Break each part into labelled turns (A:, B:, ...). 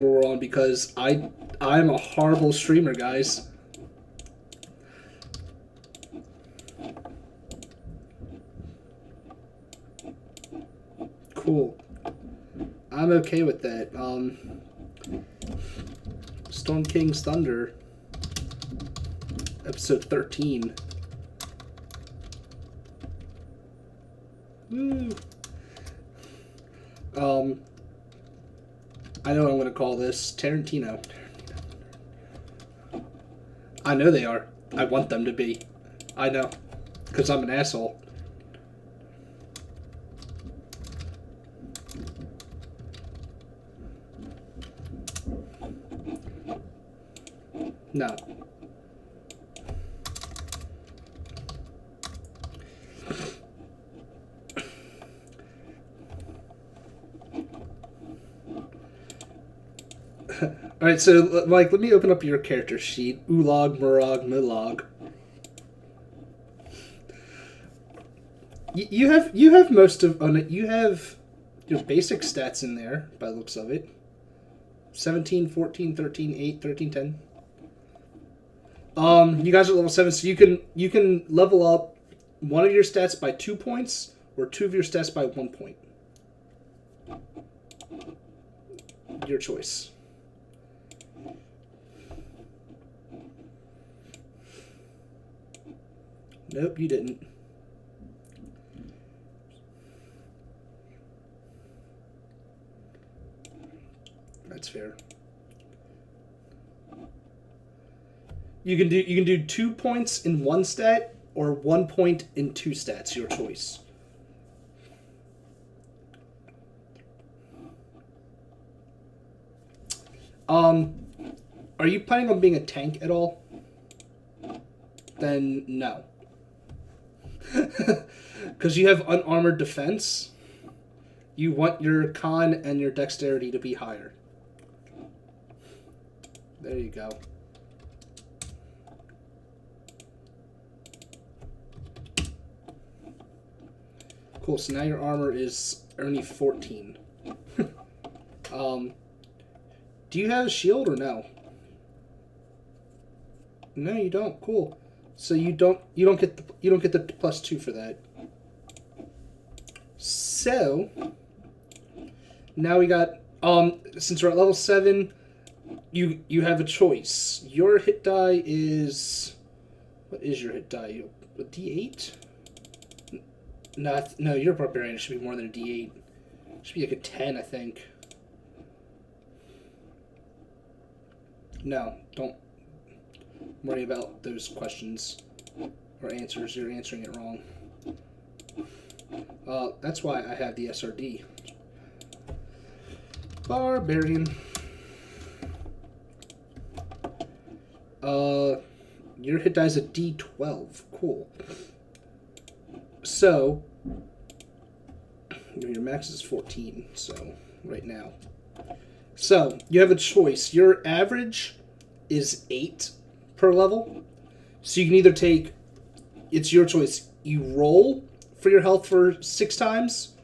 A: we're on because I'm a horrible streamer, guys. Cool. I'm okay with that. Storm King's Thunder, episode 13. Woo. I know what I'm going to call this. Tarantino. I know they are. I want them to be. I know. Because I'm an asshole. No. Alright, so, Mike, let me open up your character sheet. Ulog, Murog, Milog. You have most of... Oh, no, you have your basic stats in there, by the looks of it. 17, 14, 13, 8, 13, 10. You guys are level 7, so you can level up one of your stats by 2 points, or 2 of your stats by 1 point. Your choice. Nope, you didn't. That's fair. You can do 2 points in one stat or 1 point in 2 stats. Your choice. Are you planning on being a tank at all? Then no. Because you have unarmored defense, you want your con and your dexterity to be higher. There you go. Cool, so now your armor is only 14. Do you have a shield or no? No, you don't. Cool. So you don't get the +2 for that. So now we got since we're at level 7, you have a choice. Your hit die is, what is your hit die? A D8? No, you're a barbarian. It should be more than a D8. It should be like a 10, I think. No, don't worry about those questions or answers. You're answering it wrong. That's why I have the SRD. Barbarian. Your hit die is a D12. Cool. So, your max is 14, so, right now. So, you have a choice. Your average is 8 per level. So you can either take, it's your choice, you roll for your health for 6 times,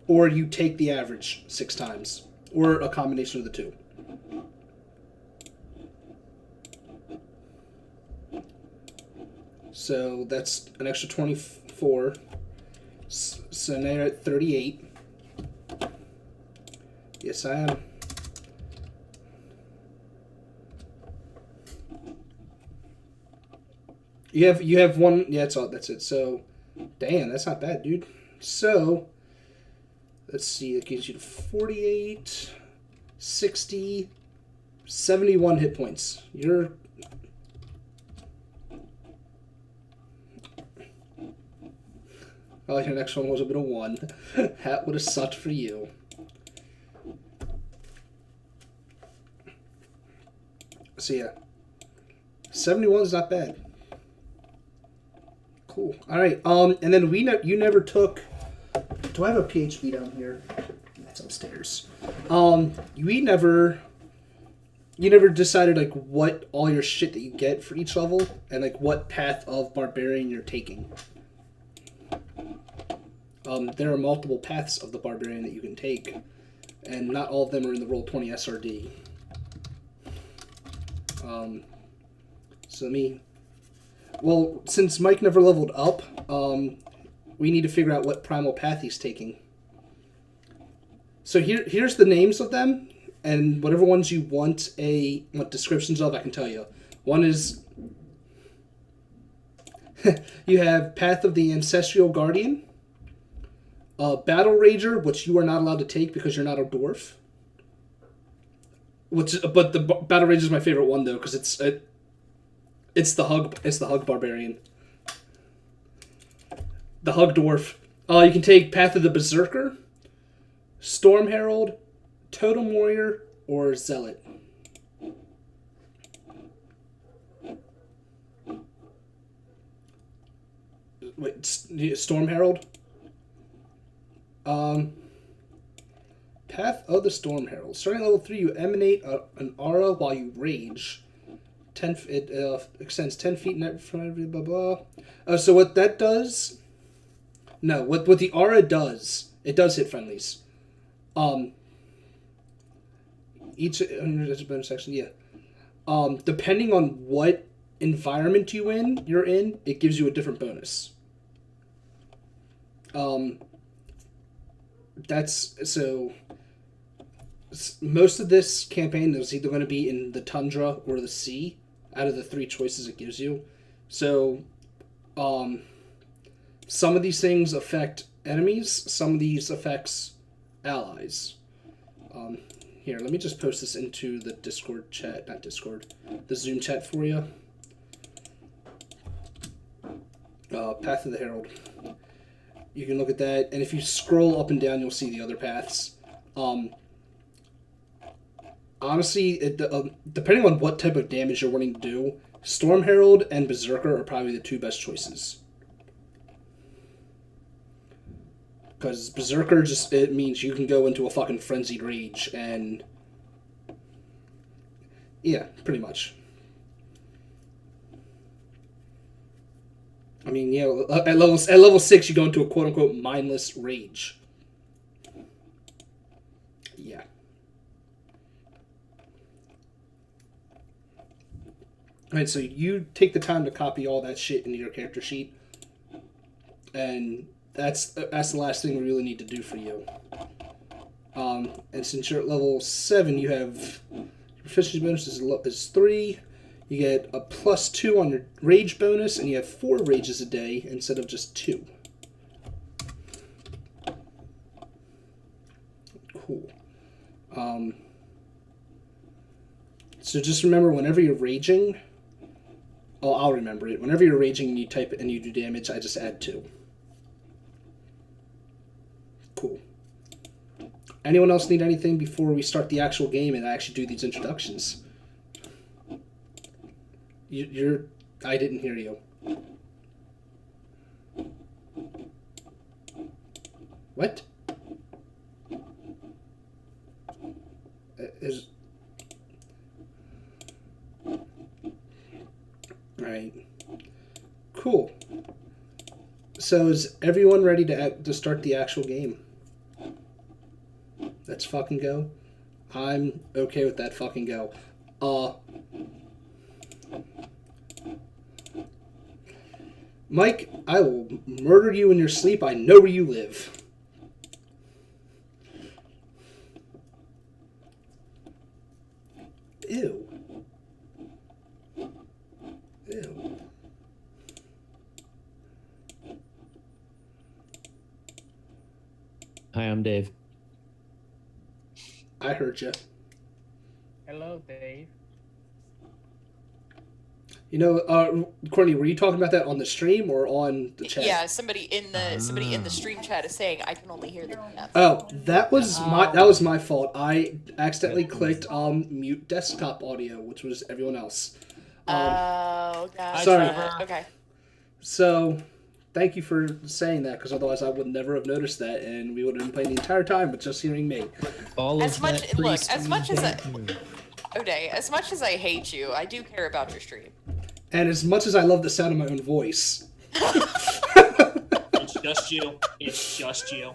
A: or you take the average 6 times, or a combination of the two. So that's an extra 24. So now you're at 38. Yes, I am. You have one. Yeah, that's it. So, damn, that's not bad, dude. So, let's see. It gives you to 48, 60, 71 hit points. You're. Oh, your next one was a bit of 1. That would have sucked for you. So yeah, 71 is not bad. Cool. All right. And then you never took. Do I have a PHP down here? That's upstairs. You never decided like what all your shit that you get for each level and like what path of barbarian you're taking. There are multiple paths of the barbarian that you can take, and not all of them are in the Roll20 SRD. So well, since Mike never leveled up, we need to figure out what primal path he's taking. So here's the names of them, and whatever ones you want descriptions of, I can tell you. One is you have Path of the Ancestral Guardian, Battle Rager, which you are not allowed to take because you're not a dwarf. But the Battle Rager is my favorite one though, because it's the Hug Barbarian, the Hug Dwarf. You can take Path of the Berserker, Storm Herald, Totem Warrior, or Zealot. Wait, Storm Herald? Path of the Storm Herald. Starting at level 3, you emanate an aura while you rage. It extends 10 feet from every blah blah. So what that does... No, what the aura does, it does hit friendlies. Each bonus section, yeah. Depending on what environment you're in, it gives you a different bonus. Most of this campaign is either going to be in the tundra or the sea, out of the 3 choices it gives you. So, some of these things affect enemies, some of these affects allies. Here, let me just post this into the Discord chat, not Discord, the Zoom chat for you. Path of the Herald. You can look at that, and if you scroll up and down, you'll see the other paths. Honestly, depending on what type of damage you're wanting to do, Storm Herald and Berserker are probably the 2 best choices. Because Berserker it means you can go into a fucking frenzied rage, and... yeah, pretty much. I mean, you know, at level 6, you go into a quote-unquote mindless rage. Yeah. Alright, so you take the time to copy all that shit into your character sheet. And that's the last thing we really need to do for you. And since you're at level 7, you have... your proficiency bonus is 3... You get a +2 on your rage bonus, and you have 4 rages a day instead of just 2. Cool. So just remember, whenever you're raging... oh, I'll remember it. Whenever you're raging and you type it and you do damage, I just add 2. Cool. Anyone else need anything before we start the actual game and I actually do these introductions? I didn't hear you. What? Right. Cool. So is everyone ready to start the actual game? Let's fucking go. I'm okay with that. Fucking go. Mike, I will murder you in your sleep. I know where you live. Ew. Ew.
B: Hi, I'm Dave.
A: I heard you.
C: Hello, Dave.
A: You know, Courtney, were you talking about that on the stream or on the chat?
D: Yeah, somebody in the stream chat is saying I can only hear the chat.
A: Oh, that was my fault. I accidentally clicked mute desktop audio, which was everyone else.
D: Oh, gosh.
A: Sorry.
D: Okay.
A: So, thank you for saying that, because otherwise I would never have noticed that, and we would have been playing the entire time with just hearing me.
D: As much as I hate you, I do care about your stream.
A: And as much as I love the sound of my own voice.
B: Which just you. It's just you.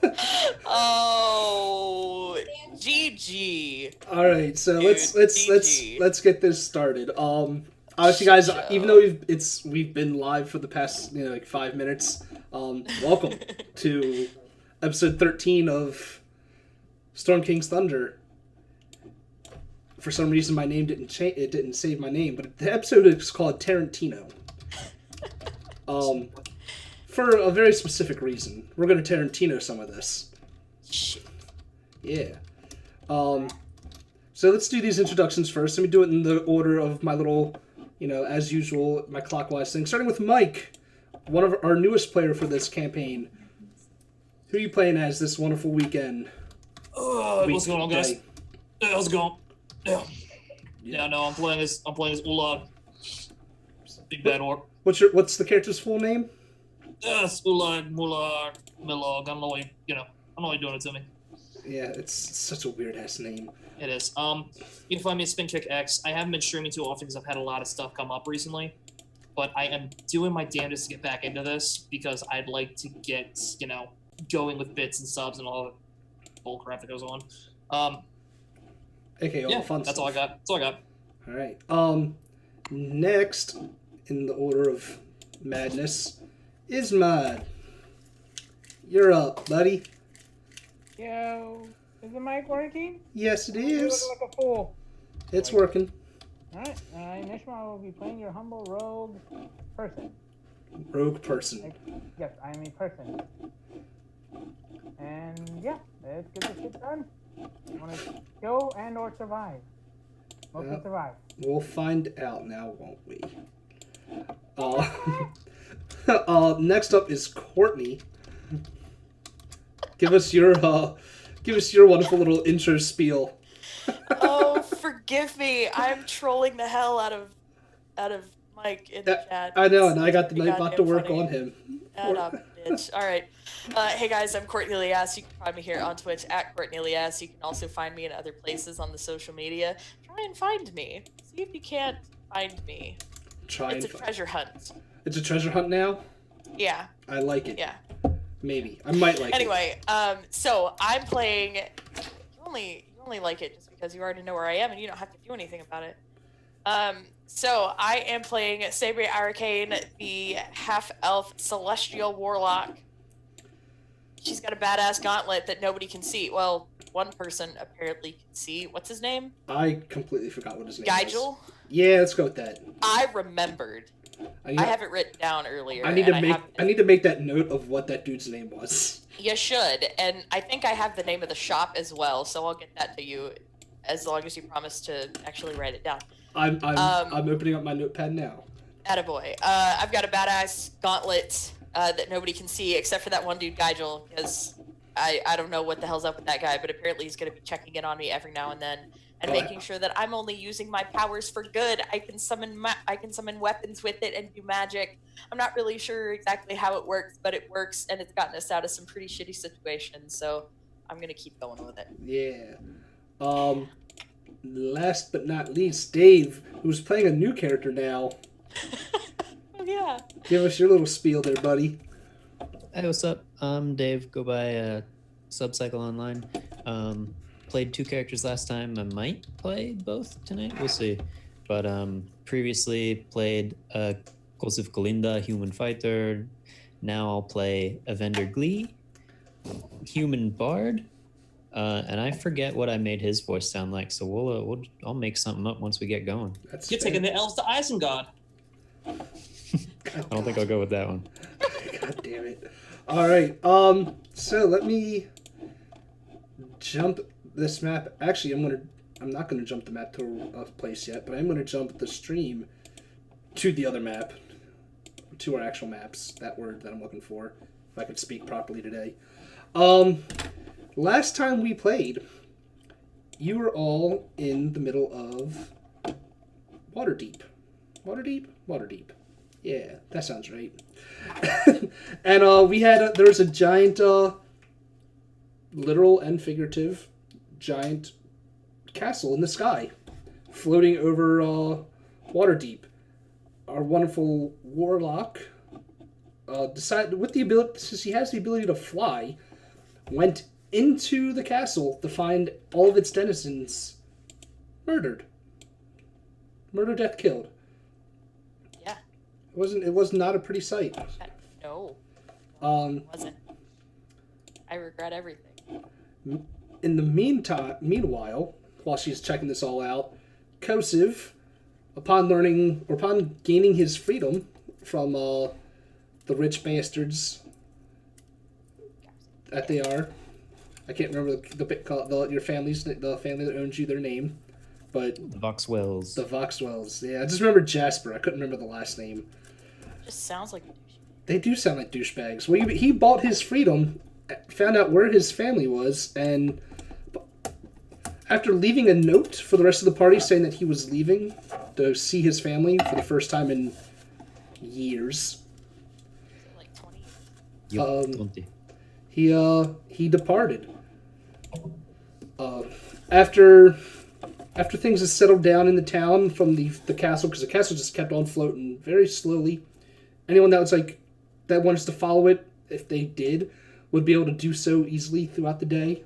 D: Oh, GG.
A: All right, so
D: Dude,
A: let's
D: GG.
A: get this started. Obviously, guys, even though we've been live for the past like 5 minutes, welcome to episode 13 of Storm King's Thunder. For some reason, my name didn't change. It didn't save my name, but the episode is called Tarantino. For a very specific reason, we're going to Tarantino some of this.
D: Shit.
A: Yeah. So let's do these introductions first. Let me do it in the order of my little, as usual, my clockwise thing. Starting with Mike, one of our newest player for this campaign. Who are you playing as this wonderful weekend?
B: What's going on, guys? How's it going?
A: Yeah.
B: No, I'm playing as Ulad. Big bad orc.
A: What's the character's full name?
B: Yes, Ulad, Mulad, Milog. I don't know why you're doing it to me.
A: Yeah, it's such a weird ass name.
B: It is. You can find me at SpinKick X. I haven't been streaming too often because I've had a lot of stuff come up recently. But I am doing my damnedest to get back into this because I'd like to get, going with bits and subs and all the bullcrap that goes on.
A: Okay, all the fun
B: that's
A: stuff.
B: all I got. That's all I got.
A: All right. Next, in the order of madness, is Mud. You're up, buddy.
C: Yo, is the mic working?
A: Yes, it
C: You
A: is.
C: look like a fool.
A: It's working.
C: Alright, Nishma will be playing your humble rogue person.
A: Rogue person.
C: Yes, I am a person. And yeah, let's get this shit done. I want to kill and or survive. Mostly survive.
A: We'll find out now, won't we? Next up is Courtney. Give us your wonderful little intro spiel.
D: Oh, forgive me. I'm trolling the hell out of Mike in the chat.
A: I know, and I got the
D: Pretty
A: night bot to work
D: goddamn
A: on him.
D: Shut up, bitch. All right. Hey guys, I'm Courtney Elias. You can find me here on Twitch at Courtney Elias. You can also find me in other places on the social media. Try and find me. See if you can't find me. It's a treasure hunt.
A: It's a treasure hunt now?
D: Yeah.
A: I like it.
D: Yeah.
A: Maybe. I might like it.
D: Anyway, so I'm playing. You only like it just because you already know where I am and you don't have to do anything about it. So I am playing Sabre Arcane, the half-elf celestial warlock. She's got a badass gauntlet that nobody can see. Well, one person apparently can see. What's his name?
A: I completely forgot what his name
D: Geigel?
A: was. Yeah, let's go with that.
D: I remembered. I have it written down earlier.
A: I need to make that note of what that dude's name was.
D: You should, and I think I have the name of the shop as well, so I'll get that to you as long as you promise to actually write it down.
A: I'm opening up my notepad now.
D: Attaboy. I've got a badass gauntlet that nobody can see except for that one dude, Geigel, because I don't know what the hell's up with that guy, but apparently he's going to be checking in on me every now and then and making sure that I'm only using my powers for good. I can summon weapons with it and do magic. I'm not really sure exactly how it works, but it works, and it's gotten us out of some pretty shitty situations, so I'm going to keep going with it.
A: Yeah. Last but not least, Dave, who's playing a new character now.
D: Oh, yeah.
A: Give us your little spiel there, buddy.
E: Hey, what's up? I'm Dave. Go by Subcycle Online. Played 2 characters last time. I might play both tonight. We'll see. But previously played Kosif Kalinda, Human Fighter. Now I'll play Evander Glee, Human Bard. And I forget what I made his voice sound like, so I'll make something up once we get going.
B: You're taking the elves to Isengard.
E: I don't think I'll go with that one.
A: God damn it. All right. So let me jump this map. Actually, I'm not gonna jump the map to a place yet, but I'm gonna jump the stream to the other map, to our actual maps. That word that I'm looking for, if I could speak properly today. Last time we played, you were all in the middle of Waterdeep. Waterdeep. Yeah, that sounds right. And there was a giant, literal and figurative, giant castle in the sky, floating over Waterdeep. Our wonderful warlock, decided with the ability, since he has the ability to fly, went into the castle to find all of its denizens murdered. Murder, death, killed.
D: Yeah.
A: It was not a pretty sight.
D: No.
A: Um,
D: It wasn't. I regret everything.
A: in the meanwhile, while she's checking this all out, Kosiv, upon gaining his freedom from the rich bastards that they are, I can't remember your family's the family that owns you their name, but
E: The Voxwells.
A: the Voxwells. Yeah, I just remember Jasper. I couldn't remember the last name.
D: Just sounds like.
A: They do sound like douchebags. Well, he bought his freedom, found out where his family was, and after leaving a note for the rest of the party saying that he was leaving to see his family for the first time in years,
D: Like 20.
E: Yup, 20.
A: he departed. After things had settled down in the town from the castle, because the castle just kept on floating very slowly. Anyone that wants to follow it, if they did, would be able to do so easily throughout the day.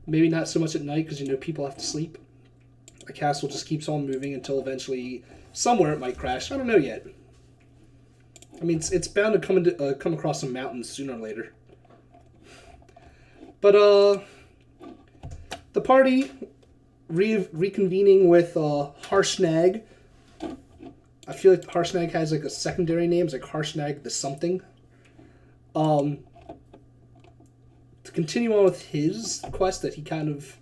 A: Maybe not so much at night, because people have to sleep. The castle just keeps on moving until eventually somewhere it might crash. I don't know yet. I mean, it's bound to come across some mountains sooner or later. But the party reconvening with Harshnag. I feel like Harshnag has like a secondary name. It's like Harshnag the something. To continue on with his quest that he kind of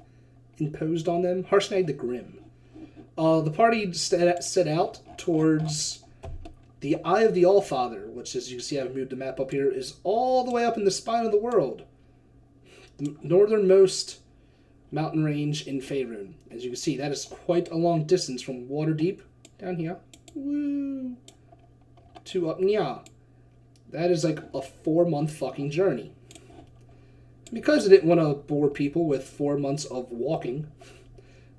A: imposed on them, Harshnag the Grim. The party set out towards the Eye of the Allfather, which, as you can see, I've moved the map up here, is all the way up in the spine of the world. The northernmost mountain range in Faerun. As you can see, that is quite a long distance from Waterdeep down here. Woo! To up Nya. That is like a 4-month fucking journey. Because I didn't want to bore people with 4 months of walking,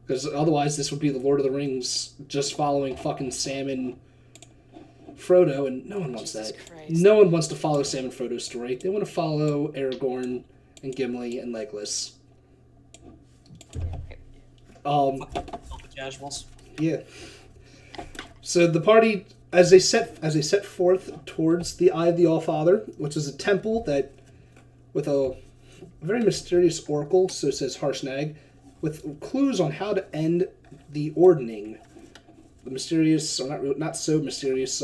A: because otherwise this would be the Lord of the Rings just following fucking Sam and Frodo, and no one wants
D: Jesus
A: that.
D: Christ.
A: No one wants to follow Sam and Frodo's story. They want to follow Aragorn and Gimli and Legolas.
B: The casuals.
A: Yeah. So the party, as they set forth towards the Eye of the Allfather, which is a temple that, with a very mysterious oracle, so says Harshnag, with clues on how to end the Ordning, the mysterious, or not so mysterious,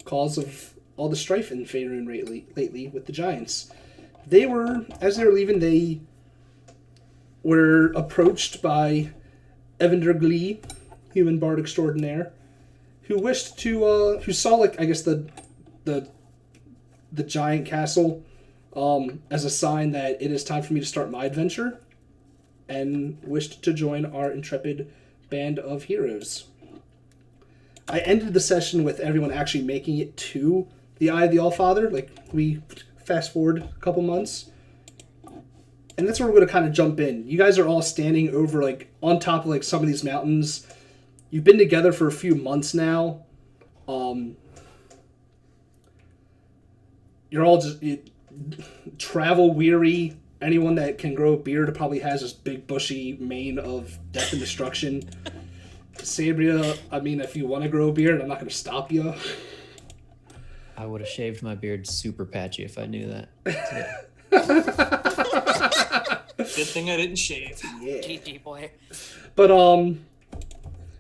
A: cause of all the strife in Faerun lately with the giants. As they were leaving, they were approached by Evander Glee, human bard extraordinaire, who saw, like, I guess the giant castle as a sign that it is time for me to start my adventure, and wished to join our intrepid band of heroes. I ended the session with everyone actually making it to the Eye of the Allfather. Like, we fast forward a couple months, and that's where we're going to kind of jump in. You guys are all standing over, like, on top of, like, some of these mountains. You've been together for a few months now. You're all just travel weary. Anyone that can grow a beard probably has this big bushy mane of death and destruction. Sabria, I mean, if you want to grow a beard, I'm not going to stop you.
E: I would have shaved my beard super patchy if I knew that.
B: Good thing I didn't shave.
A: Yeah.
D: GG boy.
A: But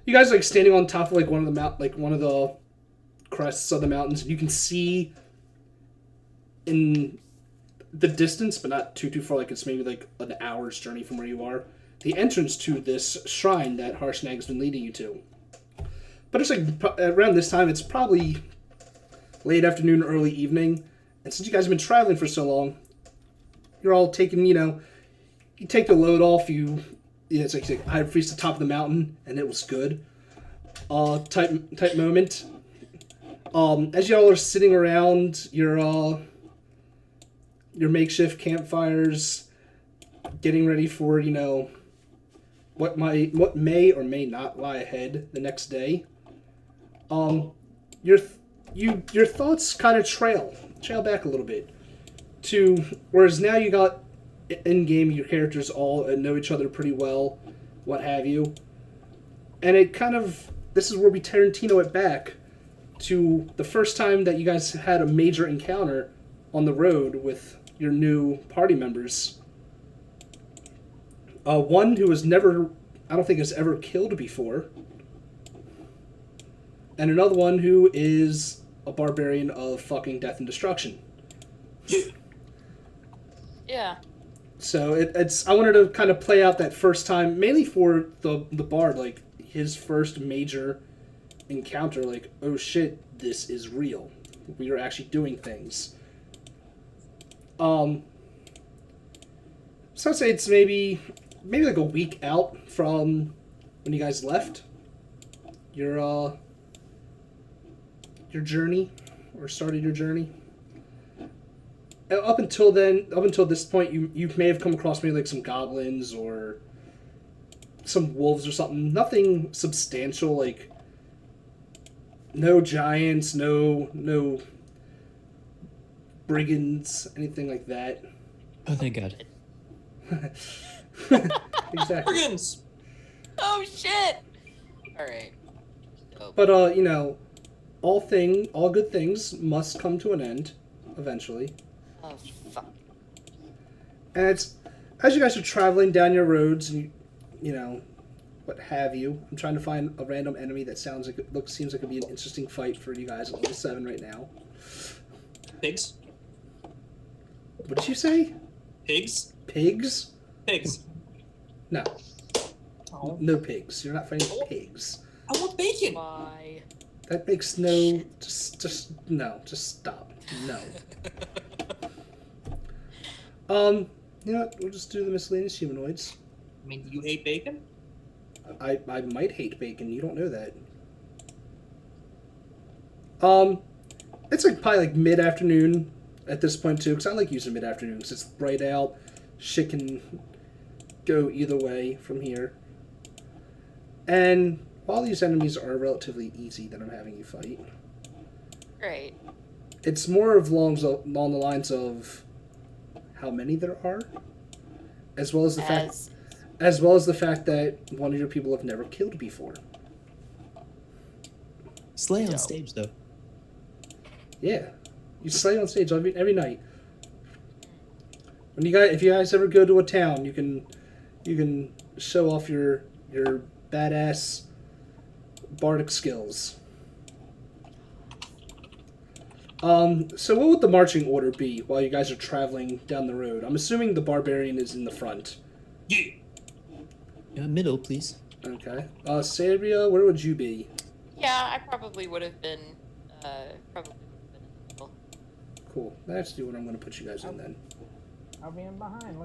A: you guys like standing on top of like one of the crests of the mountains, and you can see in the distance, but not too far. Like it's maybe like an hour's journey from where you are, the entrance to this shrine that Harshnag's been leading you to. But it's like around this time, it's probably late afternoon, early evening, and since you guys have been traveling for so long, you're all taking, you take the load off. It's like I had reached the top of the mountain, and it was good. Type moment. As y'all are sitting around your makeshift campfires, getting ready for what may or may not lie ahead the next day. Your thoughts kind of trail scale back a little bit. Whereas now you got in game your characters all know each other pretty well, what have you, and it kind of this is where we Tarantino it back to the first time that you guys had a major encounter on the road with your new party members. One who was never, I don't think has ever killed before, and another one who is a barbarian of fucking death and destruction.
D: Yeah.
A: So it's I wanted to kind of play out that first time, mainly for the bard, like his first major encounter, like, oh shit, this is real. We are actually doing things. So I'd say it's maybe like a week out from when you guys left your journey or started your journey. Up until this point, you may have come across maybe like some goblins or some wolves or something. Nothing substantial, like no giants, no brigands, anything like that.
E: Oh, thank God.
A: Exactly.
B: Brigands!
D: Oh shit! Alright.
A: But all good things must come to an end eventually.
D: Oh fuck.
A: And it's as you guys are traveling down your roads and what have you. I'm trying to find a random enemy that seems like it'd be an interesting fight for you guys at level 7 right now.
B: Pigs?
A: What did you say?
B: Pigs?
A: Pigs?
B: Pigs.
A: No.
B: Oh.
A: No pigs. You're not fighting pigs.
B: I want bacon!
D: Why?
A: That makes no... Just no. Just stop. No. You know what? We'll just do the miscellaneous humanoids.
B: I mean, do you hate bacon?
A: I might hate bacon. You don't know that. It's like probably like mid-afternoon at this point too, because I like using mid-afternoon because it's bright out. Shit can go either way from here. And while these enemies are relatively easy that I'm having you fight,
D: Great.
A: it's more of along the lines of how many there are, as well as the fact that one of your people have never killed before.
E: Slay on
D: Dope.
E: stage, though.
A: Yeah, you slay on stage every night. If you guys ever go to a town, you can show off your badass bardic skills. So what would the marching order be while you guys are traveling down the road? I'm assuming the barbarian is in the front.
B: Yeah.
E: Middle, please.
A: Okay. Sabria, where would you be?
D: Yeah, I probably would have been. Probably would have been in the middle.
A: Cool. That's what I'm going to put you guys in then.
C: I'll be in behind.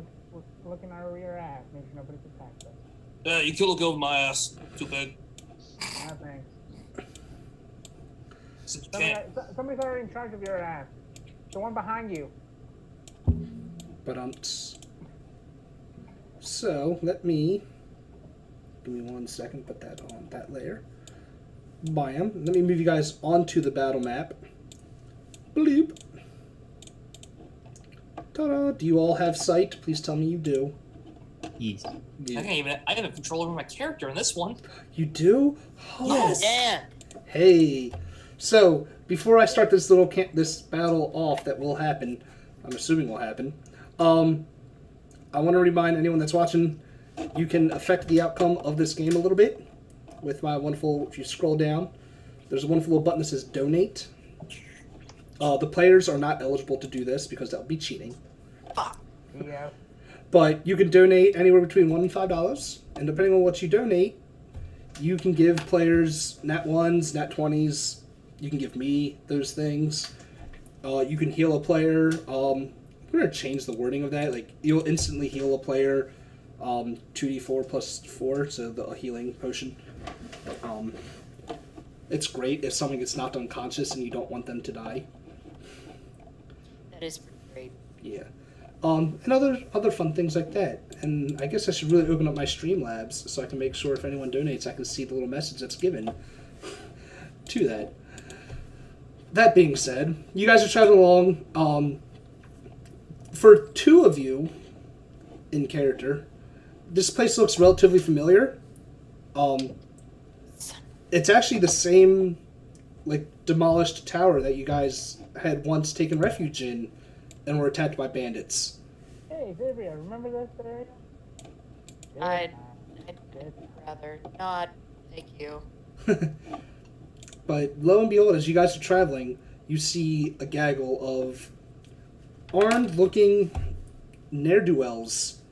C: Look in our rear ass. Make sure nobody's attacked us.
B: You kill a girl with my ass. Too big.
C: Ah, thanks.
B: Since you can't.
C: Somebody's already in charge of your ass. The one behind you.
A: But so give me 1 second. Put that on that layer. Bam. Let me move you guys onto the battle map. Bloop. Ta-da! Do you all have sight? Please tell me you do.
E: Yes.
B: I have control over my character in this one.
A: You do? Oh.
B: Yes.
D: Yeah.
A: Hey. So before I start this this battle off, that will happen. I'm assuming will happen. I want to remind anyone that's watching, you can affect the outcome of this game a little bit with my wonderful. If you scroll down, there's a wonderful little button that says donate. The players are not eligible to do this because that would be cheating.
B: Fuck.
C: Yeah.
A: But you can donate anywhere between $1 and $5, and depending on what you donate, you can give players nat 1s, nat 20s. You can give me those things. You can heal a player. I'm gonna change the wording of that. Like, you'll instantly heal a player, 2d4 plus 4, so the healing potion. It's great if someone gets knocked unconscious and you don't want them to die.
D: That is pretty great.
A: Yeah. And other fun things like that. And I guess I should really open up my Streamlabs so I can make sure if anyone donates, I can see the little message that's given to that. that being said, you guys are traveling along. For two of you in character, this place looks relatively familiar. It's actually the same, like, demolished tower that you guys had once taken refuge in and were attacked by bandits.
C: Hey, Xavier, remember this area?
D: I'd rather not. Thank you.
A: But lo and behold, as you guys are traveling, you see a gaggle of armed-looking ne'er-do-wells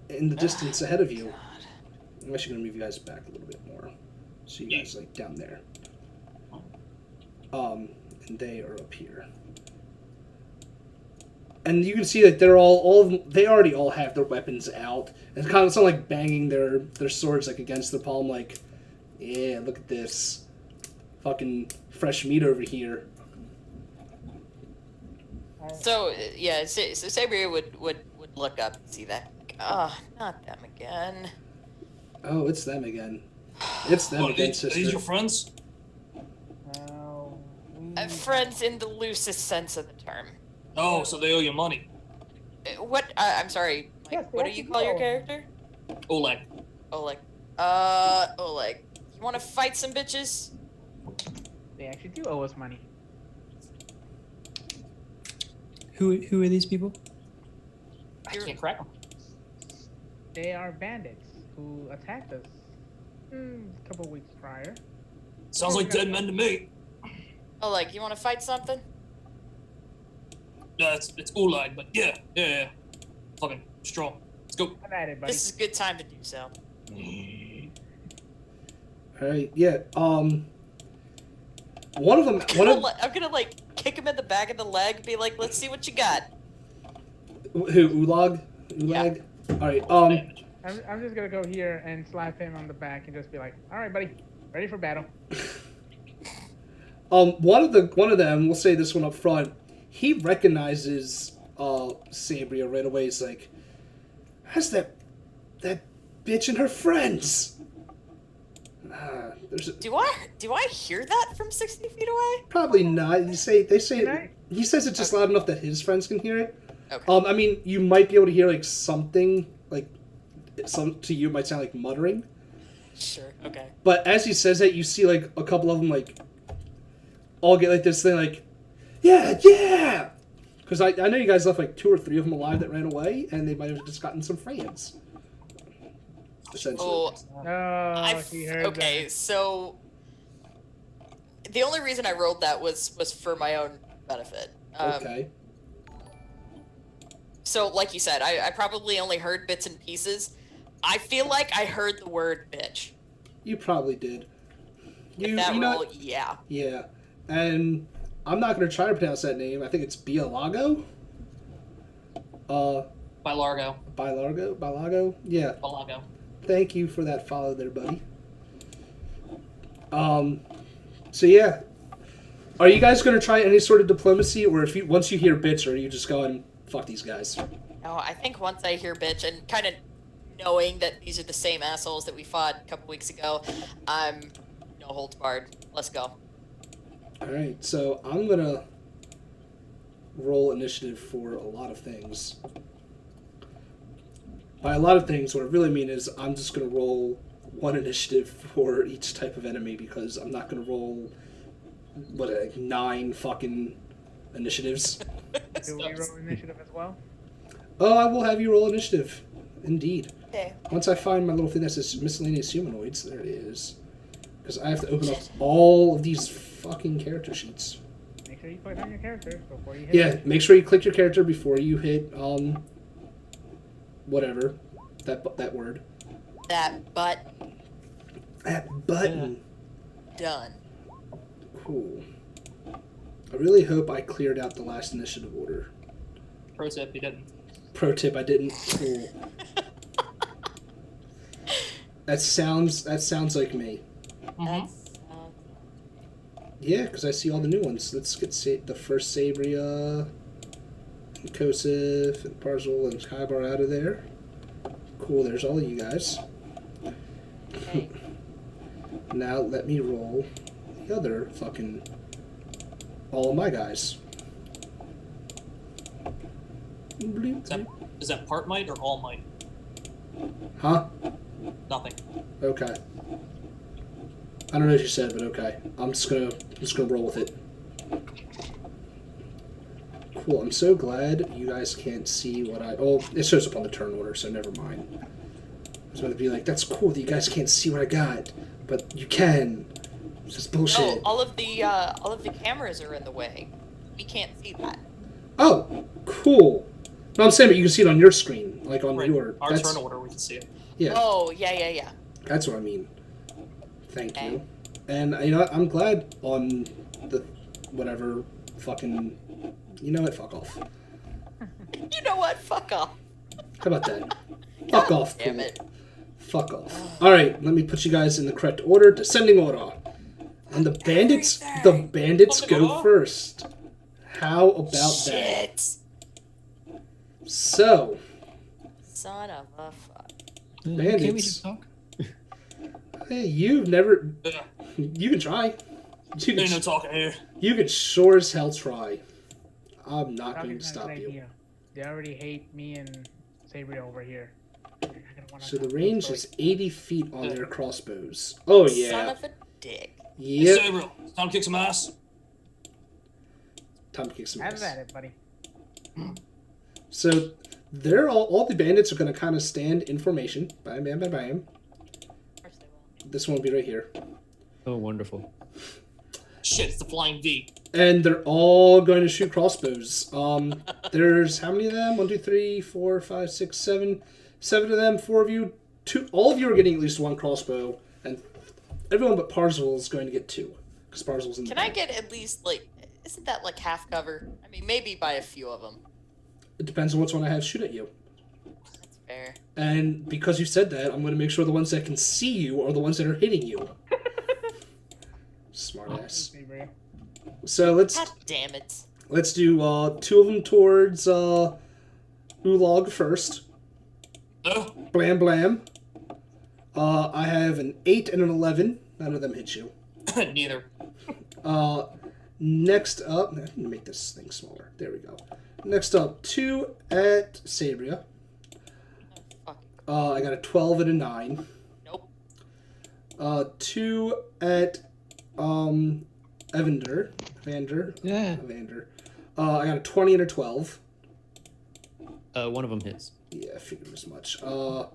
A: in the distance ahead of you. I'm actually going to move you guys back a little bit more. So you guys, like, down there. And they are up here. And you can see that they're all of them, they already all have their weapons out. And it's kind of like banging their swords, like, against the palm, like, yeah, look at this. Fucking fresh meat over here.
D: So yeah, so Sabria would look up and see that. Oh, not them again.
A: Oh, it's them again. It's them again, sister.
B: Are these your friends?
D: Friends in the loosest sense of the term.
B: Oh, so they owe you money.
D: What? I'm sorry. Mike,
C: Yes,
D: what do
C: they
D: you
C: actually
D: call your
C: do.
D: character?
B: Oleg.
D: Oleg. Oleg. You want to fight some bitches?
C: They actually do owe us money.
E: Who are these people?
B: I can't crack them.
C: They are bandits who attacked us a couple weeks prior.
B: Sounds like dead men to me.
D: Oleg, you want to fight something?
B: Yeah, it's Oleg, but yeah. Fucking strong. Let's go.
C: I'm at it, buddy.
D: This is a good time to do so.
A: Alright, yeah, one of them,
D: I'm gonna like kick him in the back of the leg, be like, "Let's see what you got."
A: who, Ulag? Ulag? Alright,
C: I'm just gonna go here and slap him on the back and just be like, "All right, buddy, ready for battle."
A: one of them, we'll say this one up front, he recognizes, Sabria right away. He's like, that's that bitch and her friends.
D: Do I hear that from 60 feet away?
A: Probably not. They say
C: Can I?
A: he says it just loud enough that his friends can hear it.
D: Okay.
A: I mean, you might be able to hear like something, like some to you it might sound like muttering.
D: Sure. Okay.
A: But as he says that, you see like a couple of them like all get like this thing like, yeah. Because I know you guys left like 2 or 3 of them alive that ran away, and they might have just gotten some friends. Essentially.
D: Oh,
C: Oh, he heard
D: okay.
C: that.
D: So the only reason I rolled that was for my own benefit.
A: Okay.
D: So, like you said, I probably only heard bits and pieces. I feel like I heard the word bitch.
A: You probably did.
D: With that
A: you know,
D: roll, yeah.
A: yeah. And I'm not going to try to pronounce that name. I think it's Bialago?
B: By Largo.
A: Bilago? Yeah.
B: Balago.
A: Thank you for that follow there, buddy. So yeah. Are you guys going to try any sort of diplomacy, or once you hear bitch, or are you just going, fuck these guys?
D: No, I think once I hear bitch and kind of knowing that these are the same assholes that we fought a couple weeks ago, I'm no holds barred. Let's go.
A: Alright, so I'm going to roll initiative for a lot of things. By a lot of things, what I really mean is I'm just going to roll 1 initiative for each type of enemy, because I'm not going to roll, 9 fucking initiatives.
C: Do we roll initiative as well?
A: Oh, I will have you roll initiative. Indeed.
D: Okay.
A: Once I find my little thing that says miscellaneous humanoids, there it is. Because I have to open up all of these fucking character sheets.
C: Make sure you click on your character before you hit
A: Yeah,
C: it.
A: make sure you click your character before you hit, whatever. That word.
D: That butt
A: That button.
D: done.
A: Cool. I really hope I cleared out the last initiative order.
B: Pro tip, you didn't.
A: Pro tip, I didn't. Cool. That sounds like me.
B: Mm-hmm.
D: That's,
A: Yeah, because I see all the new ones. Let's get the first Sabria, and Kosif, and Parzel, and Skybar out of there. Cool, there's all of you guys.
D: okay.
A: Now let me roll the other fucking all of my guys.
B: Is that part might or all might?
A: Huh?
B: Nothing.
A: Okay. I don't know what you said, but okay. I'm just gonna roll with it. Cool. I'm so glad you guys can't see what I. Oh, it shows up on the turn order, so never mind. I was about to be like, that's cool that you guys can't see what I got, but you can. It's just bullshit.
D: No, all of the cameras are in the way. We can't see that.
A: Oh, cool. No, I'm saying, but you can see it on your screen, like on
B: Right.
A: your.
B: Our turn order, we can see it.
A: Yeah.
D: Oh, yeah.
A: That's what I mean. Thank
D: Okay.
A: you. And you know what? I'm glad on the whatever fucking. You know what? Fuck off.
D: You know what? Fuck off.
A: How about that? Fuck off.
D: Damn
A: cool.
D: it.
A: Fuck off. All right, let me put you guys in the correct order. Descending order. And the bandits
B: Descending
A: go
B: order?
A: first. How about that?
D: Shit.
A: So,
D: Son of a fuck.
E: Can't we
A: Bandits.
E: just talk?
A: hey, you've never.
B: Yeah.
A: You can try. You
B: Ain't no
A: can,
B: talking here.
A: you can sure as hell try. I'm not going
C: Talking's
A: to
C: not a
A: stop
C: good
A: you.
C: idea. They already hate me and Sabria over here. They're not gonna wanna
A: So the
C: talk
A: range
C: peacefully.
A: is 80 feet on their crossbows. Oh,
D: Son
A: yeah.
D: of a dick.
B: Hey,
A: Yep.
B: Sabriel, it's time to kick some ass.
A: Time to kick some
C: Have
A: ass.
C: at it, buddy.
A: So they're all the bandits are going to kind of stand in formation. Bam, bam, bam, bam.
D: Of course they will.
A: This one will be right here.
E: Oh, wonderful.
B: Shit, it's the flying V.
A: And they're all going to shoot crossbows. There's how many of them? 1, 2, 3, 4, 5, 6, 7. 7 of them, 4 of you. 2. All of you are getting at least 1 crossbow. And everyone but Parzival is going to get 2. Because Parzival's in the
D: Can I
A: back.
D: get at least, like, isn't that like half cover? I mean, maybe by a few of them.
A: It depends on which one I have shoot at you.
D: That's fair.
A: And because you said that, I'm going to make sure the ones that can see you are the ones that are hitting you. Smart ass.
C: Sabria.
A: So let's
D: God damn it.
A: do 2 of them towards Ulag first. Blam blam. I have an 8 and an 11. None of them hit you.
B: Neither.
A: Next up, I need to make this thing smaller. There we go. Next up, 2 at Sabria.
D: Fuck.
A: I got a 12 and a 9.
D: Nope.
A: 2 at Evander.
E: Yeah.
A: Evander. I got a 20 and a 12.
E: One of them hits.
A: Yeah, I figured as much. For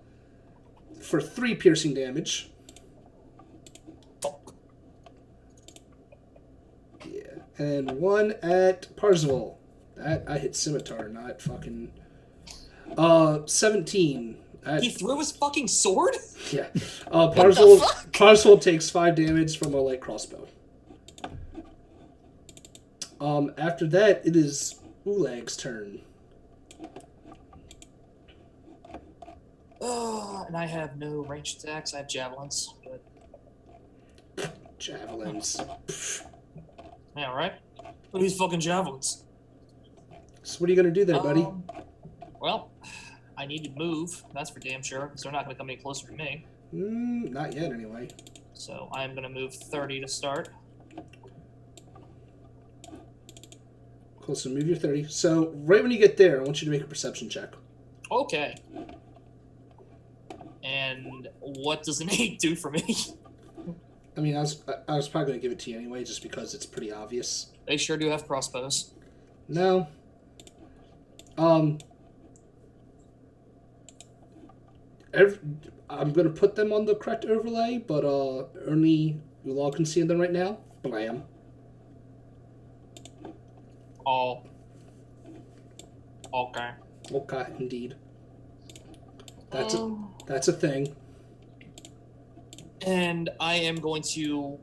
A: 3 piercing damage. Yeah. And 1 at Parzival. That I hit Scimitar, not fucking 17.
B: He threw his fucking sword?
A: Yeah.
D: the fuck?
A: Parzival takes 5 damage from a light crossbow. After that, it is Ulag's turn.
B: And I have no ranged attacks. I have javelins. But
A: Javelins.
B: yeah, right? What are these fucking javelins?
A: So what are you gonna do there, buddy?
B: Well, I need to move. That's for damn sure, because they're not going to come any closer to me.
A: Not yet, anyway.
B: So I'm going to move 30 to start.
A: Cool, so move your 30. So right when you get there, I want you to make a perception check.
B: Okay. And what does an 8 do for me?
A: I mean, I was probably gonna give it to you anyway, just because it's pretty obvious.
B: They sure do have crossbows.
A: No. I'm gonna put them on the correct overlay, but only Ulag can see them right now. Blam.
B: Oh. Okay.
A: Okay, indeed. That's a thing.
B: And I am going to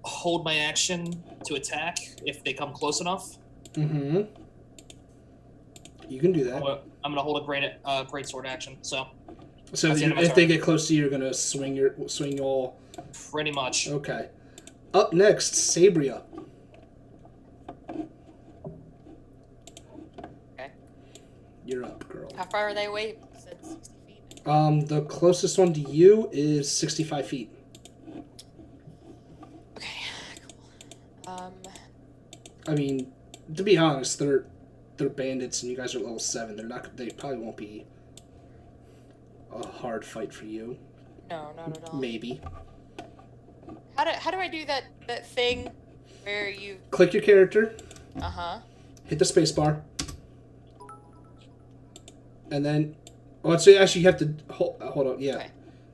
B: hold my action to attack if they come close enough.
A: Mm-hmm. You can do that.
B: I'm gonna hold a great sword action. So
A: So
B: That's the end of my
A: if they
B: turn.
A: get close to you, you're gonna swing all.
B: pretty much.
A: Okay. Up next, Sabria.
D: Okay.
A: You're up, girl.
D: How far are they away? You said 60 feet.
A: The closest one to you is 65 feet.
D: Okay, cool.
A: I mean, to be honest, they're bandits, and you guys are level 7. They're not. They probably won't be a hard fight for you.
D: No, not at all.
A: Maybe.
D: How do I do that thing where you?
A: Click your character.
D: Uh-huh.
A: Hit the space bar. And then, so actually you have to hold on. Yeah,
D: Okay.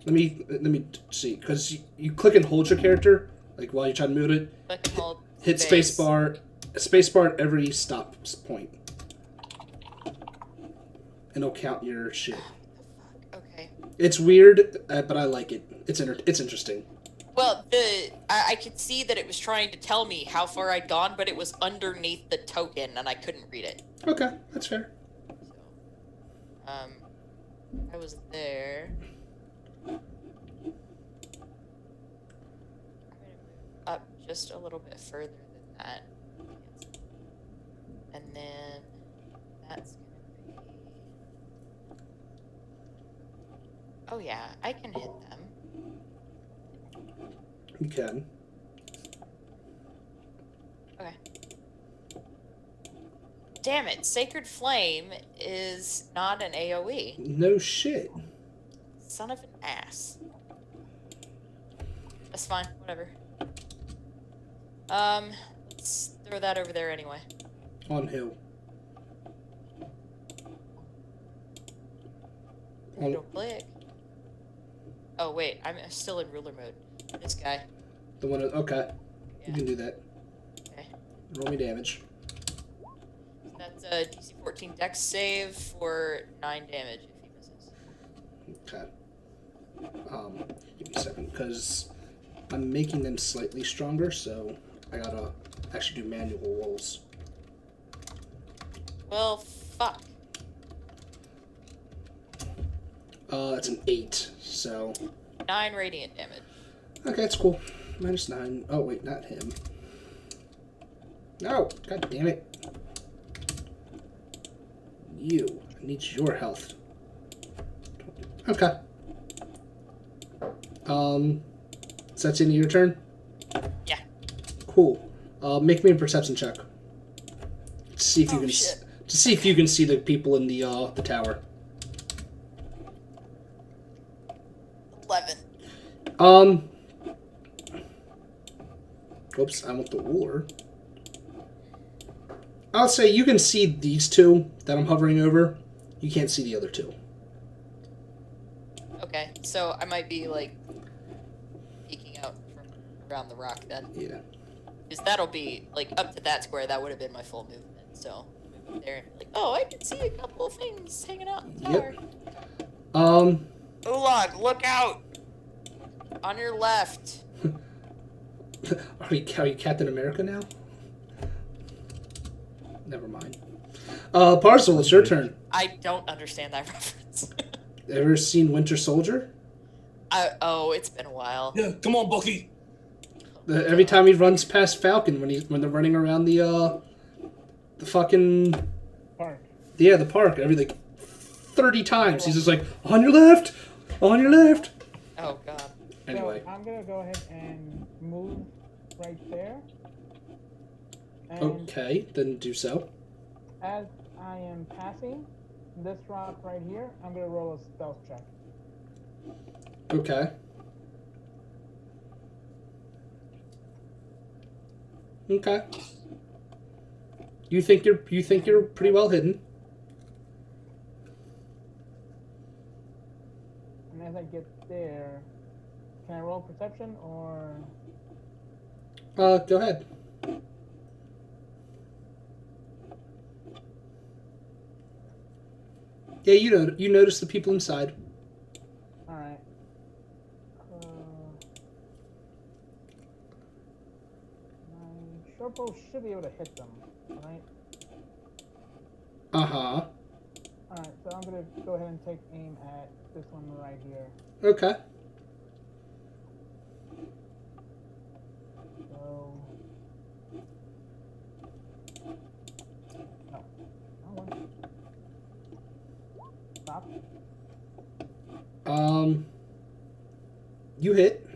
A: let me see, because you click and hold your character like while you're trying to move it.
D: Click and hold.
A: Hit space bar at every stop point, and it'll count your shit.
D: Okay.
A: It's weird, but I like it. It's interesting.
D: Well, I could see that it was trying to tell me how far I'd gone, but it was underneath the token, and I couldn't read it.
A: Okay, that's fair.
D: So, I was there. I'm gonna move up just a little bit further than that, and then that's gonna be. Oh yeah, I can hit them.
A: You can.
D: Okay. Damn it, Sacred Flame is not an AoE.
A: No shit.
D: Son of an ass. That's fine, whatever. Let's throw that over there anyway.
A: On who?
D: You don't click. Oh wait, I'm still in ruler mode. This guy.
A: The one. Okay. You
D: Yeah.
A: can do that.
D: Okay.
A: Roll me damage.
D: That's a DC 14 Dex save for 9 damage if he misses.
A: Okay. Give me a second, because I'm making them slightly stronger, so I gotta actually do manual rolls.
D: Well, fuck.
A: That's an 8, so...
D: 9 radiant damage.
A: Okay, that's cool. -9. Oh, wait, not him. No! God damn it. You. I need your health. Okay. So that's the end of your turn?
D: Yeah.
A: Cool. Make me a perception check. To see if you
D: Oh,
A: can
D: shit.
A: to see if you can see the people in the tower.
D: 11.
A: Oops, I want the ruler. I'll say you can see these two that I'm hovering over. You can't see the other two.
D: Okay, so I might be like peeking out from around the rock then.
A: Yeah.
D: Because that'll be like up to that square, that would have been my full movement. So move up there and be like, oh, I can see a couple of things hanging out in the tower.
A: Yep.
D: Ulag, look out! On your left.
A: Are you Captain America now? Never mind. Parcel, it's your turn.
D: I don't understand that reference.
A: Ever seen Winter Soldier?
D: Oh, it's been a while.
B: Yeah, come on, Bucky.
A: Every time he runs past Falcon when they're running around the fucking
C: Park.
A: the park every like 30 times he's just like on your left, on your left.
D: Oh god.
A: Anyway,
C: So I'm gonna go ahead and move right there. And
A: okay, then do so.
C: as I am passing this rock right here, I'm gonna roll a stealth check.
A: Okay. Okay. You think you're pretty well hidden.
C: And as I get there, can I roll perception or?
A: Go ahead. Yeah, you notice the people inside.
C: All right. My short bow should be able to hit them, right?
A: Uh-huh.
C: All right, so I'm gonna go ahead and take aim at this one right here.
A: Okay.
C: So. No. Wrong one. Stop.
A: You hit.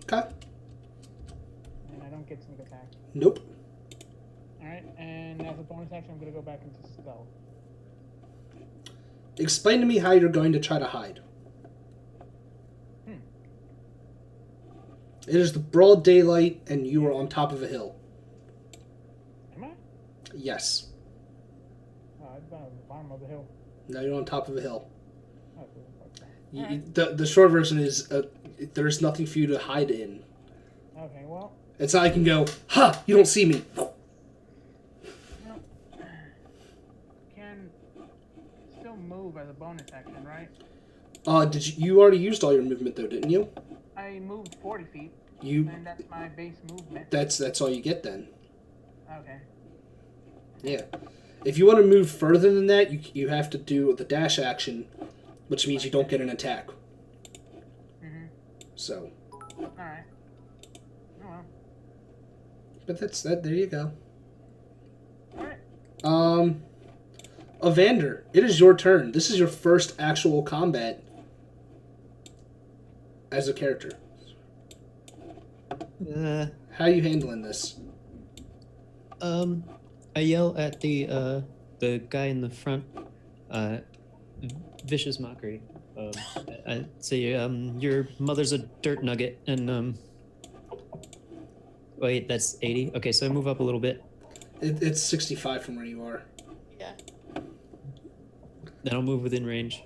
A: Okay.
C: don't get sneak attack.
A: Nope.
C: Alright, and as a bonus action, I'm gonna go back into stealth.
A: Explain to me how you're going to try to hide. It is the broad daylight, and you are on top of a hill.
C: Am I?
A: Yes.
C: I've been on the bottom of the hill.
A: Now you're on top of a hill.
C: Oh, so fuck that.
A: The short version is there's nothing for you to hide in.
C: Okay, well,
A: It's not I can go, ha! You don't see me.
C: can still move as a bonus action, right?
A: You already used all your movement though, didn't you?
C: I moved 40 feet,
A: You
C: and that's my base movement.
A: that's all you get then.
C: Okay.
A: Yeah. If you want to move further than that, you have to do the dash action, which means you don't get an attack.
C: Mhm.
A: So,
C: All right. Oh well.
A: but that's that. There you go.
C: All right.
A: Evander, it is your turn. This is your first actual combat as a character. How are you handling this?
E: I yell at the guy in the front, vicious mockery. I say, your mother's a dirt nugget, and wait, that's 80. Okay, so I move up a little bit.
A: It's 65 from where you are.
D: Yeah.
E: Then I'll move within range.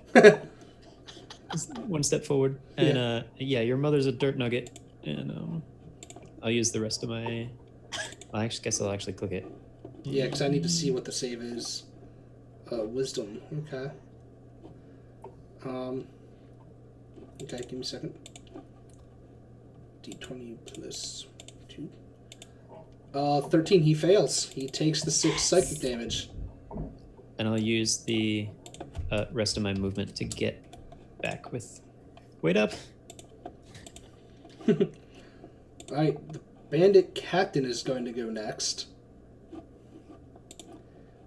E: Just one step forward, and yeah, your mother's a dirt nugget, and I'll use the rest of my. I guess I'll actually click it.
A: Yeah, because I need to see what the save is. Wisdom. Okay. Okay, give me a second. D20 plus 2. 13, he fails. He takes the 6 psychic damage.
E: And I'll use the rest of my movement to get back with. Wait up.
A: Alright, the bandit captain is going to go next.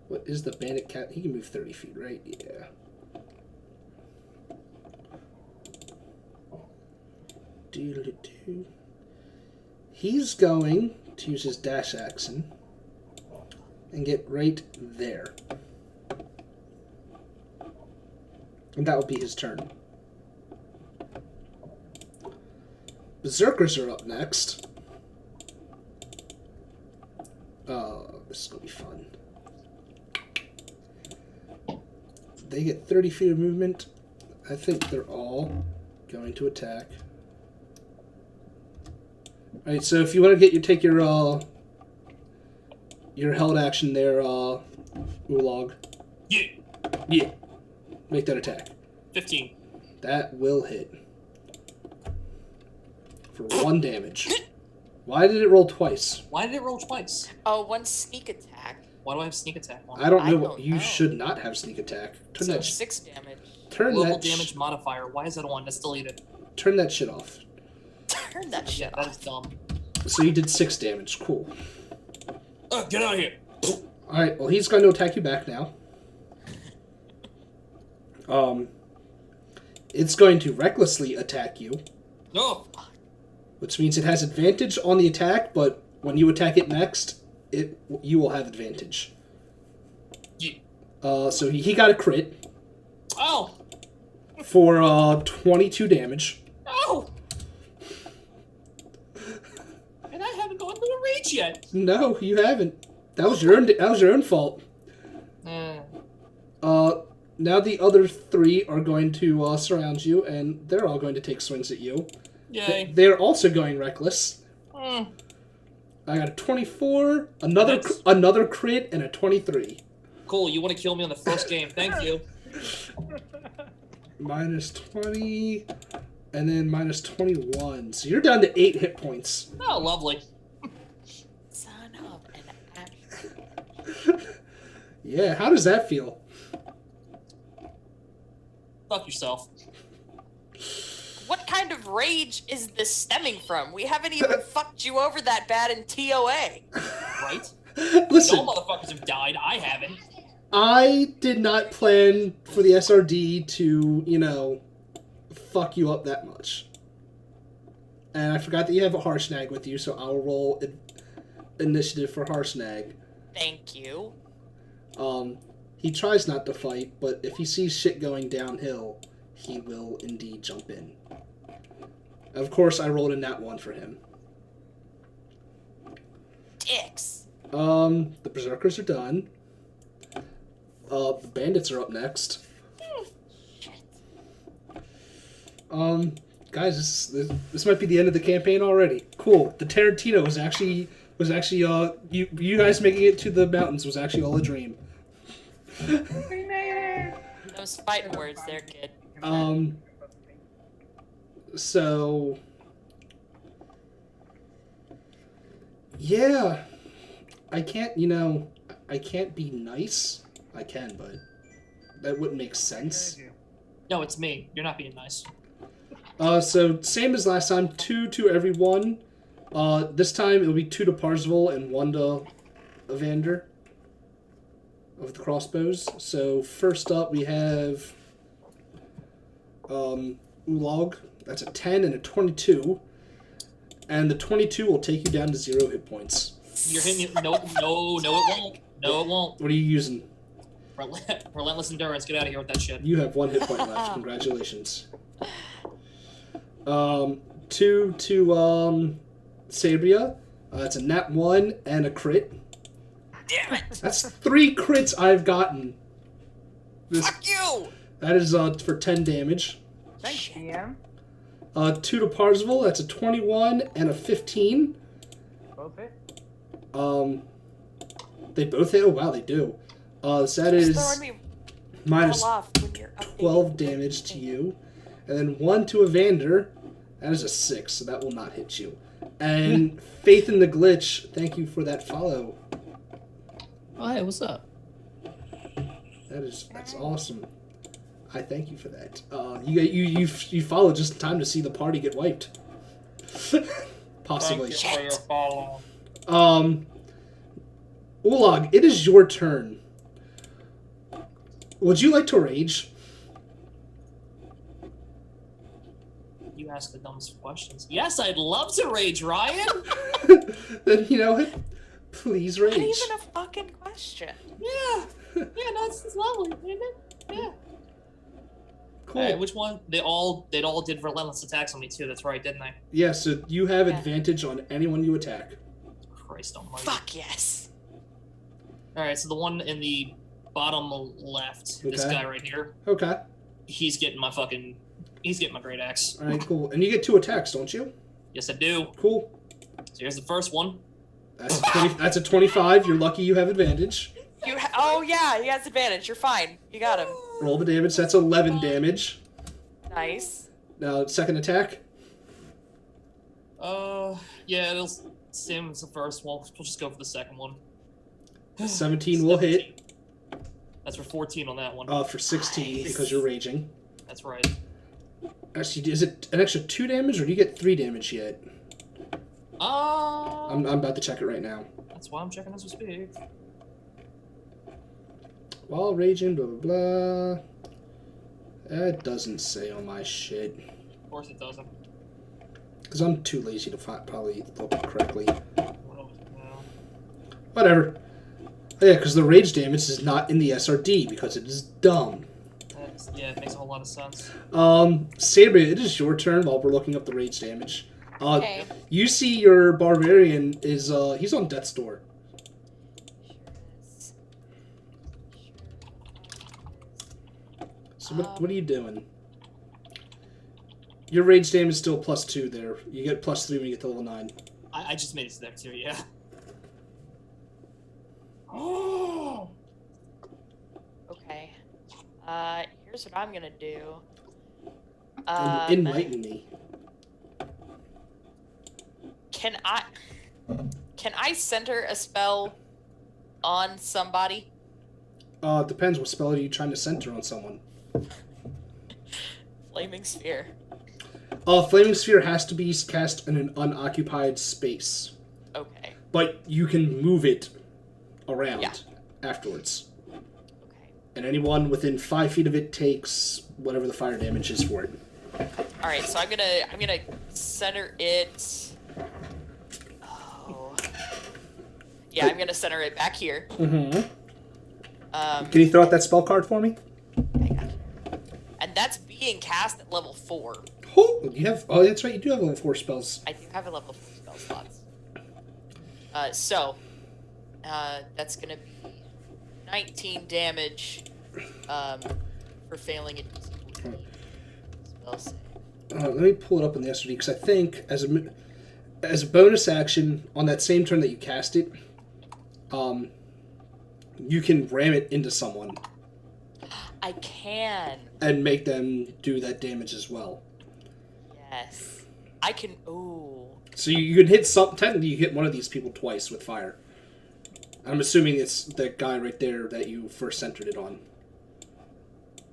A: What is the bandit cat? He can move 30 feet, right? Yeah. Doodle-doo. He's going to use his dash action and get right there. And that will be his turn. Berserkers are up next. This is going to be fun. They get 30 feet of movement. I think they're all going to attack. Alright, so if you want to take your held action there, Ulog.
B: Yeah.
A: Yeah. Make that attack.
B: 15.
A: That will hit. For 1 damage. Why did it roll twice?
B: Why did it roll twice?
D: Oh, one sneak attack.
B: Why do I have sneak attack on?
A: I don't know.
D: I don't
A: You
D: know.
A: should not have sneak attack. Turn
D: So
A: that.
D: 6 damage.
A: Turn
B: Global
A: that.
B: damage modifier. Why is that on? That's deleted.
A: Turn that shit off.
D: Turn that
B: Yeah,
D: shit
B: that
D: off.
B: is dumb.
A: So you did 6 damage. Cool.
B: Get out of here.
A: All right. Well, he's going to attack you back now. It's going to recklessly attack you,
B: No.
A: which means it has advantage on the attack. But when you attack it next, you will have advantage.
B: Yeah.
A: So he got a crit
B: Oh.
A: for 22 damage.
B: Oh. And I haven't gone to a rage yet.
A: No, you haven't. That was your own fault. Now the other 3 are going to surround you, and they're all going to take swings at you.
B: Yay.
A: They're also going reckless.
B: Mm.
A: I got a 24, another crit, and a 23.
B: Cool. You want to kill me on the first game? Thank you.
A: Minus 20, and then minus 21. So you're down to 8 hit points.
B: Oh, lovely.
D: Son of an action.
A: Yeah, how does that feel?
B: Fuck yourself.
D: What kind of rage is this stemming from? We haven't even fucked you over that bad in TOA.
B: Right?
A: Listen,
B: Y'all motherfuckers have died. I haven't.
A: I did not plan for the SRD to, fuck you up that much. And I forgot that you have a Harshnag with you, so I'll roll initiative for Harshnag.
D: Thank you.
A: He tries not to fight, but if he sees shit going downhill, he will indeed jump in. Of course, I rolled a nat 1 for him.
D: Dicks.
A: The Berserkers are done. The Bandits are up next. Guys, this might be the end of the campaign already. Cool. The Tarantino was actually you guys making it to the mountains was actually all a dream.
C: We made it!
D: Those fighting words there, kid.
A: So yeah, I can't be nice. I can, but that wouldn't make sense.
B: No, it's me. You're not being nice.
A: So same as last time, 2 to everyone. This time it'll be 2 to Parzival and 1 to Evander of the crossbows. So first up we have Ulog. That's a 10 and a 22. And the 22 will take you down to 0 hit points.
B: You're hitting me. No, it won't. No, it won't.
A: What are you using?
B: Relentless endurance. Get out of here with that shit.
A: You have 1 hit point left. Congratulations. 2 to Sabria. That's a nat 1 and a crit.
D: Damn it!
A: That's 3 crits I've gotten.
D: Fuck you!
A: That is for 10 damage.
C: Thanks, DM.
A: 2 to Parzival. That's a 21 and a 15.
C: Both hit.
A: They both hit. Oh wow, they do. So that
D: Just
A: is
D: throwing me
A: minus
D: all off when you're updating.
A: 12 damage to you. And then 1 to Evander. That is a 6, so that will not hit you. And Faith in the Glitch, thank you for that follow.
E: Oh, hey, what's up?
A: That's awesome. I thank you for that. You followed just in time to see the party get wiped. Possibly.
B: Thank you for your follow.
A: Ulag, it is your turn. Would you like to rage?
B: You ask the dumbest questions. Yes, I'd love to rage, Ryan.
A: Then you know what? Please rage.
D: Not even a fucking question.
B: Yeah, no, it's lovely, isn't it? Yeah.
A: Cool.
B: Alright, which one? They all did relentless attacks on me too. That's right, didn't they?
A: Yeah, so you have
D: Yeah.
A: advantage on anyone you attack.
B: Christ almighty.
D: Fuck yes.
B: Alright, so the one in the bottom left, this
A: Okay.
B: guy right here,
A: Okay.
B: he's getting my great axe.
A: All right, cool. And you get 2 attacks, don't you?
B: Yes, I do.
A: Cool.
B: So here's the first one.
A: That's a 25. You're lucky you have advantage.
D: Oh yeah, he has advantage. You're fine. You got him.
A: Roll the damage. That's 11 damage.
D: Nice.
A: Now, second attack.
B: Yeah, it'll same as the first one. We'll just go for the second one.
A: 17 will hit.
B: That's for 14 on that one.
A: For 16
D: Nice.
A: because you're raging.
B: That's right.
A: Actually, is it an extra 2 damage or do you get 3 damage yet? I'm about to check it right now.
B: That's why I'm checking as we speak.
A: While raging, blah, blah, blah. That doesn't say on my shit.
B: Of course it doesn't.
A: Because I'm too lazy to probably look correctly.
B: Well, no.
A: Whatever. Oh, yeah, because the rage damage is not in the SRD because it is dumb.
B: Yeah, it makes a whole lot of sense.
A: Sabria, it is your turn while we're looking up the rage damage.
D: Okay.
A: You see your barbarian is, he's on death's door.
D: Sure is.
A: So what are you doing? Your rage damage is still +2 there. You get +3 when you get to level 9.
B: I just made it to that too, yeah. Oh!
D: Okay. Here's what I'm gonna do.
A: Enlighten me.
D: Can I center a spell on somebody?
A: It depends. What spell are you trying to center on someone?
D: Flaming sphere.
A: Flaming Sphere has to be cast in an unoccupied space.
D: Okay.
A: But you can move it around
D: Yeah.
A: afterwards.
D: Okay.
A: And anyone within 5 feet of it takes whatever the fire damage is for it.
D: All right. So I'm gonna center it. Oh. Yeah, I'm gonna center it back here.
A: Mm-hmm. Can you throw out that spell card for me?
D: Hang on. And that's being cast at level 4.
A: Oh, you have. Oh, that's right. You do have level 4 spells.
D: I do have a level 4 spell slots. That's gonna be 19 damage for failing a DC 14 spell save.
A: Let me pull it up in the SRD because I think as a bonus action on that same turn that you cast it, you can ram it into someone
D: I can.
A: and make them do that damage as well.
D: Yes. I can. Ooh.
A: So you can hit some. Technically, you hit one of these people twice with fire. I'm assuming it's that guy right there that you first centered it on.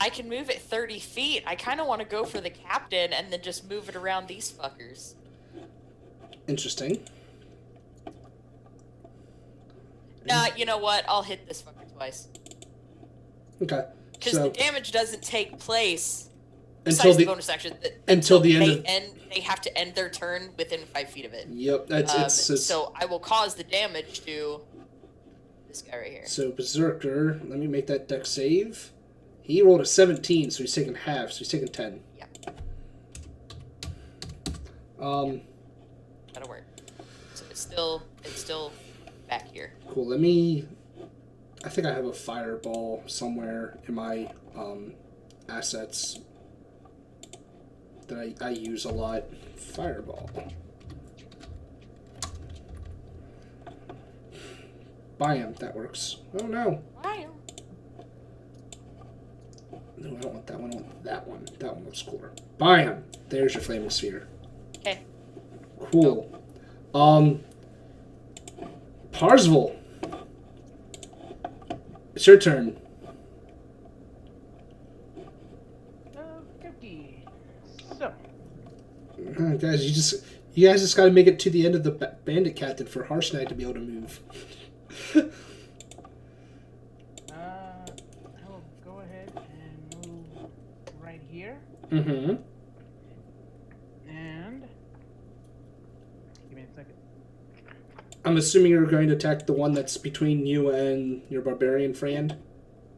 D: I can move it 30 feet. I kind of want to go for the captain and then just move it around these fuckers.
A: Interesting.
D: Nah, you know what? I'll hit this fucker twice.
A: Okay.
D: Because
A: So
D: the damage doesn't take place
A: until
D: besides the
A: the
D: bonus action.
A: until the end of.
D: They have to end their turn within 5 feet of it.
A: Yep. It's
D: so I will cause the damage to this guy right here.
A: So Berserker. Let me make that deck save. He rolled a 17, so he's taking half. So he's taking 10.
D: Yeah. That'll work. So it's still back here.
A: Cool. I think I have a fireball somewhere in my assets that I use a lot. Fireball. Bam. That works. Oh no.
D: Wow.
A: No, I don't want that one. I want that one. That one looks cooler. Bam. There's your flaming sphere.
D: Okay.
A: Cool. Parsval. It's your turn.
C: Okay. So,
A: Guys, you guys just got to make it to the end of the bandit captain for Harsh Knight to be able to move.
C: I will go ahead and move right here.
A: Mm-hmm.
C: And give me a second.
A: I'm assuming you're going to attack the one that's between you and your barbarian friend.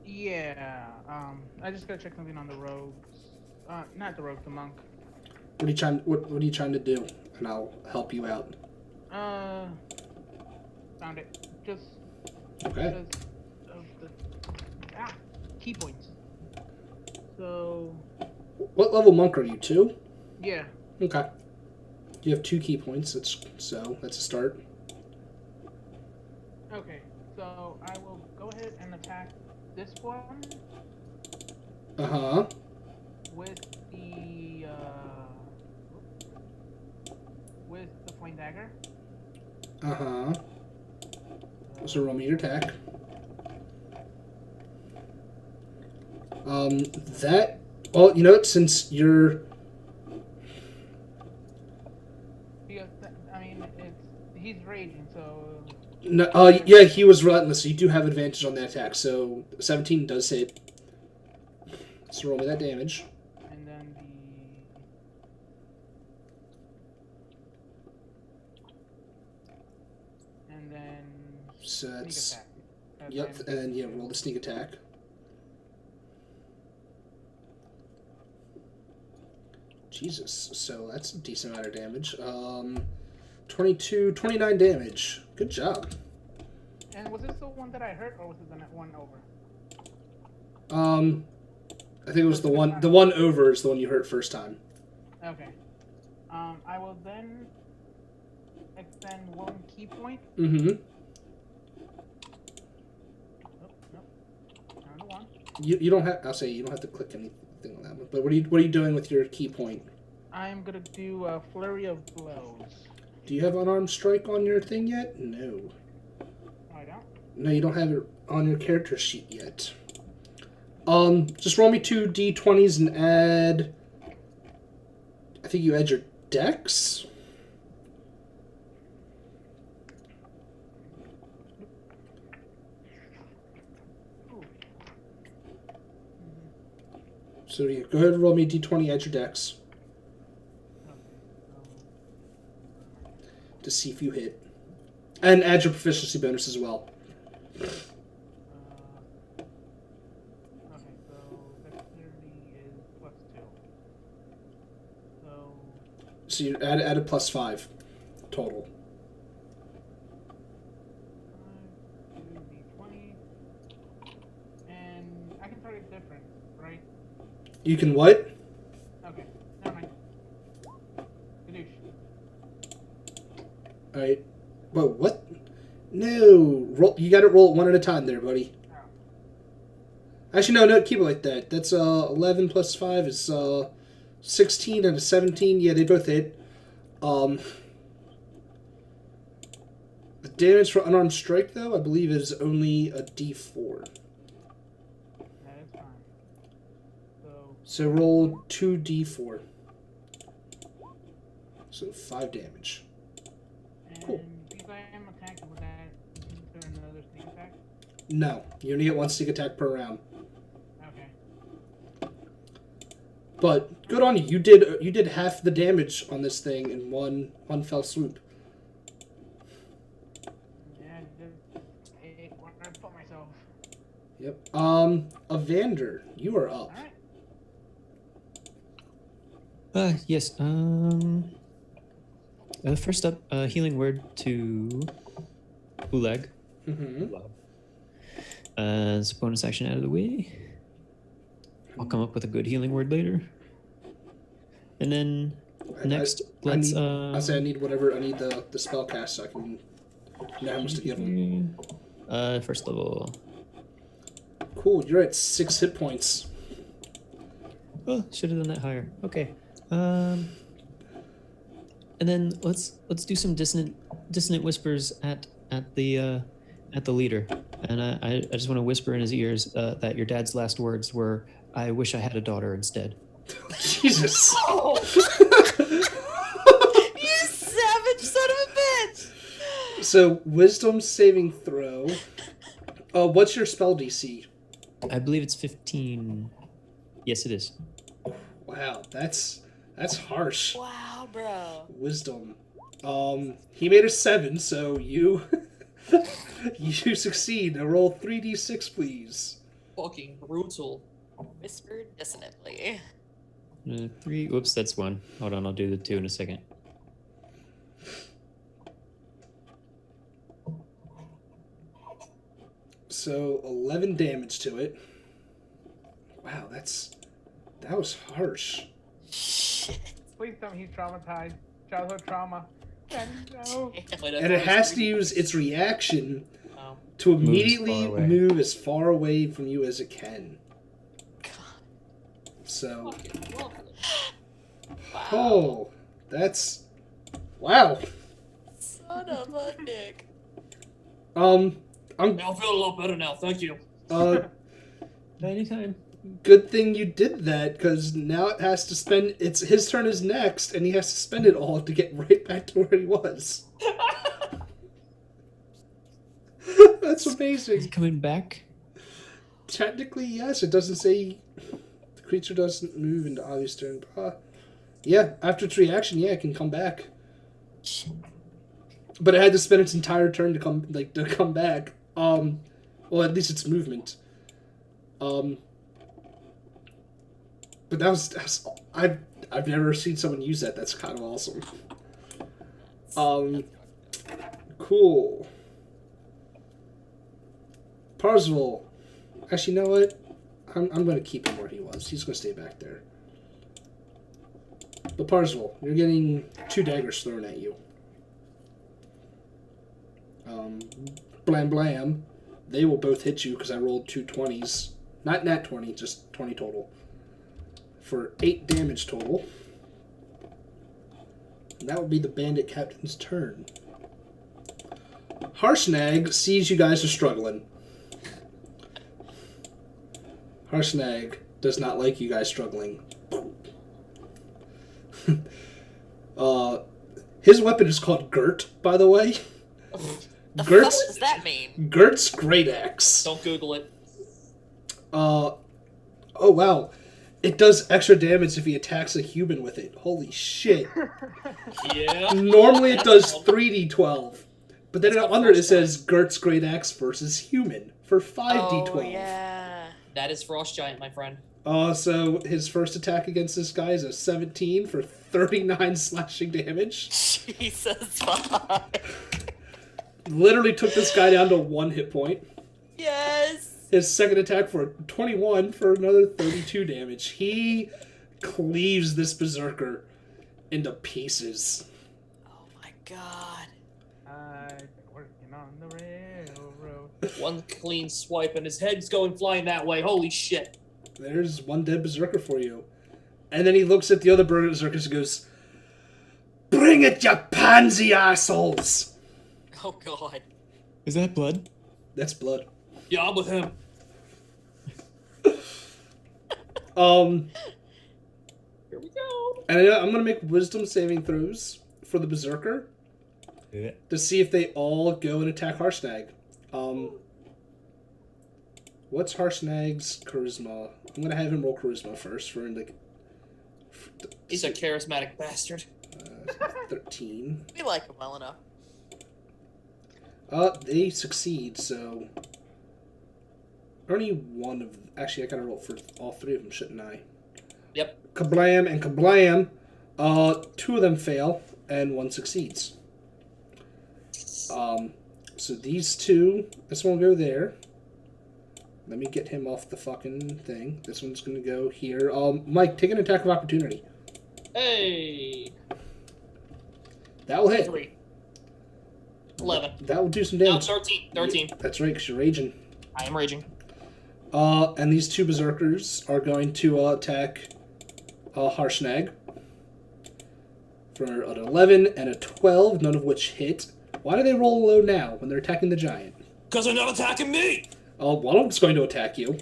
C: Yeah. I just gotta check something on the rogues. Not the rogue, the monk.
A: What are you trying to do? And I'll help you out.
C: Found it. Just
A: Okay.
C: because of the key points. So
A: What level monk are you? 2?
C: yeah.
A: Okay. You have 2 key points. That's a start.
C: Okay. So I will go ahead and attack this one
A: Uh-huh.
C: with the flame dagger.
A: Uh-huh. So roll me your attack. That... Well, you know what? Since you're...
C: Because he's raging, so
A: No, yeah, he was relentless, so you do have advantage on that attack. So 17 does hit. So roll me that damage.
C: and then
A: So
C: sneak
A: that's...
C: attack.
A: Yep, and then yeah, roll the sneak attack. Jesus, so that's a decent amount of damage. 29 damage. Good job.
C: And was this the one that I hurt, or was it the one over?
A: I think it was the one over is the one you hurt first time.
C: Okay. I will then expend 1 key point.
A: Mm-hmm.
C: Nope. Down to 1.
A: You don't have. I'll say you don't have to click anything on that one. But what are you doing with your key point?
C: I'm gonna do a flurry of blows.
A: Do you have unarmed strike on your thing yet? No.
C: I don't.
A: No, you don't have it on your character sheet yet. Just roll me 2 d20s and add. I think you add your dex. So yeah, go ahead and roll me a d20, add your dex to see if you hit. And add your proficiency bonus as well.
C: Okay, so dexterity is +2. So
A: So you add a +5 total.
C: 5, 2d20. And I can target different, right?
A: You can what?
C: Okay, never mind. Kadoosh.
A: Alright. Whoa, what? No! Roll. You gotta roll it one at a time there, buddy.
C: Oh.
A: Actually, no, keep it like that. That's 11 plus 5 is 16 and a 17. Yeah, they both hit. The damage for unarmed strike, though, I believe is only a d4.
C: That is fine.
A: So roll 2d4. So 5 damage.
C: And
A: Cool.
C: if I am attacked with that, is there another sneak attack?
A: No, you only get one sneak attack per round.
C: Okay.
A: But good on you. You did half the damage on this thing in one fell swoop.
C: Yeah, just ate what I put myself.
A: Yep. Evander, you are up.
C: Alright.
E: Yes. First up, healing word to Ulag.
A: Mm-hmm.
E: As a bonus action out of the way. I'll come up with a good healing word later. And then next, let's.
A: I say I need whatever. I need the spell cast so I can know how much to give him.
E: First level.
A: Cool. You're at 6 hit points.
E: Oh, should have done that higher. Okay. And then let's do some dissonant whispers at the leader. And I just want to whisper in his ears that your dad's last words were, "I wish I had a daughter instead."
A: Jesus.
D: Oh! You savage son of a bitch!
A: So wisdom saving throw. What's your spell DC?
E: I believe it's 15. Yes, it is.
A: Wow, that's harsh.
D: Wow, bro.
A: Wisdom. He made a 7, so you you succeed. Now roll 3d6, please.
B: Fucking brutal.
D: Whispered dissonantly.
E: 3. Whoops, that's 1. Hold on, I'll do the 2 in a second.
A: So 11 damage to it. Wow, that was harsh.
D: Shit.
C: Please tell me he's traumatized. Childhood trauma. And no.
A: And it has to use its reaction
B: Oh.
A: to
E: Move as
A: immediately
E: far away.
A: move as far away from you as it can. So,
B: Fucking lovely.
D: Wow.
A: oh, that's wow.
D: Son of a dick.
A: I'm
B: Now I feel a lot better now. Thank you.
E: Anytime.
A: good thing you did that because now it has to spend. His turn is next, and he has to spend it all to get right back to where he was. That's
E: He's
A: amazing.
E: coming back.
A: Technically, yes. It doesn't say the creature doesn't move into obvious turn. Yeah, after its reaction, yeah, it can come back. But it had to spend its entire turn to come back. Well, at least its movement. But that's I've never seen someone use that. That's kind of awesome. Cool. Parzival. Actually, you know what? I'm going to keep him where he was. He's going to stay back there. But Parzival, you're getting 2 daggers thrown at you. Blam blam. They will both hit you because I rolled 2 20s. Not nat 20, just 20 total. For 8 damage total. And that will be the bandit captain's turn. Harshnag sees you guys are struggling. Harshnag does not like you guys struggling. His weapon is called Gert, by the way.
D: The
A: Gert's
D: fuck does that mean?
A: Gert's Great Axe.
B: Don't Google it.
A: Oh wow. It does extra damage if he attacks a human with it. Holy shit.
B: Yeah.
A: Normally it does 3d12. But then
B: Let's go
A: under it
B: first
A: says Gert's Great Axe versus Human for 5d12.
D: Oh, yeah.
B: That is Frost Giant, my friend.
A: So his first attack against this guy is a 17 for 39 slashing damage.
D: Jesus, fuck.
A: Literally took this guy down to 1 hit point.
D: Yes.
A: His second attack for 21 for another 32 damage. He cleaves this berserker into pieces.
D: Oh my god.
C: I've been working on the railroad.
B: One clean swipe and his head's going flying that way. Holy shit.
A: There's one dead berserker for you. And then he looks at the other berserkers and goes, "Bring it, you pansy assholes!"
D: Oh god.
E: Is that blood?
A: That's blood.
B: Yeah, I'm with him. Here we go.
A: And I'm gonna make wisdom saving throws for the berserker
E: Yeah.
A: to see if they all go and attack Harshnag. What's Harshnag's charisma? I'm gonna have him roll charisma first for like.
B: He's a charismatic bastard.
A: 13.
D: We like him well enough.
A: They succeed, so only one of. Actually, I gotta roll for all 3 of them, shouldn't I?
B: Yep.
A: Kablam and kablam. 2 of them fail and 1 succeeds. So these 2. This one will go there. Let me get him off the fucking thing. This one's gonna go here. Mike, take an attack of opportunity.
B: Hey.
A: That will hit.
B: 3. 11.
A: That will do some
B: No,
A: damage.
B: 13. 13.
A: That's right, because you're raging.
B: I am raging.
A: And these 2 berserkers are going to attack Harshnag for an 11 and a 12, none of which hit. Why do they roll low now when they're attacking the giant?
B: Because they're not attacking me!
A: One of them's going to attack you.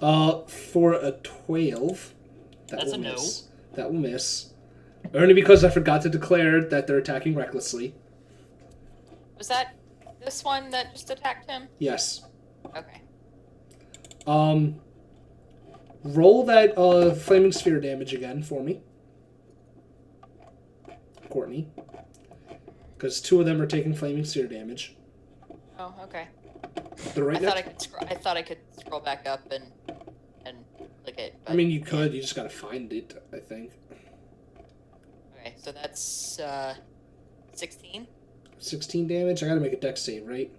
A: For a 12.
B: That's a no.
A: Miss. That will miss. Only because I forgot to declare that they're attacking recklessly.
D: Was that this one that just attacked him?
A: Yes.
D: Okay.
A: Roll that flaming sphere damage again for me, Courtney. Because 2 of them are taking flaming sphere damage.
D: Oh, okay.
A: They're right
D: I thought
A: next.
D: I thought I could scroll back up and click it.
A: I mean, you could. You just gotta find it, I think.
D: Okay, so that's 16.
A: 16 damage. I gotta make a dex save, right?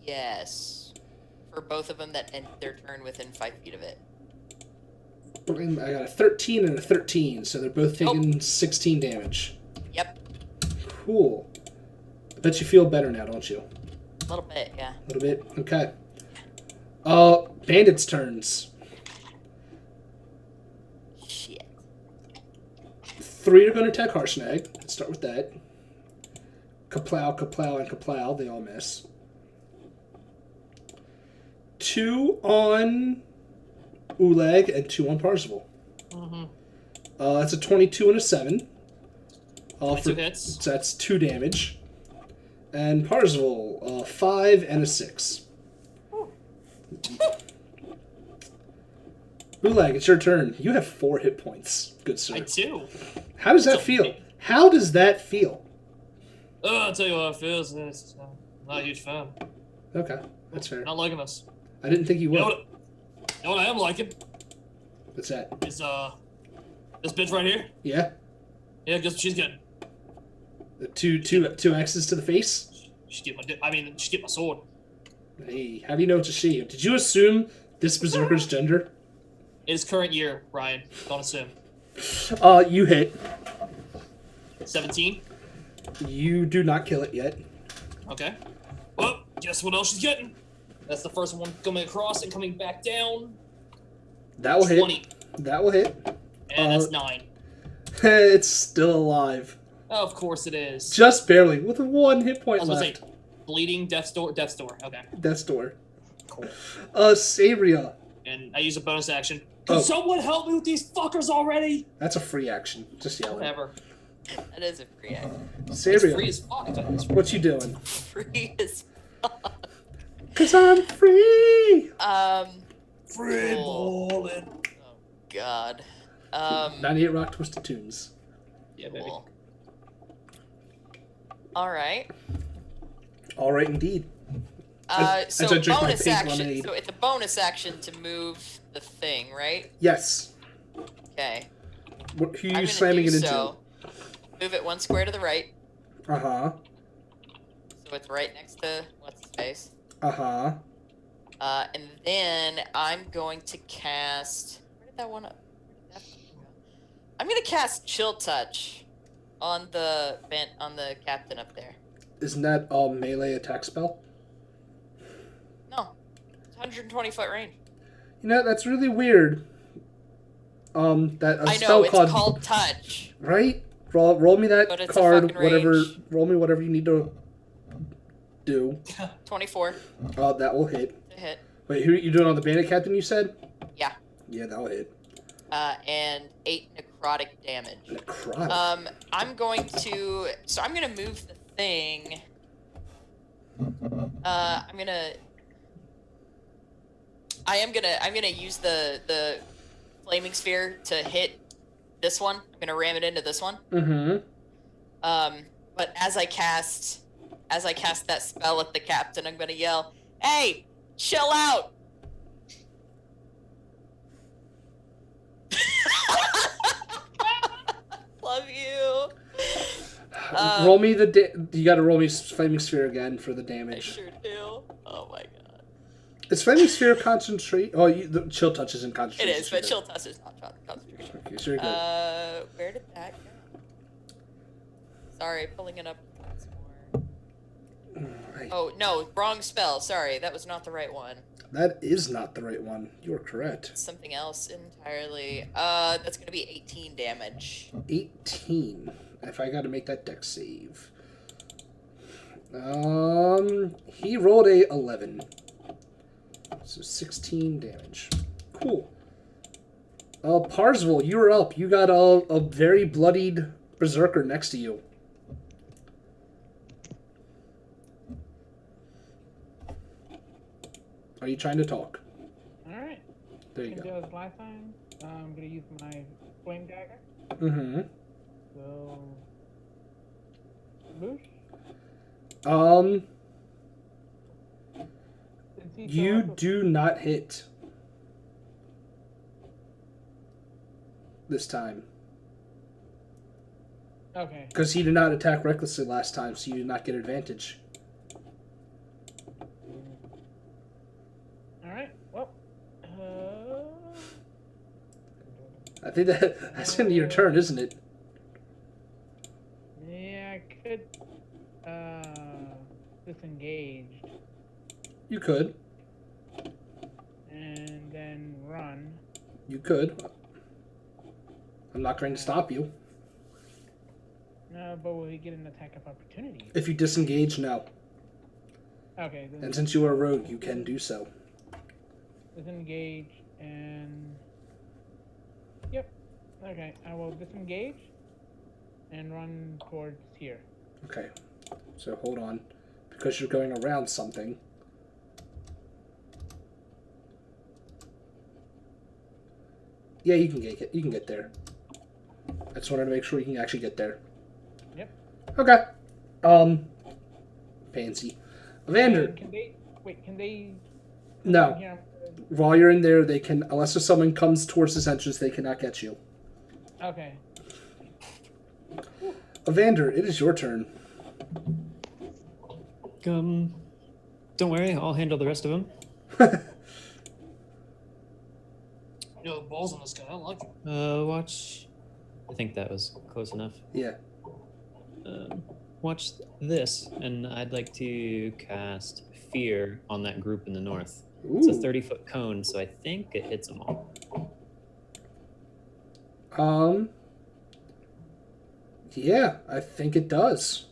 D: Yes. For both of them that end their turn within 5 feet of it.
A: I got a 13 and a 13, so they're both taking 16 damage.
D: Yep.
A: Cool. I bet you feel better now, don't you?
D: A little bit, yeah.
A: A little bit? Okay. Bandits' turns.
D: Shit.
A: 3 are going to attack Harshnag. Let's start with that. Kaplow, Kaplow, and Kaplow. They all miss. 2 on Ulag and 2 on Parzival.
B: Mm-hmm.
A: That's a 22 and a 7.
B: 22 hits.
A: So that's 2 damage. And Parzival, 5 and a 6. Ulag, it's your turn. You have 4 hit points, good sir.
B: I do.
A: How does that feel? How does that feel?
B: Oh, I'll tell you how it feels. It's, not a huge fan.
A: Okay, that's fair.
B: Not liking this.
A: I didn't think you
B: You
A: would.
B: know what I am liking?
A: What's that?
B: Is, this bitch right here?
A: Yeah?
B: Yeah, guess what she's getting?
A: The two X's to the face?
B: She get she get my sword.
A: Hey, how do you know it's a she? Did you assume this berserker's gender?
B: It is current year, Ryan. Don't assume.
A: You hit.
B: 17?
A: You do not kill it yet.
B: Okay. Well, guess what else she's getting? That's the first one coming across and coming back down.
A: That will
B: 20.
A: hit. That will hit.
B: And that's 9.
A: It's still alive.
B: Oh, of course it is.
A: Just barely, with 1 hit
B: I
A: point
B: was gonna
A: left.
B: say, bleeding, death's door. Okay,
A: Death's door.
B: cool.
A: Sabria.
B: And I use a bonus action.
A: Oh.
B: Can someone help me with these fuckers already?
A: That's a free action. Just yelling.
B: Whatever.
D: That is a free action.
B: It's
A: Sabria,
B: free as fuck.
A: what you doing?
D: Free as fuck.
A: 'Cause I'm free!
B: Free
D: Cool.
B: balling.
D: Oh god.
A: 98 Rock Twisted Tunes.
B: Yeah, baby.
D: Cool. All right.
A: All right, indeed.
D: So
A: as I drink my
D: bonus
A: pink
D: action.
A: lemonade.
D: So it's a bonus action to move the thing, right?
A: Yes.
D: Okay.
A: Who are
D: I'm
A: you
D: gonna
A: slamming
D: do
A: it into?
D: so. Move it 1 square to the right,
A: Uh-huh.
D: so it's right next to what's his face.
A: Uh-huh.
D: And then I'm going to cast. Where did that one? Where did that fucking go? I'm gonna cast Chill Touch on the captain up there.
A: Isn't that a melee attack spell?
D: No, it's 120 foot range.
A: You know, that's really weird. That a
D: I
A: spell
D: know it's called Touch.
A: right? Roll me that
D: But it's a
A: card.
D: fucking
A: Whatever.
D: range.
A: Roll me whatever you need to do.
D: 24
A: That will hit.
D: to hit.
A: Wait, who you doing on the bandit captain? You said.
D: Yeah.
A: Yeah, that'll hit.
D: And 8 necrotic damage.
A: Necrotic.
D: I'm going to. So I'm gonna move the thing. I'm gonna use the flaming sphere to hit this one. I'm gonna ram it into this one.
A: Mm-hmm.
D: But as I cast that spell at the captain, I'm gonna yell, "Hey, chill out!" Love you.
A: Roll me you gotta roll me flaming sphere again for the
D: I
A: damage.
D: sure do. Oh my god.
A: Is flaming sphere concentrate? Oh, the chill touch isn't
D: It
A: concentration.
D: is, but chill touch is not concentration.
A: Okay, so you're good.
D: Where did that go? Sorry, pulling it up once more.
A: Right.
D: Oh no, wrong spell. Sorry, that was not the right one.
A: That is not the right one. You are correct.
D: Something else entirely. That's gonna be 18 damage.
A: 18. If I got to make that dex save. He rolled a 11. So 16 damage. Cool. Parsville, you're up. You got a very bloodied berserker next to you. Are you trying to talk?
C: Alright.
A: There you
C: Can
A: go.
C: do as last time. I'm gonna use my flame dagger.
A: Mm-hmm.
C: So boosh. Since he's
A: You
C: so-
A: do not hit this time.
C: Okay.
A: Because he did not attack recklessly last time, so you did not get advantage.
C: Alright, well.
A: I think that's into your turn, isn't it?
C: Yeah, I could disengage
A: You could.
C: and then run.
A: You could. I'm not going to stop you.
C: No, but will he get an attack of opportunity?
A: If you disengage, no.
C: Okay, then
A: And since you are a rogue, you can do so.
C: disengage and yep. Okay, I will disengage and run towards here.
A: Okay. So hold on. Because you're going around something. Yeah, you can get it. You can get there. I just wanted to make sure you can actually get there.
C: Yep.
A: Okay. Pansy. Evander.
C: Can they wait? Can they?
A: No.
C: Yeah.
A: While you're in there, they can, unless if someone comes towards this entrance, they cannot get you.
C: Okay.
A: Evander, it is your turn.
E: Don't worry, I'll handle the rest of them.
B: You know, the balls on this guy. I like him.
E: Watch. I think that was close enough.
A: Yeah.
E: Watch this, and I'd like to cast Fear on that group in the north. It's a
A: Ooh.
E: 30-foot cone, so I think it hits them all.
A: Yeah, I think it does.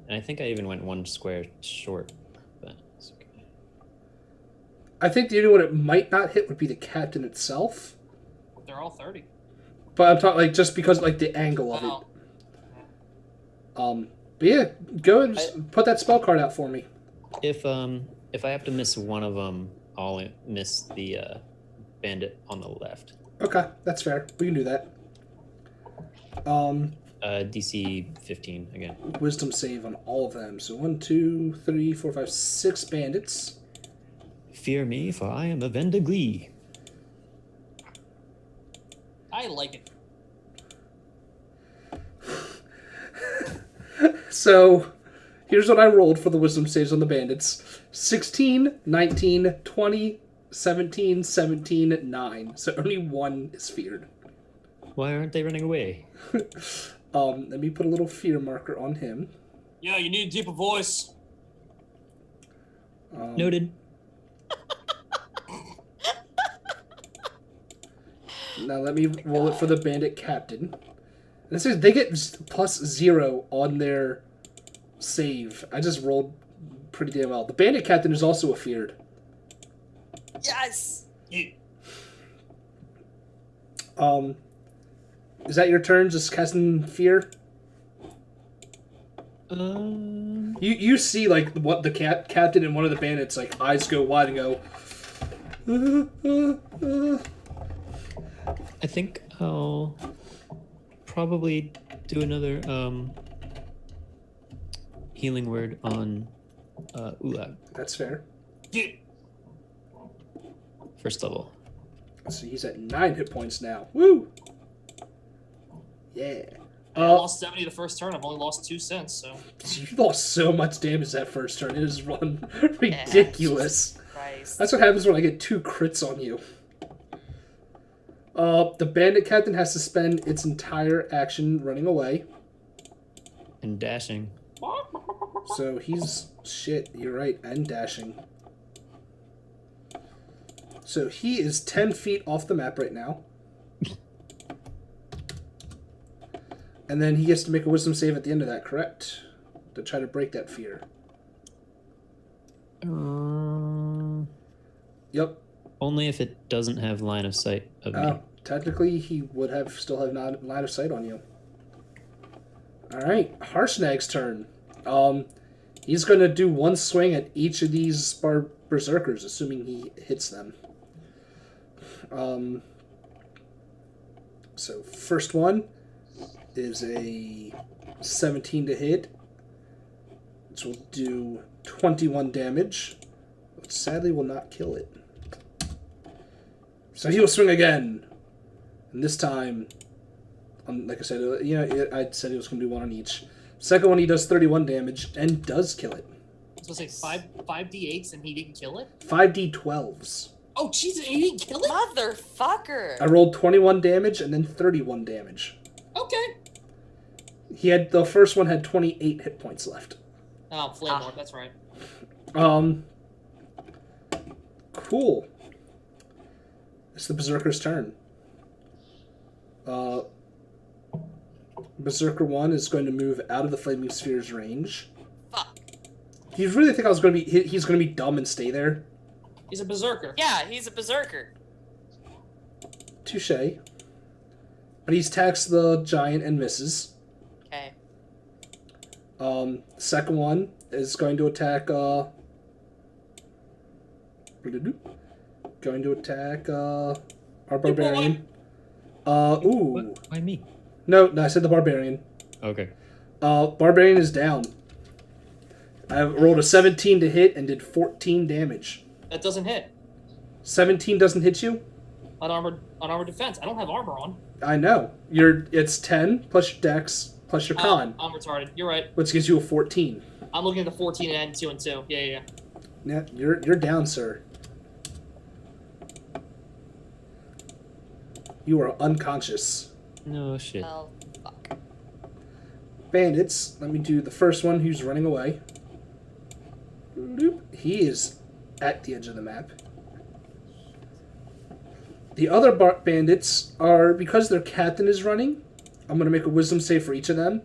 E: And I think I even went 1 square short, but it's okay.
A: I think the only one it might not hit would be the captain itself.
B: They're all 30.
A: But I'm talking like just because like the angle of
B: Wow.
A: it. But yeah, go and just put that spell card out for me.
E: If I have to miss one of them, I'll miss the bandit on the left.
A: Okay, that's fair. We can do that.
E: DC 15 again.
A: Wisdom save on all of them. So 1, 2, 3, 4, 5, 6 bandits.
E: Fear me, for I am a Vendiglee.
B: I like it.
A: So here's what I rolled for the wisdom saves on the bandits. 16, 19, 20, 17, 17, 9. So only one is feared.
E: Why aren't they running away?
A: Let me put a little fear marker on him.
B: Yeah, you need a deeper voice.
E: Noted.
A: Now let me roll it for the bandit captain. This is they get +0 on their save. I just rolled pretty damn well. The bandit captain is also a feared.
D: Yes.
B: Yeah.
A: Is that your turn? Just casting fear? You see like what the captain and one of the bandits like eyes go wide and go.
E: I think I'll probably do another healing word on Ulag.
A: That's fair.
B: Yeah.
E: First level.
A: So he's at 9 hit points now. Woo! Yeah.
B: I lost 70 the first turn. I've only lost 2 since, so.
A: You lost so much damage that first turn. It is run ridiculous.
D: Christ.
A: That's what happens when I get 2 crits on you. The bandit captain has to spend its entire action running away.
E: And dashing.
A: So he's... Shit, you're right. And dashing. So he is 10 feet off the map right now. And then he gets to make a wisdom save at the end of that, correct? To try to break that fear. Yep.
E: Only if it doesn't have line of sight of me.
A: Technically, he would still have not line of sight on you. Alright, Harshnag's turn. He's going to do one swing at each of these berserkers, assuming he hits them. So, first one is a 17 to hit, which will do 21 damage, but sadly will not kill it. So he will swing again, and this time, like I said, I said he was going to do one on each. Second one, he does 31 damage and does kill it.
B: I was going to say 5d8s and he didn't kill it?
A: 5d12s.
B: Oh, Jesus, and he didn't kill it?
D: Motherfucker.
A: I rolled 21 damage and then 31 damage.
B: Okay.
A: The first one had 28 hit points left.
B: Oh, Flamor, that's right.
A: Cool. It's the Berserker's turn. Berserker 1 is going to move out of the Flaming Sphere's range.
D: Fuck.
A: Do you really think he's going to be dumb and stay there?
B: He's a berserker.
D: Yeah, he's a berserker.
A: Touche. But he attacks the giant and misses.
D: Okay.
A: Second one is going to attack our barbarian. Ooh.
E: Why me?
A: No, I said the barbarian.
E: Okay.
A: Barbarian is down. I rolled a 17 to hit and did 14 damage.
B: That doesn't hit.
A: 17 doesn't hit you?
B: Unarmored defense. I don't have armor on.
A: I know. It's 10 plus your dex plus your con,
B: I'm retarded. You're right.
A: which gives you a 14.
B: I'm looking at the 14 and 2 and 2. Yeah.
A: Yeah, you're down, sir. You are unconscious.
E: No shit.
D: Well, fuck.
A: Bandits, let me do the first one who's running away. He is at the edge of the map. The other bandits are, because their captain is running, I'm going to make a wisdom save for each of them.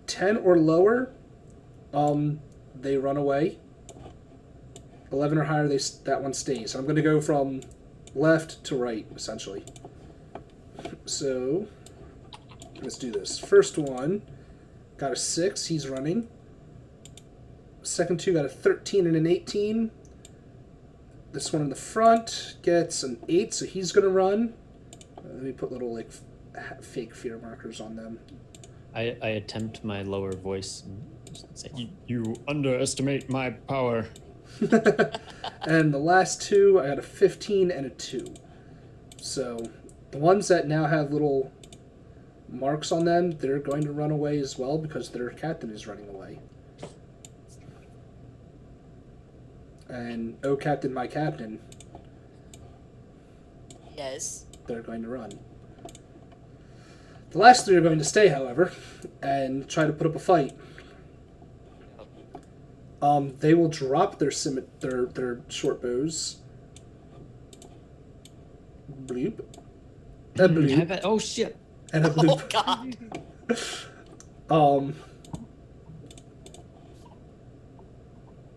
A: 10 or lower, they run away. 11 or higher, that one stays. So I'm going to go from left to right, essentially. So, let's do this. First one got a 6, he's running. Second two got a 13 and an 18. This one in the front gets an 8, so he's going to run. Let me put little, fake fear markers on them.
E: I attempt my lower voice and say, you underestimate my power.
A: And the last two, I got a 15 and a 2. So the ones that now have little marks on them, they're going to run away as well because their captain is running away. And oh, captain, my captain,
D: Yes.
A: they're going to run. The last 3 are going to stay, however, and try to put up a fight. They will drop their short bows. Bloop. A bloop.
E: Oh shit!
A: And a
D: Oh
A: bloop.
D: god.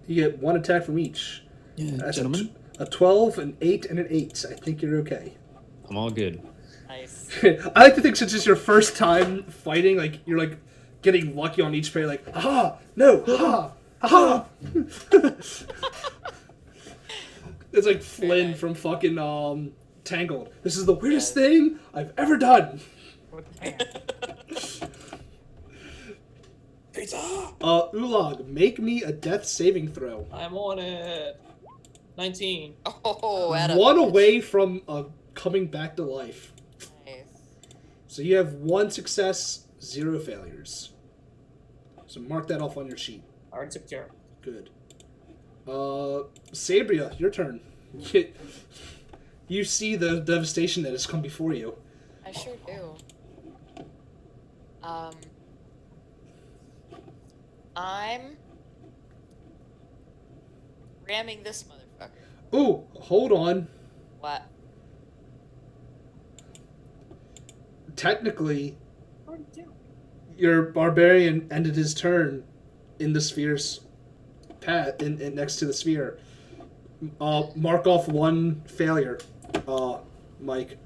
A: You get 1 attack from each.
E: Yeah,
A: That's
E: gentlemen,
A: a 12, an 8, and an 8. I think you're okay.
E: I'm all good.
D: Nice.
A: I like to think since it's your first time fighting, like you're like getting lucky on each parry, like aha, no, aha, aha. It's like Flynn from fucking Tangled. This is the weirdest thing I've ever done.
C: With the pants.
B: Pizza!
A: Ulag, make me a death saving throw.
B: I'm on it. 19.
D: Oh, at a
A: 1 away from coming back to life.
D: Nice.
A: So you have 1 success, 0 failures. So mark that off on your sheet.
B: I already took care of it.
A: Good. Sabria, your turn. You see the devastation that has come before you.
D: I sure do. I'm ramming this motherfucker.
A: Ooh, hold on.
D: What?
A: Technically, your barbarian ended his turn in the sphere's path, in next to the sphere. Mark off 1 failure, Mike,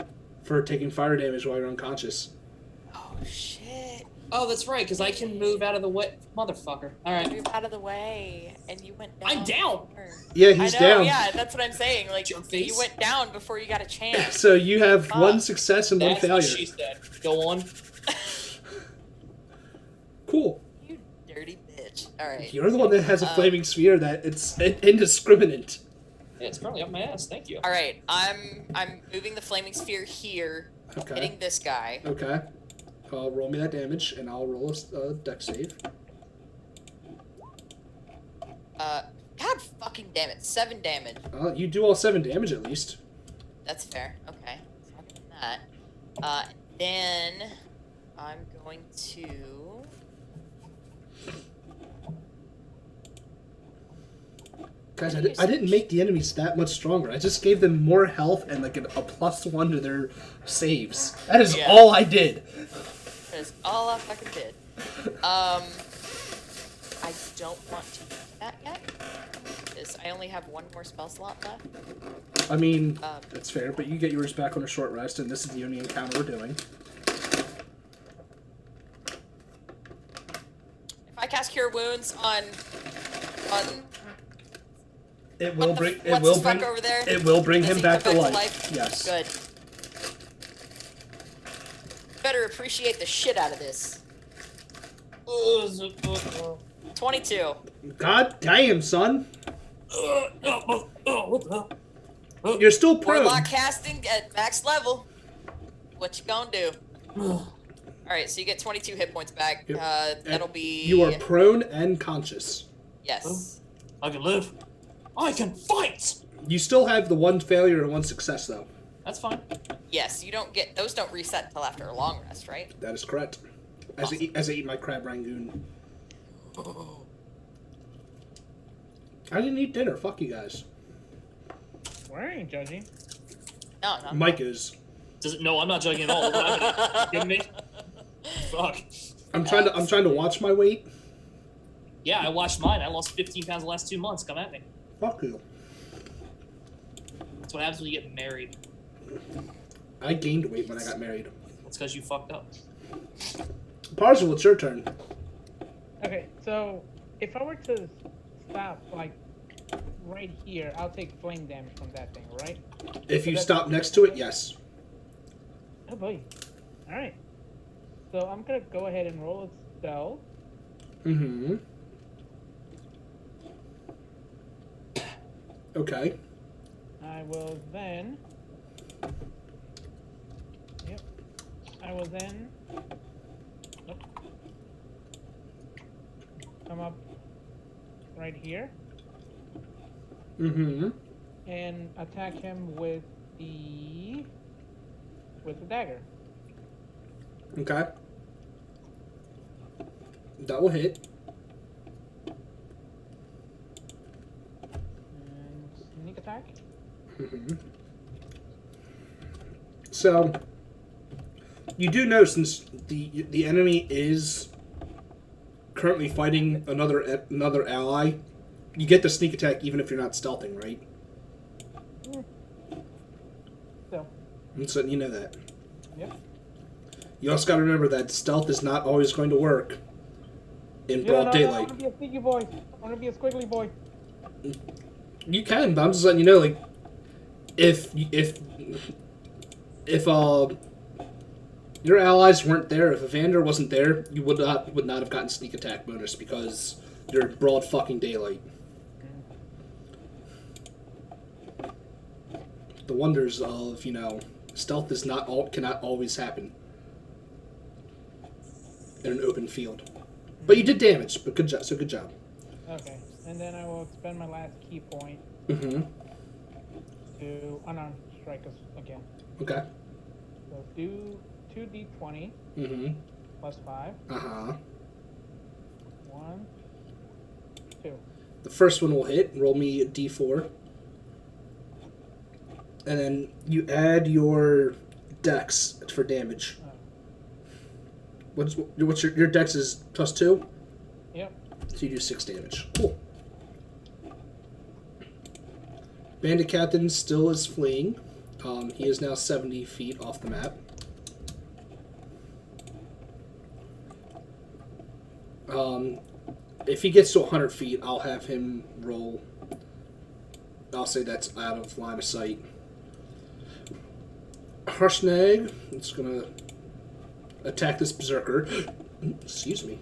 A: for taking fire damage while you're unconscious.
D: Oh shit.
B: Oh, that's right, because I can move out of the way. Motherfucker. Alright.
D: Move out of the way, and you went down.
B: I'm down!
A: Yeah,
D: I
A: he's
D: know,
A: down.
D: yeah, that's what I'm saying. Like,
B: Jerk face.
D: you went down before you got a chance.
A: So you have
D: Fuck.
A: 1 success and 1
B: That's
A: failure.
B: what she said. Go on.
A: Cool.
D: You dirty bitch. Alright.
A: You're the one that has a flaming sphere that it's indiscriminate.
B: Yeah, it's currently up my ass. Thank you.
D: Alright, I'm moving the flaming sphere here,
A: Okay.
D: hitting this guy.
A: Okay. Roll me that damage, and I'll roll a deck save.
D: God fucking damn it, 7 damage.
A: You do all 7 damage at least.
D: That's fair. Okay. So I'm doing that. Then I'm going to.
A: Guys, I didn't make the enemies that much stronger. I just gave them more health and like a +1 to their saves. That is
D: Yeah.
A: all I did.
D: That is all I fucking did. I don't want to do that yet. Because I only have 1 more spell slot left.
A: I mean, that's fair, but you get yours back on a short rest, and this is the only encounter we're doing.
D: If I cast Cure Wounds on
A: It will bring. It
D: what's
A: will
D: this
A: bring.
D: fuck over there?
A: It will bring
D: Does
A: him
D: he
A: back to
D: come
A: life. Yes.
D: Good. Better appreciate the shit out of this. 22.
A: God damn, son.
B: What the hell?
A: You're still prone.
D: Warlock casting at max level. What you gonna do? Alright, so you get 22 hit points back.
A: Yep.
D: That'll be...
A: You are prone and conscious.
D: Yes.
B: I can live. I can fight!
A: You still have the 1 failure and 1 success, though.
B: That's fine.
D: Yes, you don't get... Those don't reset until after a long rest, right?
A: That is correct. As I eat my crab rangoon. I didn't eat dinner. Fuck you guys.
C: We ain't judging.
D: No, no.
A: Mike is.
B: Does it? No, I'm not judging at all. What, kidding me? Fuck.
A: I'm trying to watch my weight.
B: Yeah, I watched mine. I lost 15 pounds the last 2 months. Come at me.
A: Fuck you.
B: That's what happens when you get married.
A: I gained weight when I got married.
B: That's because you fucked up.
A: Parcel, it's your turn.
C: Okay, so if I were to stop like right here, I'll take flame damage from that thing, right?
A: If you stop next to it, yes.
C: Oh boy. Alright. So I'm gonna go ahead and roll its stealth.
A: Mm-hmm. Okay.
C: I will then. Yep. I will then. Nope. Come up right here
A: Mm-hmm.
C: and attack him with the dagger.
A: Okay. That will hit.
C: And sneak attack.
A: Mm-hmm. So, you do know since the enemy is currently fighting another ally, you get the sneak attack even if you're not stealthing, right?
C: So.
A: And so you know that.
C: Yep.
A: You also got to remember that stealth is not always going to work in broad
C: No, I
A: daylight.
C: want to be a sneaky boy. I want to be a squiggly boy.
A: You can, but I'm just letting you know, like, if your allies weren't there, if Evander wasn't there, you would not have gotten sneak attack bonus because you're in broad fucking daylight. The wonders of, stealth cannot always happen in an open field. But you did damage, but good job. So good job.
C: Okay, and then I will spend my last key point
A: Mm-hmm.
C: to unarmed strike us again.
A: Okay.
C: So do 2d20
A: Mm-hmm.
C: plus 5.
A: Uh-huh.
C: 1, 2.
A: The first one will hit. Roll me a d4. And then you add your dex for damage. What's your dex is +2?
C: Yep.
A: So you do 6 damage. Cool. Bandit Captain still is fleeing. He is now 70 feet off the map. If he gets to 100 feet, I'll have him roll. I'll say that's out of line of sight. Harshnag is going to attack this berserker. Excuse me.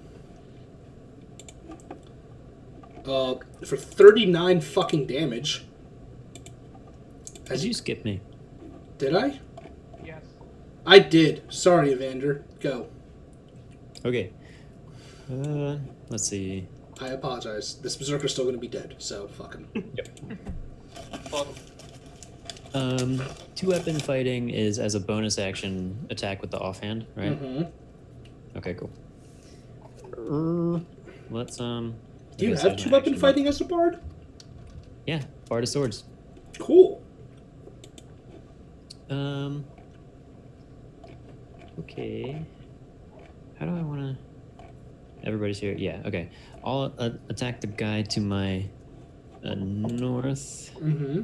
A: For 39 fucking damage.
E: Did you skip me?
A: Did I?
C: Yes.
A: I did. Sorry, Evander. Go.
E: Okay. Let's see.
A: I apologize. This berserker's still going to be dead, so fuck him.
B: Fuck.
E: Two-weapon fighting is as a bonus action attack with the offhand, right?
A: Mm-hmm.
E: Okay, cool. Let's
A: Do you have two-weapon fighting as a bard?
E: Yeah, Bard of Swords.
A: Cool.
E: Okay. How do I want to... Everybody's here? Yeah, okay. I'll attack the guy to my north.
A: Mm-hmm.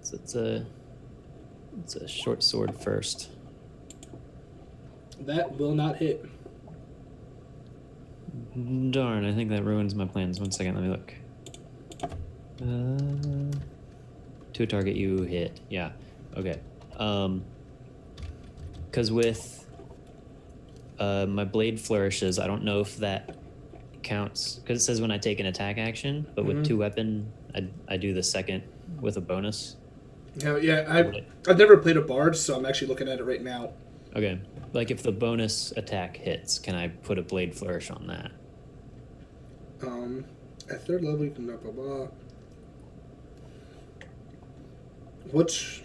E: So it's a short sword first.
A: That will not hit.
E: Darn, I think that ruins my plans. 1 second, let me look. To a target you hit. Yeah. Okay. Because with my blade flourishes, I don't know if that counts. Because it says when I take an attack action, but with two weapon, I do the second with a bonus.
A: Yeah, I've never played a bard, so I'm actually looking at it right now.
E: Okay. Like if the bonus attack hits, can I put a blade flourish on that?
A: At third level, you can blah blah blah. Which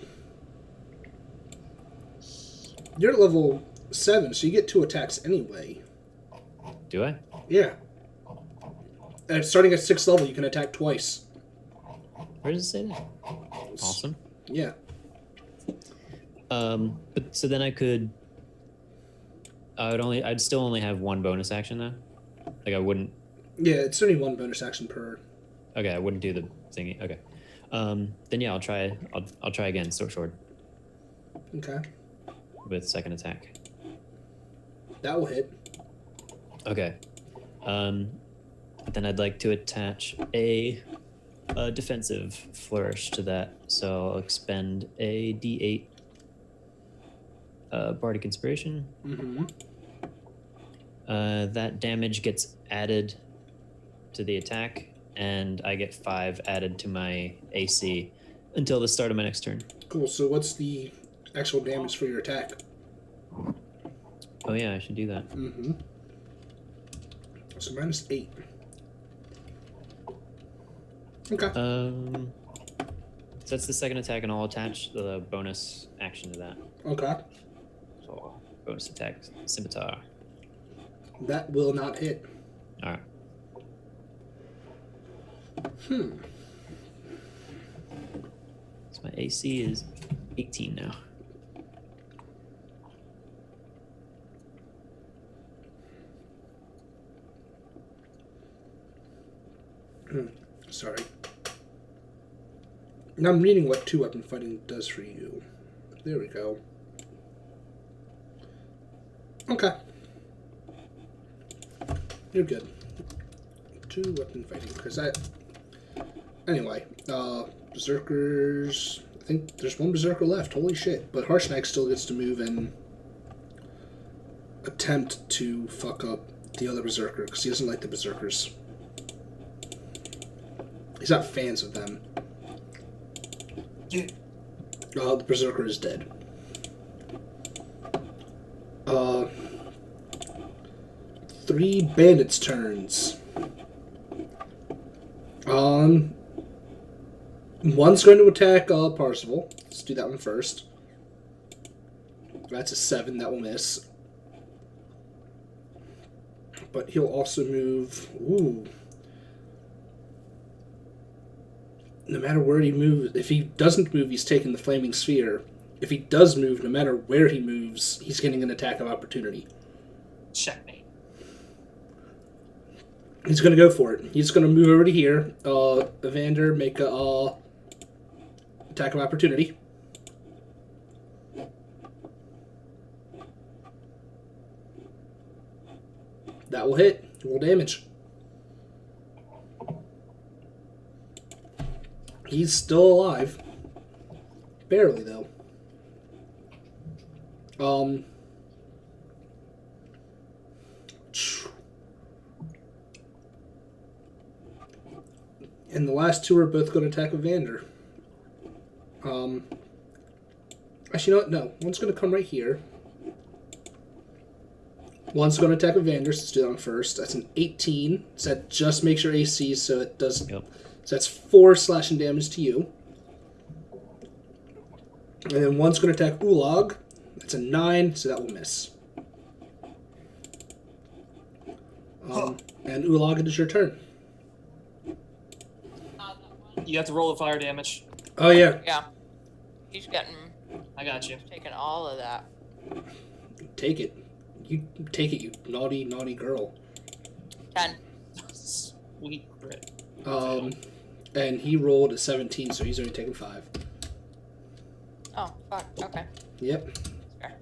A: you're at level 7, so you get 2 attacks anyway.
E: Do I?
A: Yeah. And starting at 6th level, you can attack twice.
E: Where does it say that? Awesome.
A: Yeah.
E: But so then I'd still only have 1 bonus action though. Like I wouldn't.
A: Yeah, it's only 1 bonus action per.
E: Okay, I wouldn't do the thingy. Okay. Then yeah, I'll try again. Sword
A: Okay.
E: with second attack.
A: That will hit.
E: Okay. Then I'd like to attach a defensive flourish to that. So I'll expend a D8 Bardic Inspiration.
A: Mm-hmm.
E: That damage gets added to the attack, and I get 5 added to my AC until the start of my next turn.
A: Cool. So what's the actual damage for your attack?
E: Oh yeah, I should do that.
A: Mm-hmm. So -8. Okay.
E: So that's the second attack, and I'll attach the bonus action to that.
A: Okay.
E: So bonus attack, scimitar.
A: That will not hit.
E: All right. So my AC is 18 now.
A: Sorry. Now I'm reading what 2-weapon fighting does for you. There we go. Okay. You're good. 2-weapon fighting, because I... Anyway, Berserkers... I think there's one Berserker left. Holy shit. But Harshnag still gets to move and attempt to fuck up the other Berserker, because he doesn't like the Berserkers. He's not fans of them.
B: Yeah.
A: The Berserker is dead. 3 bandits' turns. One's going to attack Parzival. Let's do that one first. That's a 7. That will miss. But he'll also move... Ooh. No matter where he moves... If he doesn't move, he's taking the Flaming Sphere. If he does move, no matter where he moves, he's getting an attack of opportunity.
B: Checkmate.
A: He's going to go for it. He's going to move over to here. Evander, make a attack of opportunity. That will hit. Roll damage. He's still alive. Barely, though. And the last 2 are both going to attack Evander. Actually, you know what? No. One's going to come right here. One's going to attack Evander, so let's do that one first. That's an 18. So that just makes your AC, so it does...
E: Yep.
A: So that's 4 slashing damage to you. And then one's going to attack Ulag. That's a 9, so that will miss. And Ulag, it is your turn.
B: You have to roll the fire damage.
A: Oh, yeah.
D: Yeah. He's getting
B: I got you.
D: taking all of that.
A: Take it. You take it, you naughty, naughty girl.
D: 10.
B: Sweet crit.
A: And he rolled a 17, so he's only taking 5.
D: Oh, fuck. Okay.
A: Yep.
D: Fair.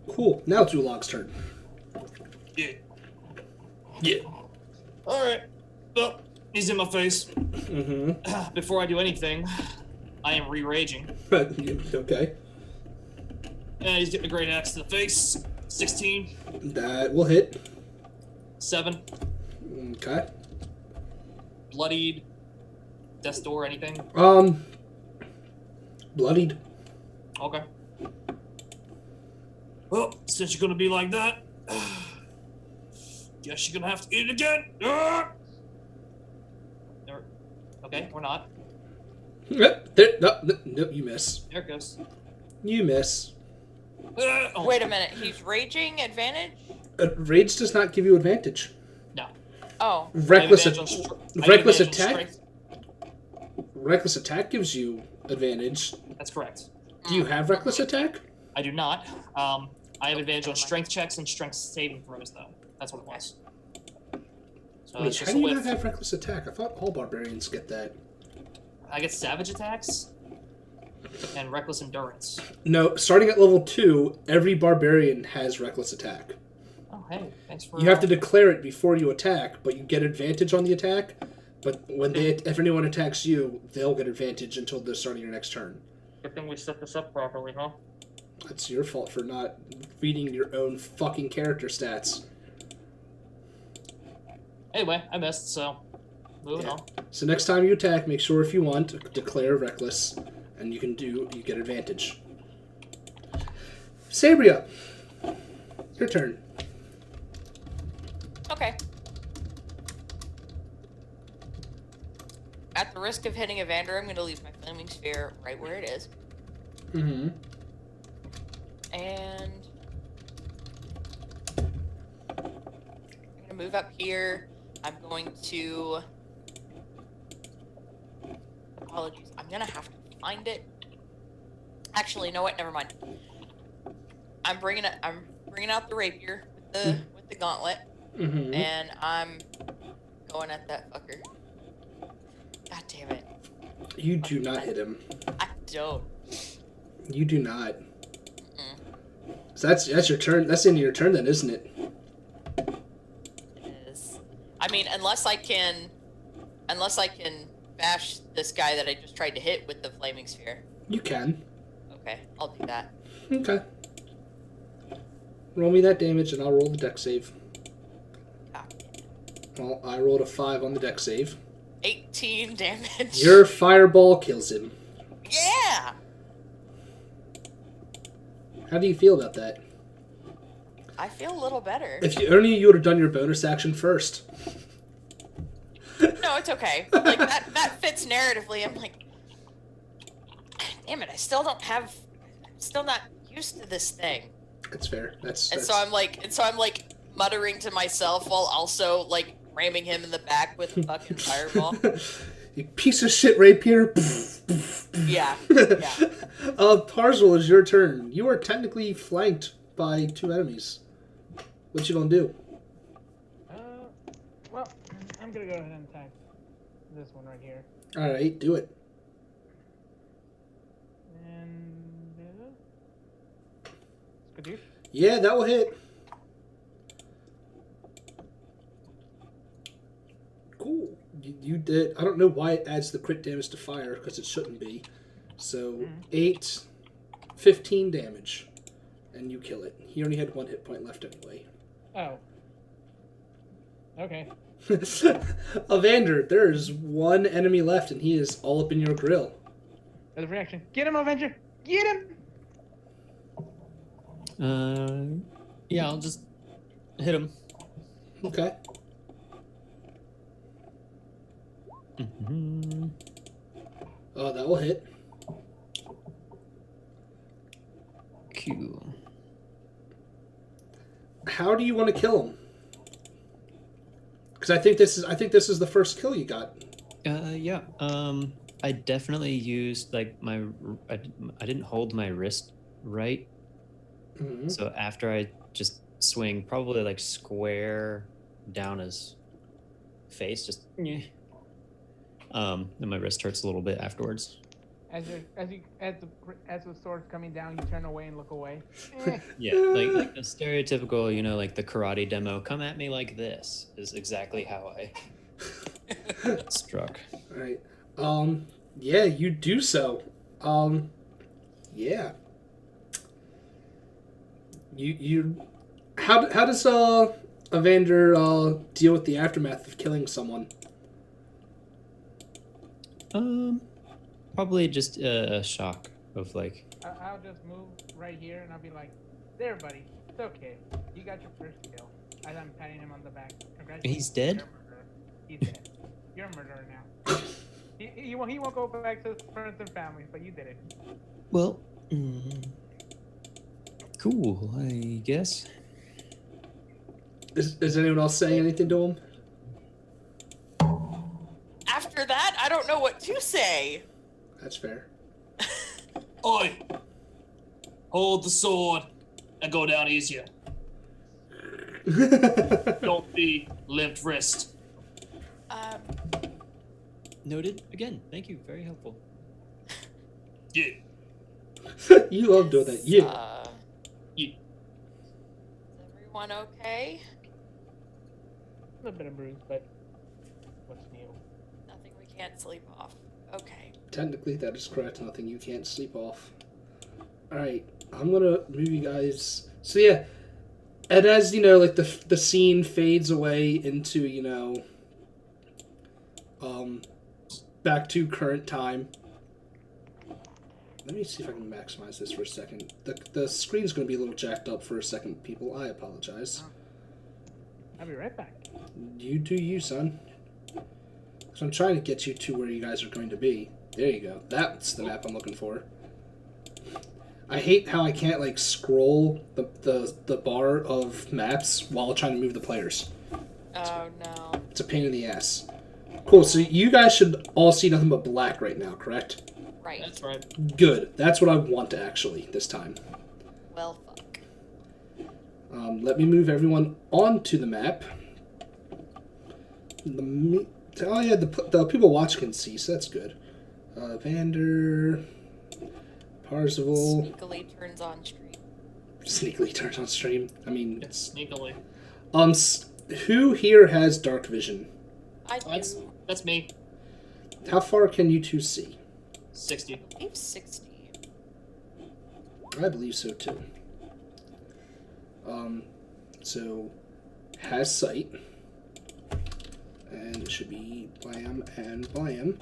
A: Cool. Now it's Ulag's turn.
B: Yeah.
A: Yeah.
B: Alright. Oh, he's in my face.
A: Mm-hmm.
B: Before I do anything, I am re-raging.
A: Okay.
B: And he's getting a great axe to the face. 16.
A: That will hit.
B: 7.
A: Okay.
B: Bloodied. Death's door, anything?
A: Bloodied.
B: Okay. Well, since you're gonna be like that, guess you're gonna have to eat it again. Okay, or not.
A: No, you miss.
B: There it goes.
A: You miss.
B: Oh.
D: Wait a minute. He's raging advantage?
A: Rage does not give you advantage.
B: No.
D: Oh.
A: Reckless,
B: I have advantage on
A: reckless
B: I have advantage on
A: attack.
B: strength.
A: Reckless attack gives you advantage.
B: That's correct.
A: Do you have reckless attack?
B: I do not. I have advantage on strength checks and strength saving throws, though. That's what it was. So
A: Wait,
B: it's
A: how
B: just
A: do
B: a
A: you not
B: whiff.
A: have reckless attack? I thought all barbarians get that.
B: I get savage attacks and reckless endurance.
A: No, starting at level 2, every barbarian has reckless attack.
B: Oh, hey, thanks for.
A: You have to declare it before you attack, but you get advantage on the attack. But when if anyone attacks you, they'll get advantage until the start of your next turn.
B: Good thing we set this up properly, huh?
A: That's your fault for not reading your own fucking character stats.
B: Anyway, I missed, so moving
A: Yeah.
B: on.
A: So next time you attack, make sure if you want, declare reckless, and you get advantage. Sabria, your turn.
D: Okay. At the risk of hitting Evander, I'm going to leave my flaming sphere right where it is.
A: Mm-hmm.
D: And I'm going to move up here. I'm going to... Apologies. I'm going to have to find it. Actually, you know what? Never mind. I'm bringing out the rapier with the gauntlet,
A: Mm-hmm.
D: and I'm going at that fucker. God damn it.
A: You do not hit him.
D: I don't.
A: You do not. So that's your turn. That's the end of your turn then, isn't it?
D: It is. I mean, unless I can bash this guy that I just tried to hit with the flaming sphere.
A: You can.
D: Okay, I'll do that.
A: Okay. Roll me that damage and I'll roll the deck save.
D: Ah,
A: Well, I rolled a 5 on the deck save.
D: 18 damage.
A: Your fireball kills him.
D: Yeah.
A: How do you feel about that?
D: I feel a little better.
A: If you only you would have done your bonus action first.
D: No, it's okay. Like that fits narratively. I'm like, damn it! I'm still not used to this thing.
A: That's fair. That's
D: So I'm like muttering to myself while also like ramming him in the back with a fucking fireball.
A: You piece of shit rapier.
D: Yeah.
A: Tarzal, is your turn. You are technically flanked by 2 enemies. What you gonna do?
C: Well, I'm gonna go ahead and attack this one right here.
A: Alright, do it.
C: And Skadoosh.
A: Yeah, that will hit. Cool. You did. I don't know why it adds the crit damage to fire, because it shouldn't be. So, 8, 15 damage. And you kill it. He only had 1 hit point left anyway.
C: Oh. Okay.
A: Evander, there is 1 enemy left, and he is all up in your grill.
C: As a reaction, get him, Avenger! Get him!
E: Yeah, I'll just hit him.
A: Okay.
E: Mm-hmm.
A: Oh, that will hit.
E: Q.
A: How do you want to kill him? Because I think this is the first kill you got.
E: Yeah. I definitely used like I didn't hold my wrist right.
A: Mm-hmm.
E: So after I just swing, probably like square down his face, just and my wrist hurts a little bit afterwards.
C: As the sword's coming down, you turn away and look away.
E: Yeah, like the stereotypical, like the karate demo. Come at me like this is exactly how I struck.
A: All right. Yeah, you do so. Yeah. You. How does Evander deal with the aftermath of killing someone?
E: Probably just a shock of like.
C: I'll just move right here and I'll be like, "There, buddy. It's okay. You got your first kill." As I'm patting him on the back. Congratulations.
E: He's dead?
C: You're a murderer. He's dead. You're a murderer now. He won't go back to his friends and family, but you did it.
E: Well, cool, I guess.
A: Is anyone else saying anything to him?
D: After that, I don't know what to say.
A: That's fair.
B: Oi! Hold the sword and go down easier. Don't be limp wrist.
E: Noted. Again, thank you. Very helpful.
B: Yeah.
A: You love doing that. Yeah.
B: Yeah.
D: Is everyone okay?
C: A little bit of bruise, but what's new?
D: Nothing we can't sleep off. Okay.
A: Technically, that is correct. Nothing you can't sleep off. Alright, I'm gonna move you guys. So yeah, and as you know, like the scene fades away into, back to current time. Let me see if I can maximize this for a second. The screen's gonna be a little jacked up for a second, people. I apologize.
C: I'll be right back.
A: You do you, son. So I'm trying to get you to where you guys are going to be. There you go. That's the map I'm looking for. I hate how I can't like scroll the bar of maps while trying to move the players.
D: Oh no.
A: It's a pain in the ass. Cool, so you guys should all see nothing but black right now, correct?
D: Right.
B: That's right.
A: Good. That's what I want actually this time.
D: Well, fuck.
A: Let me move everyone onto the map. Oh yeah, the people watch can see, so that's good. Vander, Parzival.
D: Sneakily turns on stream.
A: Sneakily turns on stream. I mean,
B: It's sneakily.
A: Who here has dark vision?
D: I do.
B: That's me.
A: How far can you two see?
B: 60.
D: I believe 60.
A: I believe so too. So has sight, and it should be blam and blam.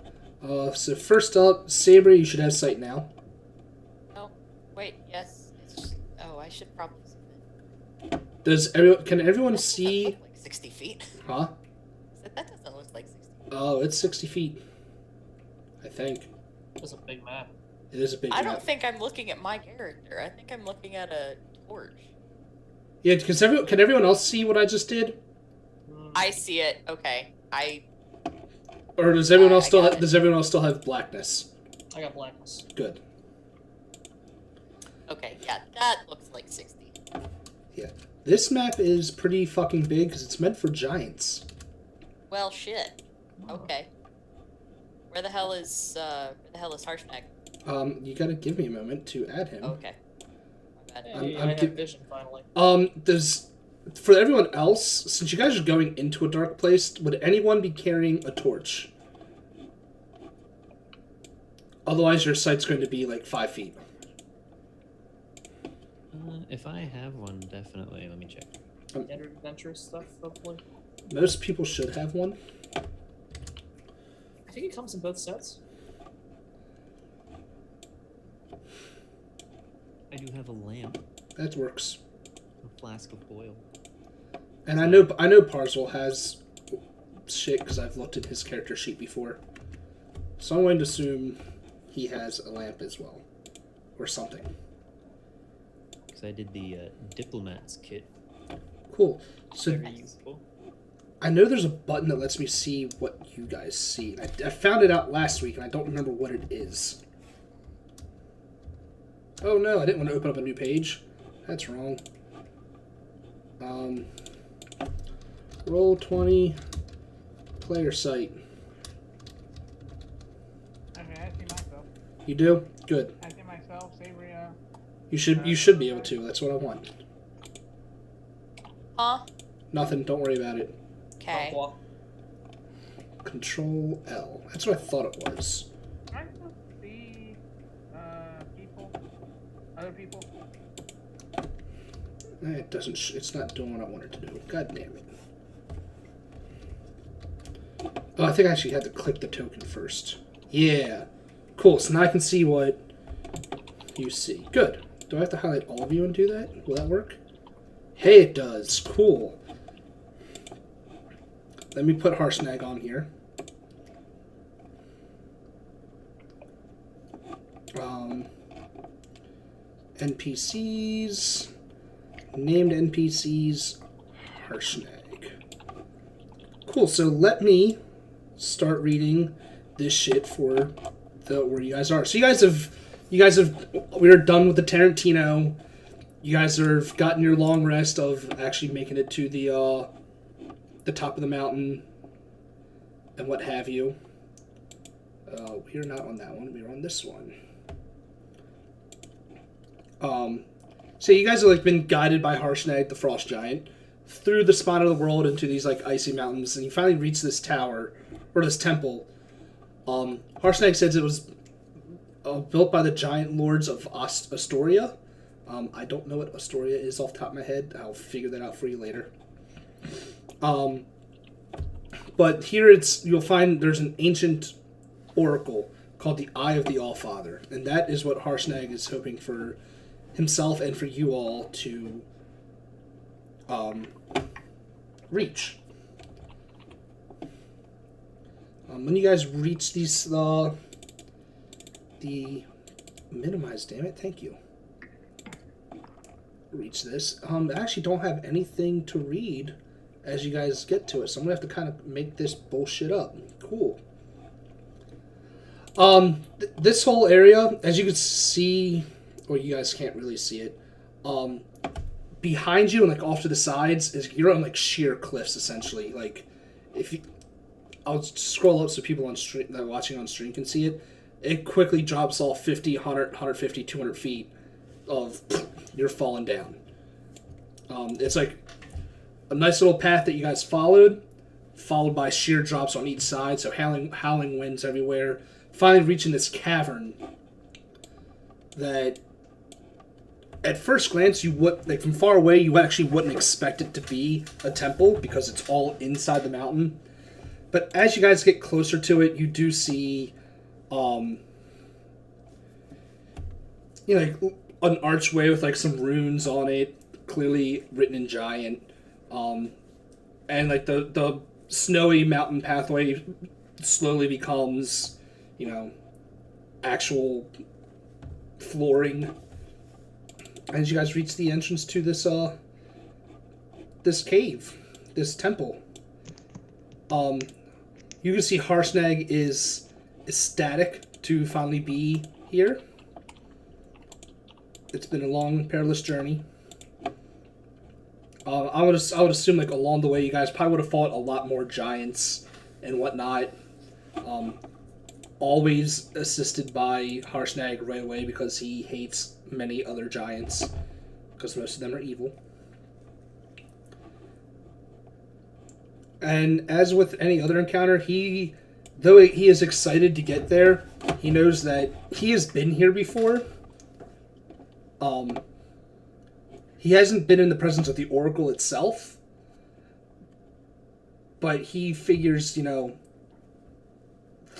A: So first up, Saber, you should have sight now.
D: Oh, wait, yes. It's just, oh, I should probably zoom in.
A: Can everyone
D: That
A: see?
D: doesn't look like 60 feet.
A: Huh?
D: That doesn't look like 60 feet.
A: Oh, it's 60 feet. I think
B: That's a big map.
A: it is a big
D: I
A: map.
D: don't think I'm looking at my character. I think I'm looking at a torch.
A: Yeah, because can everyone else see what I just did?
D: I see it. Okay.
A: Or does everyone else
D: I
A: still
D: got it.
A: does everyone else still have blackness?
B: I got blackness.
A: Good.
D: Okay, yeah, that looks like 60.
A: Yeah. This map is pretty fucking big because it's meant for giants.
D: Well, shit. Okay. Where the hell is Harshnag?
A: You gotta give me a moment to add him.
D: Okay. My bad.
B: Hey,
A: I'm
B: I have
A: gi-
B: vision finally.
A: For everyone else, since you guys are going into a dark place, would anyone be carrying a torch? Otherwise, your sight's going to be like 5 feet.
E: If I have one, definitely. Let me check.
B: Standard adventure stuff, hopefully.
A: Most people should have one.
B: I think it comes in both sets.
E: I do have a lamp,
A: That works.
E: a flask of oil.
A: And I know Parzival has shit because I've looked at his character sheet before. So I'm going to assume he has a lamp as well, or something.
E: Because I did the diplomat's kit.
A: Cool. So
E: Very useful.
A: I know there's a button that lets me see what you guys see. I found it out last week and I don't remember what it is. Oh no, I didn't want to open up a new page. That's wrong. Roll 20, player site.
C: Okay, I see myself.
A: You do? Good.
C: I see myself, Sabria.
A: You should be able to. That's what I want.
D: Huh?
A: Nothing. Don't worry about it.
D: Okay.
B: Well,
A: Control L. That's what I thought it was.
C: Am I supposed to see people? Other people?
A: It doesn't. It's not doing what I wanted to do. God damn it. Oh, I think I actually had to click the token first. Yeah. Cool. So now I can see what you see. Good. Do I have to highlight all of you and do that? Will that work? Hey, it does. Cool. Let me put Harshnag on here. NPCs. Named NPCs. Harshnag. Cool, so let me start reading this shit for where you guys are. So you guys have, we're done with the Tarantino. You guys have gotten your long rest of actually making it to the top of the mountain and what have you. We're not on that one. We're on this one. So you guys have like been guided by Harshnag, the Frost Giant, through the spine of the world into these like icy mountains, and you finally reach this tower or this temple. Harshnag says it was built by the giant lords of Astoria. I don't know what Astoria is off the top of my head. I'll figure that out for you later. But here you'll find there's an ancient oracle called the Eye of the Allfather, and that is what Harshnag is hoping for himself and for you all to reach. When you guys reach these, the minimize, damn it, thank you. Reach this. I actually don't have anything to read as you guys get to it, so I'm gonna have to kind of make this bullshit up. Cool. This whole area, as you can see, or you guys can't really see it, behind you and like off to the sides you're on like sheer cliffs essentially. Like, if you, I'll scroll up so people on stream that are watching on stream can see it. It quickly drops off 50, 100, 150, 200 feet of you're falling down. It's like a nice little path that you guys followed by sheer drops on each side, so howling winds everywhere. Finally reaching this cavern that at first glance you would, like from far away, you actually wouldn't expect it to be a temple because it's all inside the mountain. But as you guys get closer to it, you do see like an archway with like some runes on it, clearly written in giant, and like the snowy mountain pathway slowly becomes, actual flooring. As you guys reach the entrance to this cave, this temple, you can see Harshnag is ecstatic to finally be here. It's been a long, perilous journey. I would assume like along the way you guys probably would have fought a lot more giants and whatnot. Always assisted by Harshnag right away because he hates many other giants because most of them are evil. And as with any other encounter, though he is excited to get there, he knows that he has been here before. He hasn't been in the presence of the Oracle itself, but he figures, the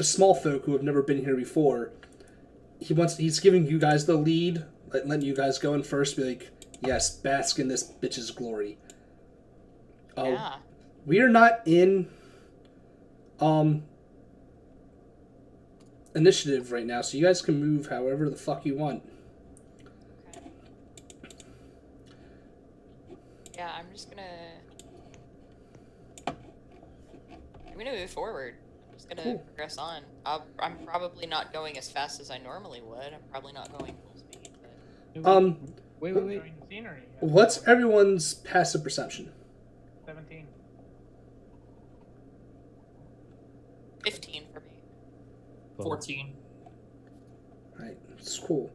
A: small folk who have never been here before, he's giving you guys the lead, letting you guys go in first, be like, yes, bask in this bitch's glory.
D: Yeah.
A: We are not in initiative right now, so you guys can move however the fuck you want.
D: Okay. Yeah, I'm gonna move forward. I'm just gonna progress on. I'm probably not going as fast as I normally would. I'm probably not going full speed. But...
E: Wait.
C: Enjoying the scenery.
A: What's everyone's passive perception?
C: 17.
D: 15 for me.
B: 14.
A: Right, it's cool.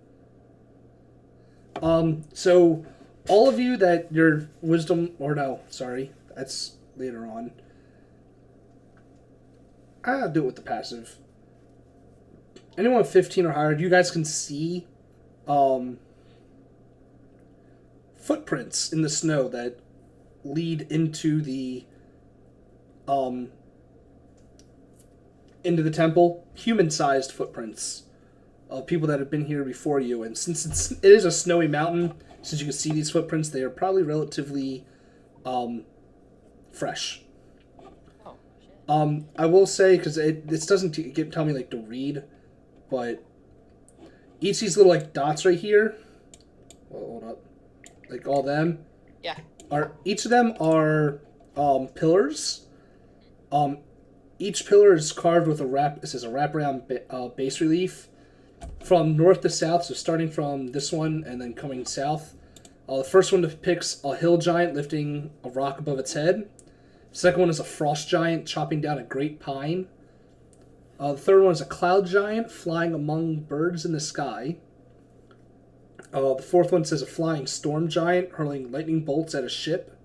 A: So all of you that your wisdom, or no, sorry, that's later on. I'll do it with the passive. Anyone 15 or higher, you guys can see footprints in the snow that lead into the temple. Human-sized footprints of people that have been here before you. And since it is a snowy mountain, since you can see these footprints, they are probably relatively fresh.
D: Oh, shit.
A: I will say, because this doesn't tell me like to read, but each of these little like dots right here, hold up, like all them,
D: Yeah.
A: each of them are pillars. Each pillar is carved with it says a wraparound bas relief from north to south, so starting from this one and then coming south. The first one depicts a hill giant lifting a rock above its head. The second one is a frost giant chopping down a great pine. The third one is a cloud giant flying among birds in the sky. The fourth one says a flying storm giant hurling lightning bolts at a ship.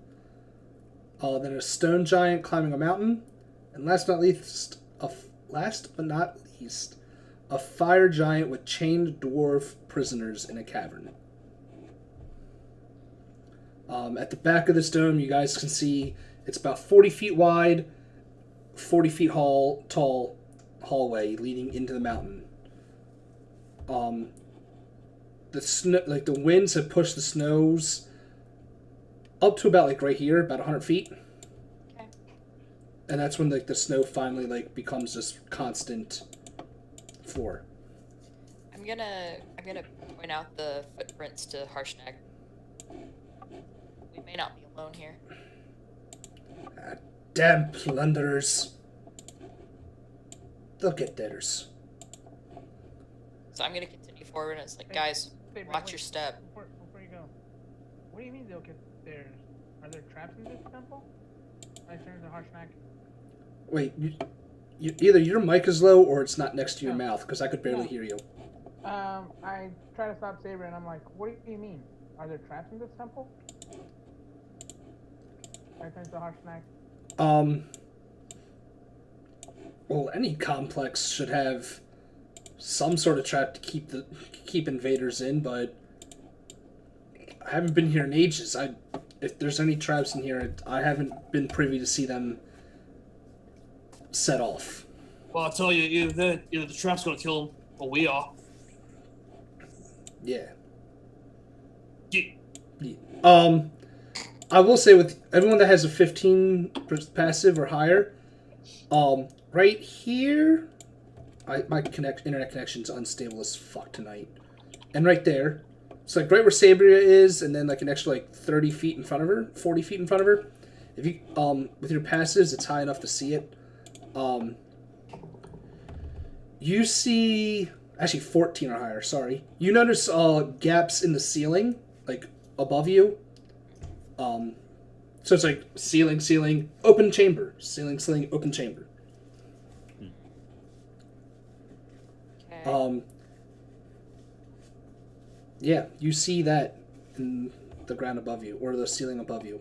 A: Then a stone giant climbing a mountain. And last but not least, a fire giant with chained dwarf prisoners in a cavern. At the back of this dome, you guys can see it's about 40 feet wide, 40 feet tall hallway leading into the mountain. The snow, like the winds have pushed the snows up to about like right here, about 100 feet.
D: Okay.
A: And that's when like the snow finally like becomes this constant floor.
D: I'm gonna point out the footprints to Harshnag. We may not be alone here.
A: Damn plunderers. They'll get theirs.
D: So I'm gonna continue forward, and it's like, guys,
C: Saber,
D: watch
C: wait,
D: your step.
C: Before you go, what do you mean they'll get theirs? Are there traps in this temple? I turn to Harshnag.
A: Wait, either your mic is low or it's not next to your
C: No.
A: mouth, because I could barely
C: No.
A: hear you.
C: I try to stop Saber, and I'm like, what do you mean? Are there traps in this temple? I turn to Harshnag.
A: Well, any complex should have some sort of trap to keep invaders in, but I haven't been here in ages. If there's any traps in here, I haven't been privy to see them set off.
B: Well, I'll tell you, either the trap's gonna kill him, or we are.
A: Yeah.
B: Yeah.
A: I will say with everyone that has a 15 passive or higher, right here, my internet connection's unstable as fuck tonight, and right there, it's like right where Sabria is, and then like an extra like 30 feet in front of her, 40 feet in front of her. If you with your passives, it's high enough to see it. You see, actually 14 or higher. Sorry, you notice gaps in the ceiling, like above you. So it's like ceiling, open chamber, ceiling, open chamber.
D: Okay.
A: Yeah, you see that in the ground above you, or the ceiling above you.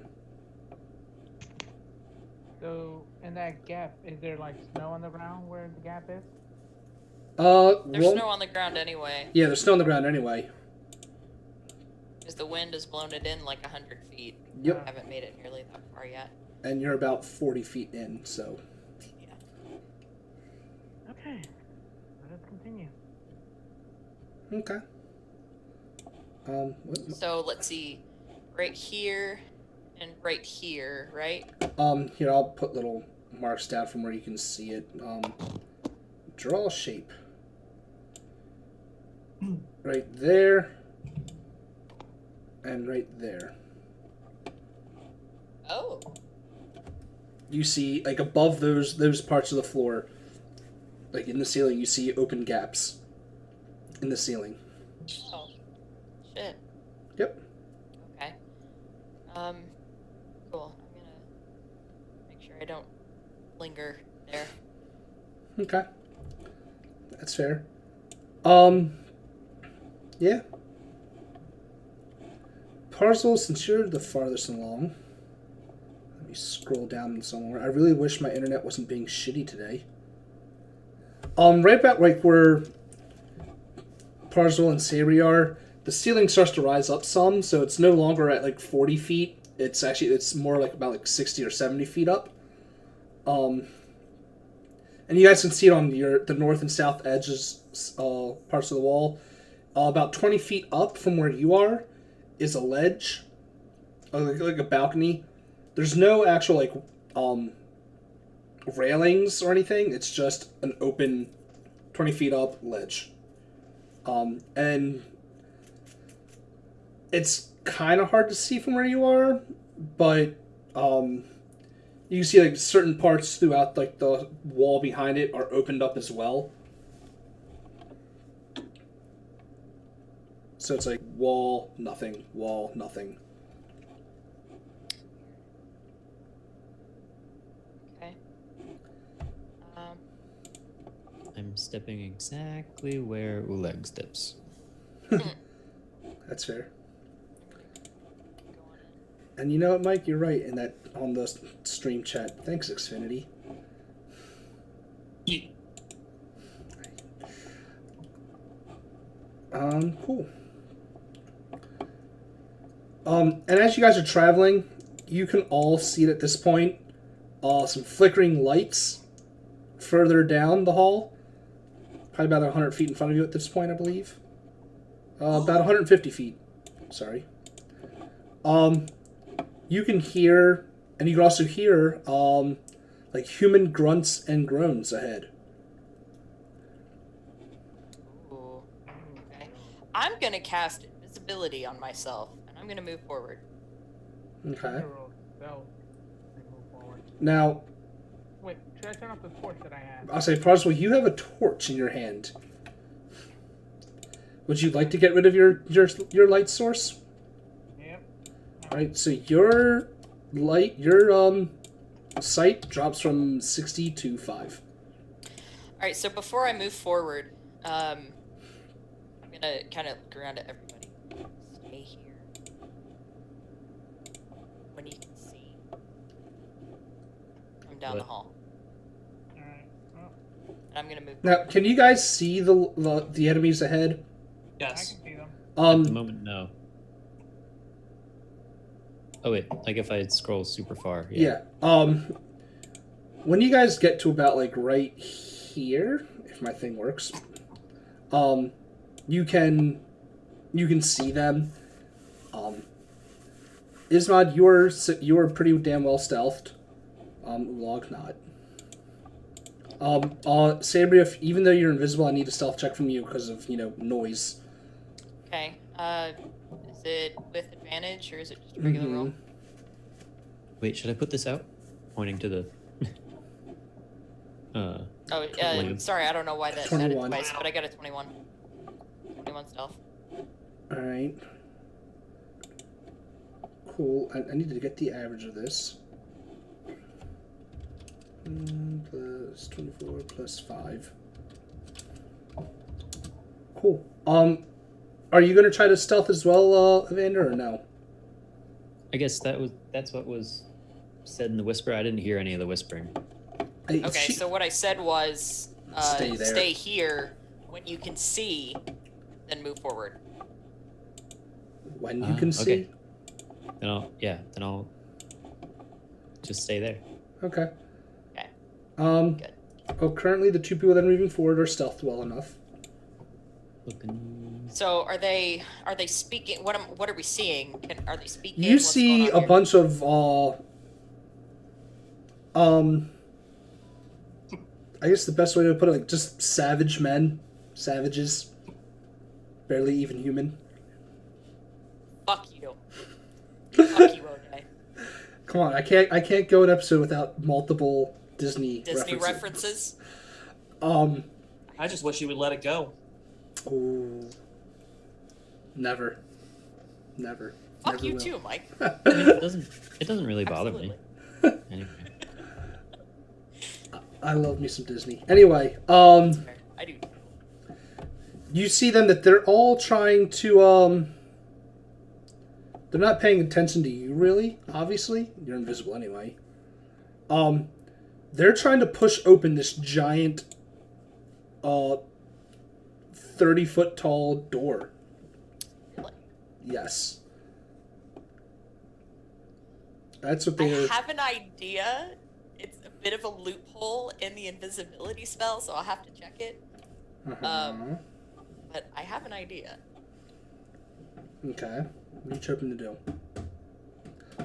C: So, in that gap, is there like snow on the ground where the gap is?
D: There's snow on the ground anyway,
A: Yeah, there's snow on the ground anyway.
D: because the wind has blown it in like 100 feet.
A: Yep.
D: I haven't made it nearly that far yet.
A: And you're about 40 feet in, so.
D: Yeah.
C: Okay, let us continue.
A: Okay.
D: So let's see, right here and right here, right?
A: Here, I'll put little marks down from where you can see it. Draw a shape. Right there. And right there.
D: Oh.
A: You see, like, above those parts of the floor, like, in the ceiling, you see open gaps in the ceiling.
D: Oh. Shit.
A: Yep.
D: Okay. Cool. I'm gonna make sure I don't linger there.
A: Okay. That's fair. Yeah. Parcel, since you're the farthest along, let me scroll down somewhere. I really wish my internet wasn't being shitty today. Right about like where Parcel and Sabri are, the ceiling starts to rise up some, so it's no longer at like 40 feet. It's more like about like 60 or 70 feet up. And you guys can see it on the north and south edges, parts of the wall. About 20 feet up from where you are is a ledge, like a balcony. There's no actual like railings or anything. It's just an open 20 feet up ledge. And it's kind of hard to see from where you are, but you can see like certain parts throughout like the wall behind it are opened up as well. So it's like wall, nothing, wall, nothing.
D: Okay.
E: I'm stepping exactly where Oleg steps.
A: That's fair.
D: Go on in.
A: And you know what, Mike? You're right in that on the stream chat. Thanks, Xfinity.
B: Yeah.
A: Cool. And as you guys are traveling, you can all see at this point some flickering lights further down the hall. Probably about 100 feet in front of you at this point, I believe. About 150 feet. Sorry. You can hear, and you can also hear, like human grunts and groans ahead.
D: Ooh, okay. I'm gonna cast invisibility on myself, and I'm gonna move forward.
A: Okay.
C: Roll stealth and move forward.
A: Now,
C: Wait, should I turn off the torch that I have?
A: I'll say, Prodigal, you have a torch in your hand. Would you like to get rid of your light source?
C: Yep.
A: All right, so your sight drops from 60 to 5.
D: All right, so before I move forward, I'm gonna kind of look around at everybody. Stay here. When you can see, come down the
E: What?
D: hall,
C: Alright. Well,
D: and I'm gonna move.
A: Now, can you guys see the enemies ahead?
C: I
B: Yes.
C: can see them.
E: At the moment, no. Oh wait, like if I scroll super far.
A: Yeah. When you guys get to about like right here, if my thing works, you can see them. Ismad, you're pretty damn well stealthed. Ulog not. Sabria, even though you're invisible, I need a stealth check from you because of noise.
D: Okay. Is it with advantage or is it just a regular roll?
E: Wait, should I put this out? Pointing to the.
D: Oh,
E: 21.
D: sorry, I don't know why that added
A: 21.
D: twice, but I got a 21. 21 stealth.
A: All right. Cool. I need to get the average of this. Plus 24 plus 5. Cool. Are you gonna try to stealth as well, Evander, or no?
E: I guess that's what was said in the whisper. I didn't hear any of the whispering.
D: Okay, so what I said was
A: Stay there.
D: stay here. When you can see, then move forward.
A: When you can see.
E: Okay. Then I'll just stay there.
A: Okay.
D: Okay.
A: Good. Well, currently the two people that are moving forward are stealthed well enough.
E: Looking.
D: So are they speaking? What are we seeing? Are they speaking?
A: You
D: What's
A: see
D: going on
A: a
D: here?
A: bunch of I guess the best way to put it, like just savage men, savages, barely even human.
D: Fuck you. Fuck you, OJ.
A: Come on, I can't go an episode without multiple Disney
D: references.
B: I just wish you would let it go.
A: Oh, never. Never
D: Fuck you
A: will.
D: too, Mike.
E: It doesn't really bother me. Anyway.
A: I love me some Disney. Anyway,
D: I do.
A: you see them that they're all trying to they're not paying attention to you really, obviously. You're invisible anyway. They're trying to push open this giant 30-foot tall door.
D: Really?
A: Yes. That's what
D: I
A: they're
D: have an idea. It's a bit of a loophole in the invisibility spell, so I'll have to check it.
A: uh-huh.
D: But I have an idea.
A: Okay. What are you hoping to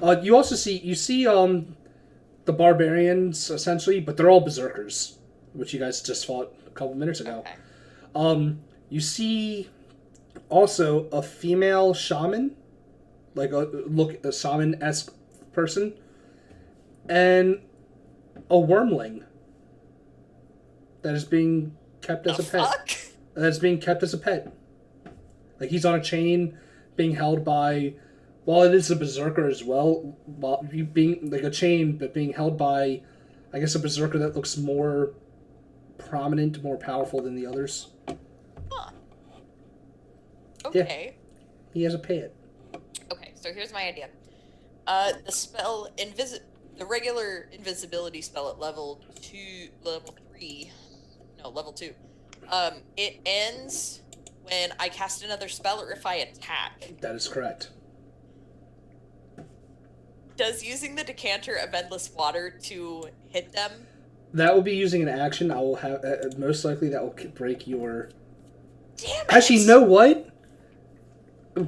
A: do? You also see the barbarians essentially, but they're all berserkers, which you guys just fought a couple minutes ago.
D: Okay.
A: You see also a female shaman, like a shaman-esque person, and a wormling that is being kept as
D: The
A: a pet.
D: fuck?
A: That is being kept as a pet. Like he's on a chain, being held by. Well, it is a berserker as well. While you being like a chain, but being held by, I guess, a berserker that looks more prominent, more powerful than the others.
D: Huh. Okay.
A: He has a pet.
D: Okay, so here's my idea. The spell the regular invisibility spell at level 2, level 3, no, level 2. It ends when I cast another spell or if I attack.
A: That is correct.
D: Does using the decanter of endless water to hit them?
A: That will be using an action. I will have most likely that will break your.
D: Damn it!
A: Actually, you know what?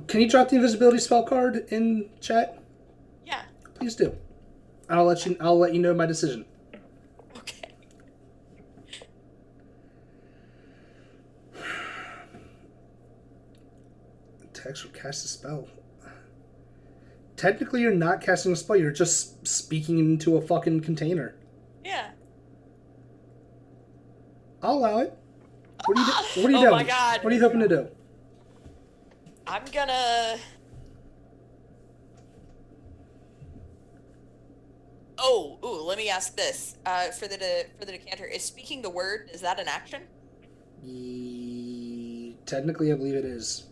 A: Can you drop the invisibility spell card in chat?
D: Yeah.
A: Please do. I'll let you know my decision.
D: Okay.
A: Text or cast a spell. Technically, you're not casting a spell. You're just speaking into a fucking container.
D: Yeah.
A: I'll allow it. What are you doing?
D: Oh my God.
A: What are you hoping to do?
D: I'm gonna. Oh, ooh, let me ask this. For the decanter, is speaking the word, is that an action?
A: Technically, I believe it is.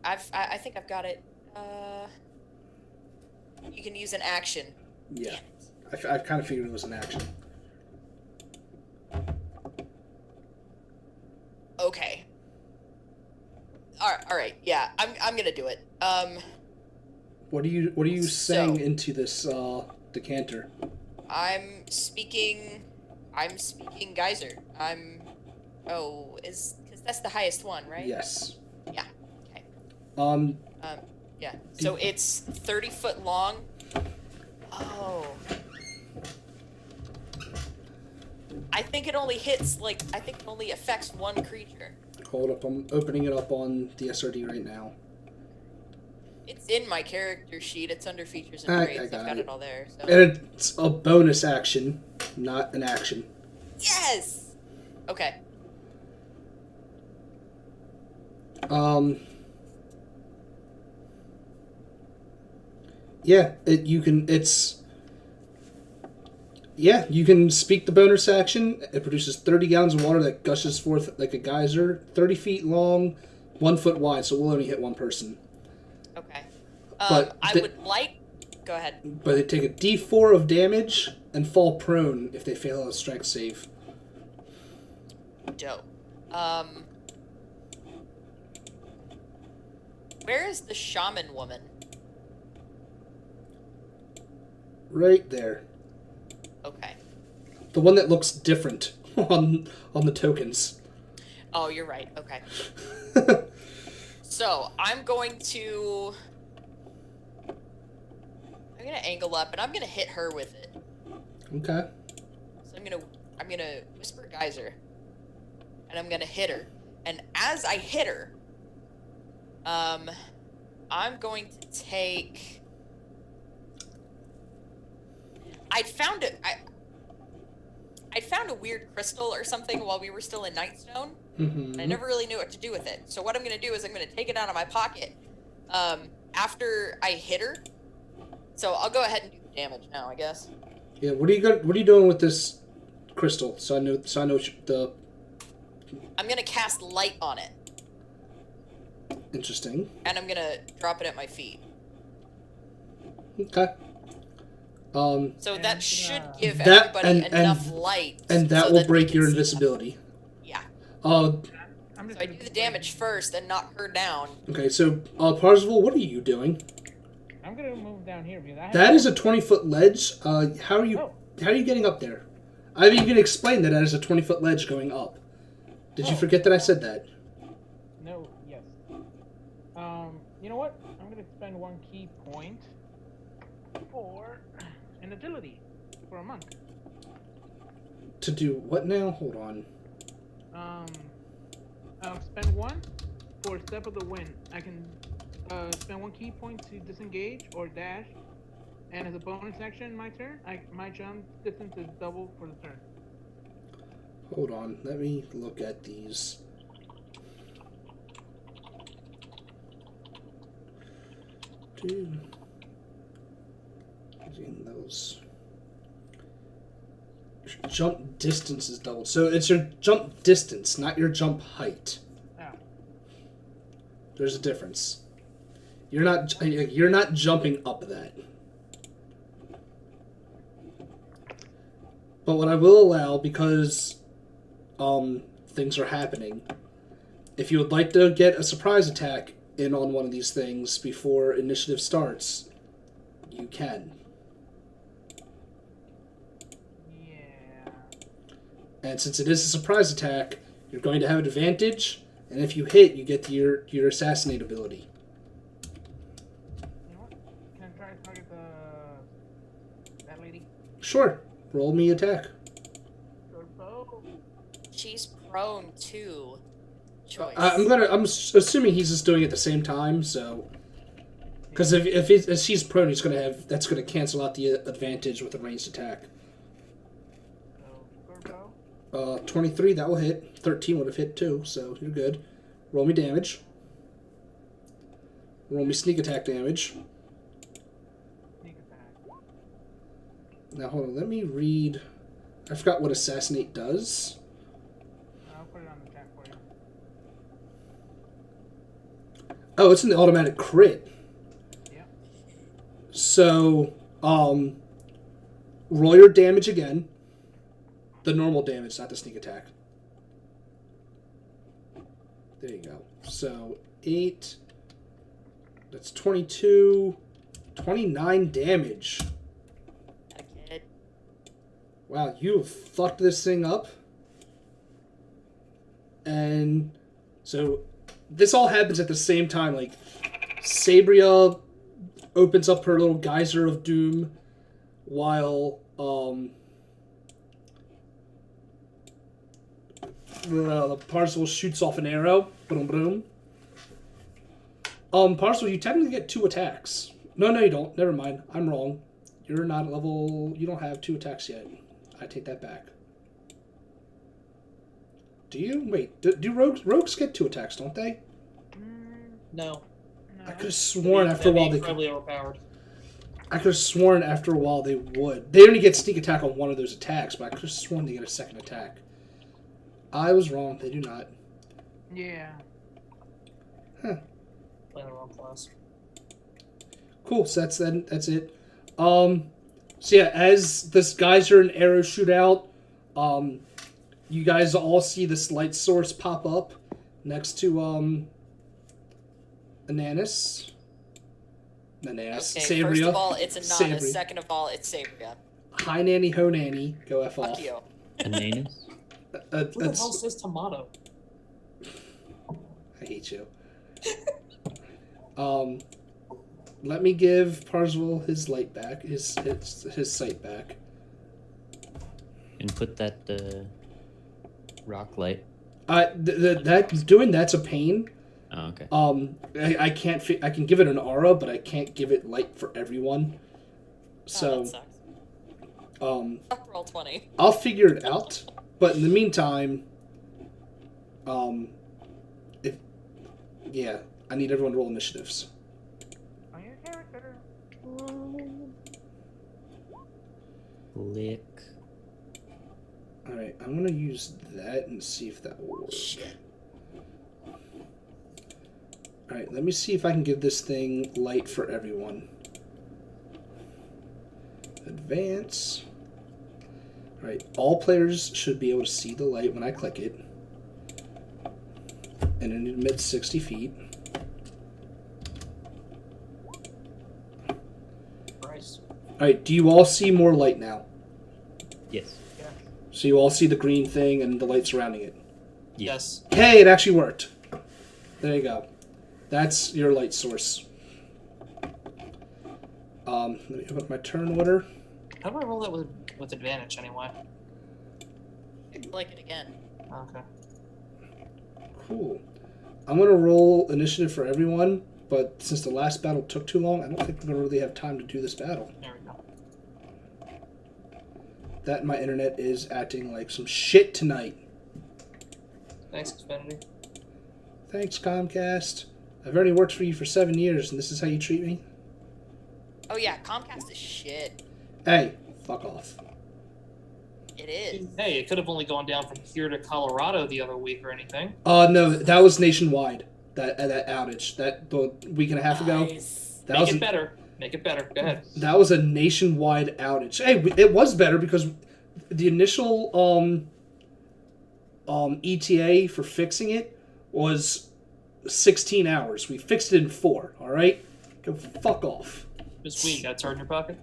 D: I think I've got it. You can use an action.
A: Yeah. I kind of figured it was an action.
D: Okay. All right. Yeah, I'm gonna do it.
A: What are you saying
D: So-
A: into this decanter?
D: I'm speaking geyser. Because that's the highest one, right?
A: Yes.
D: Yeah. Okay. Yeah. So it's 30 foot long. Oh. I think it only affects one creature.
A: Hold up, I'm opening it up on the SRD right now.
D: It's in my character sheet. It's under features and
A: I
D: traits. I've
A: got
D: got
A: it.
D: it all there. So.
A: And it's a bonus action, not an action.
D: Yes. Okay.
A: Yeah, you can speak the bonus action. It produces 30 gallons of water that gushes forth like a geyser, 30 feet long, 1 foot wide, so we'll only hit one person.
D: Okay.
A: But
D: I would like. Go ahead.
A: But they take a D4 of damage and fall prone if they fail a strength save.
D: Dope. Where is the shaman woman?
A: Right there.
D: Okay.
A: The one that looks different on the tokens.
D: Oh, you're right. Okay. So I'm gonna angle up and I'm gonna hit her with it.
A: Okay.
D: So I'm gonna whisper geyser, and I'm gonna hit her. And as I hit her, I'm going to take. I'd found a weird crystal or something while we were still in Nightstone.
A: Mm-hmm.
D: And I never really knew what to do with it. So what I'm going to do is I'm going to take it out of my pocket after I hit her. So I'll go ahead and do the damage now, I guess.
A: Yeah. What are you doing with this crystal? So I know the.
D: I'm going to cast light on it,
A: Interesting.
D: and I'm going to drop it at my feet.
A: Okay.
D: So that should give
A: That-
D: everybody
A: and-
D: enough light.
A: And that
D: so
A: will
D: they
A: break
D: can
A: your
D: see.
A: invisibility.
D: Yeah.
C: I'm just
D: So I
C: gonna
D: do the damage first and knock her down.
A: Okay. So Parzival, what are you doing?
C: I'm gonna move down here because I have.
A: That is a 20-foot ledge. How are you?
C: Oh.
A: How are you getting up there? I've even explained that as a 20-foot ledge going up. Did you
C: Oh.
A: forget that I said that?
C: No. Yes. You know what? I'm gonna spend 1 key point for an agility for a monk.
A: To do what now? Hold on.
C: Spend 1 for Step of the Wind. I can spend 1 key point to disengage or dash, and as a bonus action, my turn, my jump distance is double for the turn.
A: Hold on. Let me look at these. Dude. Using those. Your jump distance is doubled. So it's your jump distance, not your jump height.
C: Oh.
A: There's a difference. You're not jumping up that. But what I will allow, because things are happening, if you would like to get a surprise attack in on one of these things before initiative starts, you can.
C: Yeah.
A: And since it is a surprise attack, you're going to have an advantage, and if you hit, you get your assassinate ability.
C: You know what? Can I try to target that lady?
A: Sure. Roll me attack.
C: Short bow.
D: She's prone to choice.
A: I'm assuming he's just doing it at the same time, so because if she's prone, that's gonna cancel out the advantage with a ranged attack.
C: So, short bow.
A: 23, that will hit. 13 would have hit too, so you're good. Roll me damage. Roll me sneak attack damage.
C: Sneak attack.
A: Now hold on, let me read. I forgot what assassinate does.
C: I'll put it on the chat for you.
A: Oh, it's an automatic crit.
C: Yeah.
A: So, roll your damage again. The normal damage, not the sneak attack. There you go. So, 8. That's 22. 29 damage.
D: A kid.
A: Wow, you have fucked this thing up. And so, this all happens at the same time. Like, Sabria opens up her little geyser of doom while, the Parcel shoots off an arrow. Boom, boom. Parcel, you technically get 2 attacks. No, you don't. Never mind. I'm wrong. You're not at level... You don't have 2 attacks yet. I take that back. Do you? Wait, do rogues get 2 attacks, don't they?
B: No.
A: I could have sworn after a while they could.
B: Probably overpowered.
A: I could have sworn after a while they would. They only get sneak attack on one of those attacks, but I could have sworn they get a second attack. I was wrong. They do not.
C: Yeah.
A: Huh.
B: Playing the wrong class.
A: Cool. So that's it. So yeah, as this geyser and arrows shoot out, you guys all see this light source pop up next to Ananis. Ananis.
D: Okay,
A: Sabria.
D: first of all, it's Ananis.
A: Sabria.
D: Second of all, it's Sabria.
A: Hi nanny, ho nanny. Go F off.
D: Fuck you.
E: Ananus?
B: Who the hell says tomato?
A: I hate you. Let me give Parswell his light back, his sight back.
E: And put that rock light.
A: That's a pain.
E: Oh, okay.
A: I can't. I can give it an aura, but I can't give it light for everyone. So,
D: Oh, that sucks. Fuck roll 20.
A: I'll figure it out. But in the meantime, I need everyone to roll initiatives.
C: On your character.
E: Lick.
A: All right, I'm gonna use that and see if that will work.
D: Shit.
A: All right, let me see if I can give this thing light for everyone. Advance. All right, all players should be able to see the light when I click it. And it emits 60 feet.
B: Christ.
A: All right, do you all see more light now?
E: Yes.
C: Yeah.
A: So you all see the green thing and the light surrounding it.
B: Yes.
A: Hey, it actually worked. There you go. That's your light source. Let me open up my turn order.
B: How do I roll that with advantage anyway?
D: Like it again.
B: Okay.
A: Cool. I'm going to roll initiative for everyone, but since the last battle took too long, I don't think we're going to really have time to do this battle.
B: There we go.
A: That my internet is acting like some shit tonight.
B: Thanks, Xfinity.
A: Thanks, Comcast. I've already worked for you for 7 years, and this is how you treat me?
D: Oh yeah, Comcast is shit.
A: Hey, fuck off.
D: It is.
B: Hey, it could have only gone down from here to Colorado the other week or anything.
A: No, that was nationwide. That outage. The week and a half ago.
D: Nice.
A: That
B: Make
A: was
B: it better. Make it better. Go ahead.
A: That was a nationwide outage. Hey, it was better because the initial ETA for fixing it was 16 hours. We fixed it in 4. All right, go fuck off.
B: This week, got a turd in your pocket.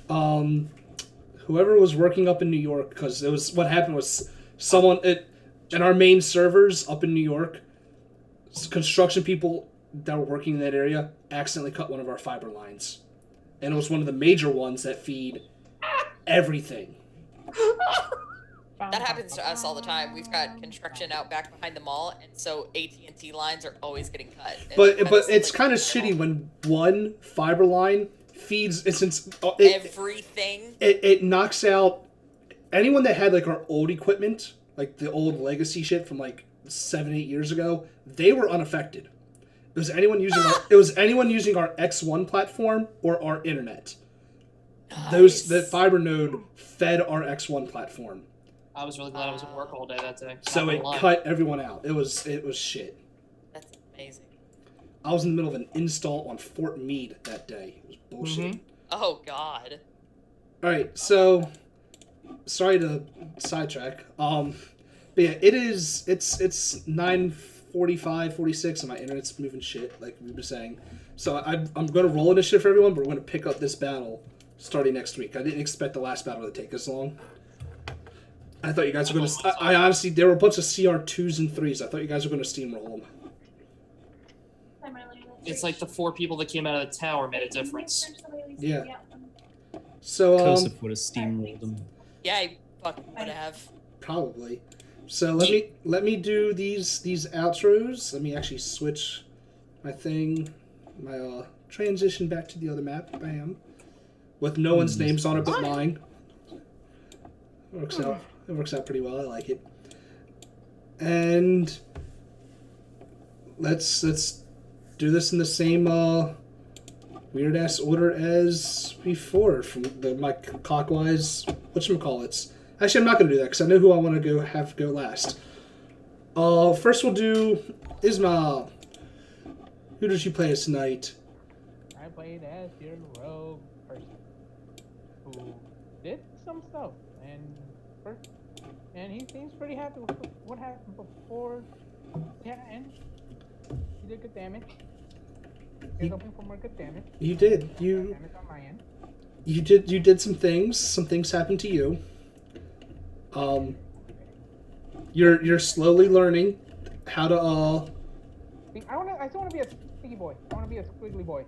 A: Whoever was working up in New York, because it was what happened was someone in our main servers up in New York, construction people that were working in that area accidentally cut one of our fiber lines, and it was one of the major ones that feed everything.
D: That happens to us all the time. We've got construction out back behind the mall, and so AT&T lines are always getting cut.
A: But it's kind of shitty when one fiber line feeds
D: everything.
A: It knocks out anyone that had like our old equipment, like the old legacy shit from like 7-8 years ago. They were unaffected. It was anyone using our X1 platform or our internet.
D: Nice.
A: The fiber node fed our X1 platform.
B: I was really glad I was at work all day that day.
A: So it cut everyone out. It was shit.
D: That's amazing.
A: I was in the middle of an install on Fort Meade that day. It was bullshit.
B: Mm-hmm.
D: Oh God.
A: All right, so sorry to sidetrack. But yeah, it's 9:45, 46, and my internet's moving shit like we were saying. So I'm going to roll initiative for everyone, but we're going to pick up this battle starting next week. I didn't expect the last battle to take this long. I thought you guys were going to... I honestly... There were a bunch of CR 2s and 3s. I thought you guys were going to steamroll them.
B: It's like the 4 people that came out of the tower made a difference.
A: Yeah. So,
E: Kosef would have steamrolled them.
D: Yeah, I fucking would have.
A: Probably. So let me do these outros. Let me actually switch my thing, my transition back to the other map. Bam. With no one's names on it but mine. It works out pretty well. I like it. And let's do this in the same weird ass order as before from my clockwise whatchamacallits. Actually, I'm not gonna do that because I know who I want to go last. First we'll do Isma. Who did you play as tonight?
C: I played as your rogue person who did some stuff, and he seems pretty happy with what happened before. Yeah, and he did good damage. He's hoping for more good damage.
A: You did.
C: Damage on my end.
A: You did some things. Some things happened to you. You're slowly learning how to
C: I still want to be a sneaky boy. I want to be a squiggly boy.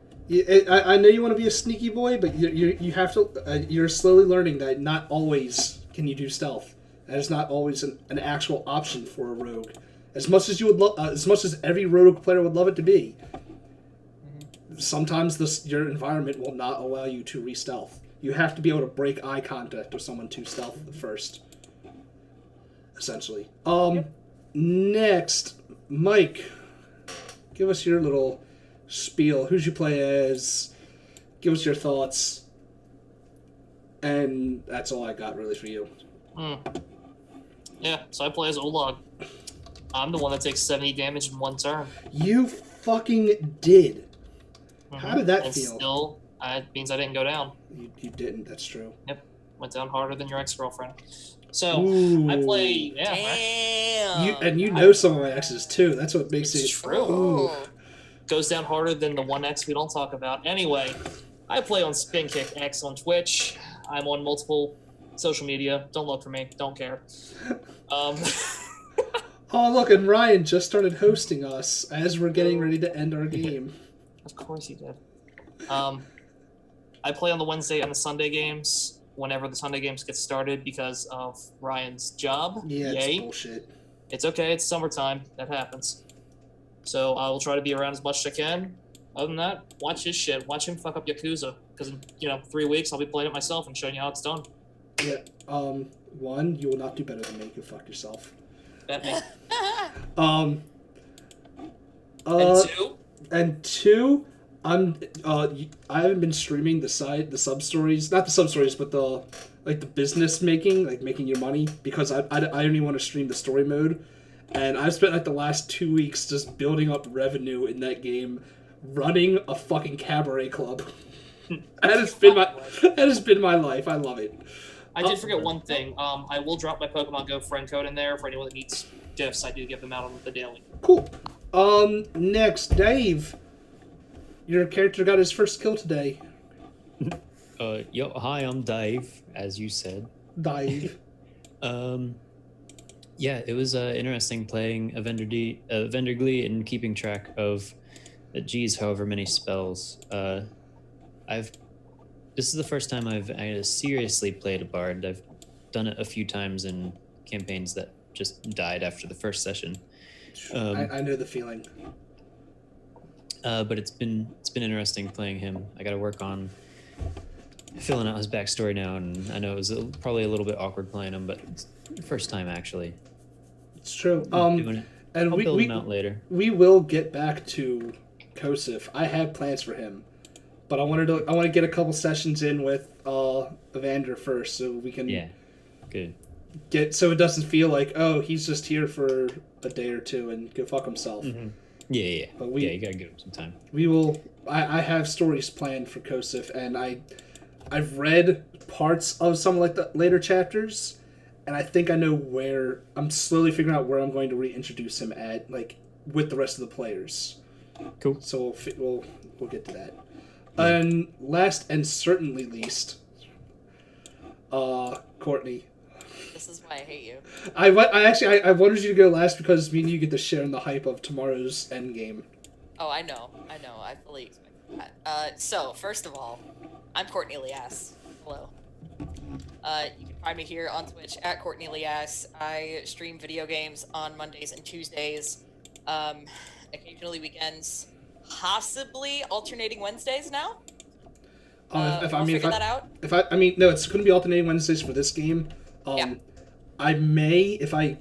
A: I know you want to be a sneaky boy, but you have to. You're slowly learning that not always can you do stealth. That is not always an actual option for a rogue. As much as you would as much as every rogue player would love it to be. Sometimes your environment will not allow you to re-stealth. You have to be able to break eye contact with someone to stealth first. Essentially. Next, Mike, give us your little spiel. Who'd you play as? Give us your thoughts. And that's all I got really for you.
B: Yeah, so I play as Olag. I'm the one that takes 70 damage in one turn.
A: You fucking did. How did that
B: and
A: feel?
B: Still, it means I didn't go down.
A: You didn't, that's true.
B: Yep, went down harder than your ex-girlfriend. So,
A: Ooh.
B: I play... Yeah, right?
D: Damn.
A: You know some of my exes too. That's what makes
B: It's
A: it
B: true.
A: Ooh.
B: Goes down harder than the one X we don't talk about. Anyway, I play on Spin Kick X on Twitch. I'm on multiple social media. Don't look for me. Don't care.
A: Oh, look, and Ryan just started hosting us as we're getting ready to end our game.
B: Of course he did. I play on the Wednesday and the Sunday games whenever the Sunday games get started because of Ryan's job.
A: Yeah,
B: Yay.
A: it's bullshit.
B: It's okay. It's summertime. That happens. So I will try to be around as much as I can. Other than that, watch his shit. Watch him fuck up Yakuza. Because in 3 weeks, I'll be playing it myself and showing you how it's done.
A: Yeah. One, you will not do better than me. Go fuck yourself.
B: Bet me.
A: And
B: And 2,
A: two, I haven't been streaming the sub stories, not the sub stories, but the business making, like making your money, because I only want to stream the story mode, and I've spent like the last 2 weeks just building up revenue in that game, running a fucking cabaret club. that has been my life. I love it.
B: I did forget one thing. I will drop my Pokemon Go friend code in there for anyone that needs diffs, I do give them out on the daily.
A: Cool. Next, Dave. Your character got his first kill today.
E: Yo, hi, I'm Dave, as you said.
A: Dave.
E: Yeah, it was interesting playing a vendor glee and keeping track of, however many spells. This is the first time I seriously played a bard. I've done it a few times in campaigns that just died after the first session.
A: I know the feeling.
E: But it's been interesting playing him. I got to work on filling out his backstory now, and I know it was probably a little bit awkward playing him, but it's the first time actually.
A: It's true.
E: Doing it.
A: And
E: I'll
A: we
E: build him out later.
A: We will get back to Kosif. I have plans for him, but I want to get a couple sessions in with Evander first, so we can
E: good
A: so it doesn't feel like, oh, he's just here for a day or two and go fuck himself.
E: Mm-hmm. Yeah.
A: But
E: you gotta give him some time.
A: We will. I have stories planned for Kosif, and I've read parts of some like the later chapters, and I think I know where. I'm slowly figuring out where I'm going to reintroduce him at, like with the rest of the players.
E: Cool.
A: So we'll get to that. And last and certainly least, Courtney.
D: This is why I hate you.
A: I wanted you to go last because me and you get to share in the hype of tomorrow's endgame.
D: Oh, I know. I fully expected that. So, first of all, I'm Courtney Lias. Hello. You can find me here on Twitch at Courtney Lias. I stream video games on Mondays and Tuesdays. Occasionally weekends. Possibly alternating Wednesdays now. We'll figure that out.
A: No, it's going to be alternating Wednesdays for this game.
D: Yeah.
A: I may, if I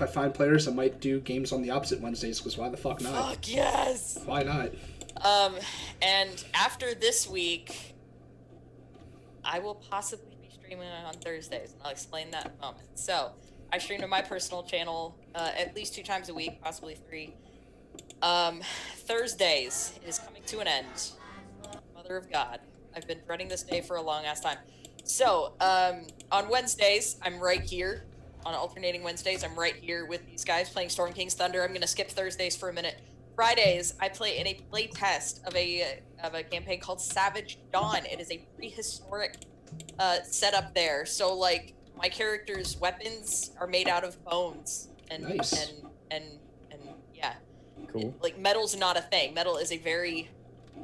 A: find players, I might do games on the opposite Wednesdays, because why the fuck not?
D: Fuck yes!
A: Why not?
D: And after this week, I will possibly be streaming on Thursdays, and I'll explain that in a moment. So, I stream to my personal channel at least 2 times a week, possibly 3. Thursdays is coming to an end. Mother of God. I've been dreading this day for a long ass time. So, on Wednesdays, I'm right here. On alternating Wednesdays, I'm right here with these guys playing Storm King's Thunder. I'm going to skip Thursdays for a minute. Fridays, I play in a play test of a campaign called Savage Dawn. It is a prehistoric setup there. So, like, my character's weapons are made out of bones. And,
A: nice.
D: And yeah.
E: Cool.
D: Like, metal's not a thing. Metal is a very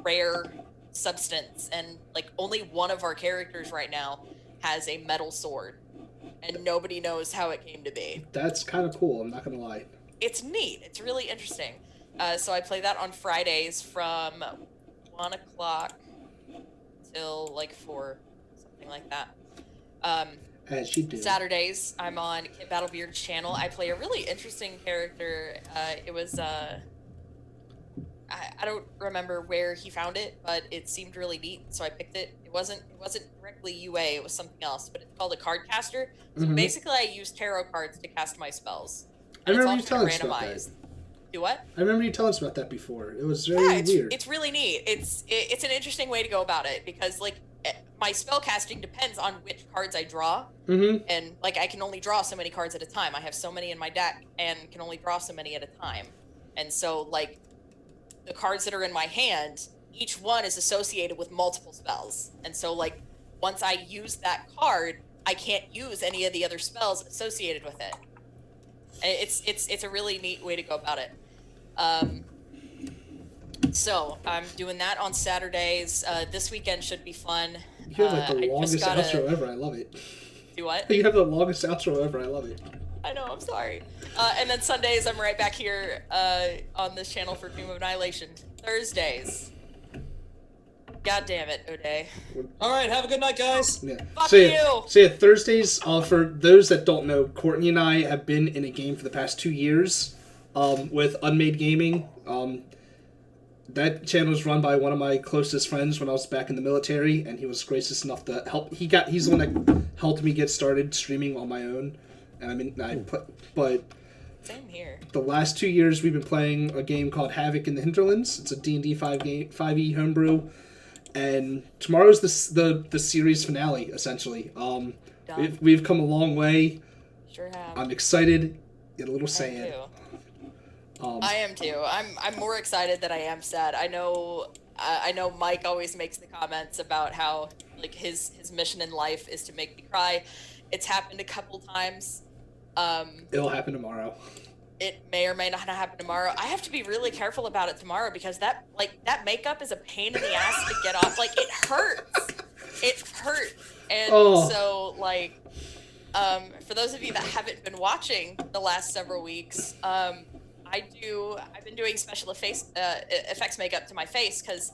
D: rare substance, and like only one of our characters right now has a metal sword, and nobody knows how it came to be.
A: That's kind of cool, I'm not gonna lie.
D: It's neat. It's really interesting. So I play that on Fridays from 1 o'clock till like 4, something like that.
A: As you do.
D: Saturdays, I'm on Kit Battlebeard's channel. I play a really interesting character. It was I don't remember where he found it, but it seemed really neat, so I picked it. It wasn't directly UA, it was something else, but it's called a card caster. So basically I use tarot cards to cast my spells.
A: I remember you telling us about that.
D: Do what?
A: I remember you telling us about that before. It was very weird.
D: It's really neat. It's an interesting way to go about it, because like my spell casting depends on which cards I draw. And like I can only draw so many cards at a time. I have so many in my deck and can only draw so many at a time. And so like the cards that are in my hand, each one is associated with multiple spells. And so like once I use that card, I can't use any of the other spells associated with it. And it's a really neat way to go about it. So I'm doing that on Saturdays. This weekend should be fun.
A: You have like the longest outro ever. I love it.
D: Do what?
A: You have the longest outro ever. I love it.
D: I know, I'm sorry. And then Sundays, I'm right back here on this channel for Doom of Annihilation. Thursdays. God damn it, O'Day.
B: Alright, have a good night, guys.
A: Yeah.
D: Fuck you!
A: So yeah, Thursdays, for those that don't know, Courtney and I have been in a game for the past 2 years with Unmade Gaming. That channel is run by one of my closest friends when I was back in the military, and he was gracious enough to help. He's the one that helped me get started streaming on my own. And but
D: Same here.
A: The last 2 years we've been playing a game called Havoc in the Hinterlands. It's a D&D 5e homebrew, and tomorrow's the series finale essentially. We've come a long way.
D: Sure have.
A: I'm excited. Get a little
D: I am
A: sad.
D: too. I am too. I'm more excited than I am sad. I know Mike always makes the comments about how like his mission in life is to make me cry. It's happened a couple times.
A: It'll happen tomorrow.
D: It may or may not happen tomorrow. I have to be really careful about it tomorrow because that makeup is a pain in the ass to get off. Like, it hurts. It hurts. And so, like, for those of you that haven't been watching the last several weeks, I've been doing special effects makeup to my face because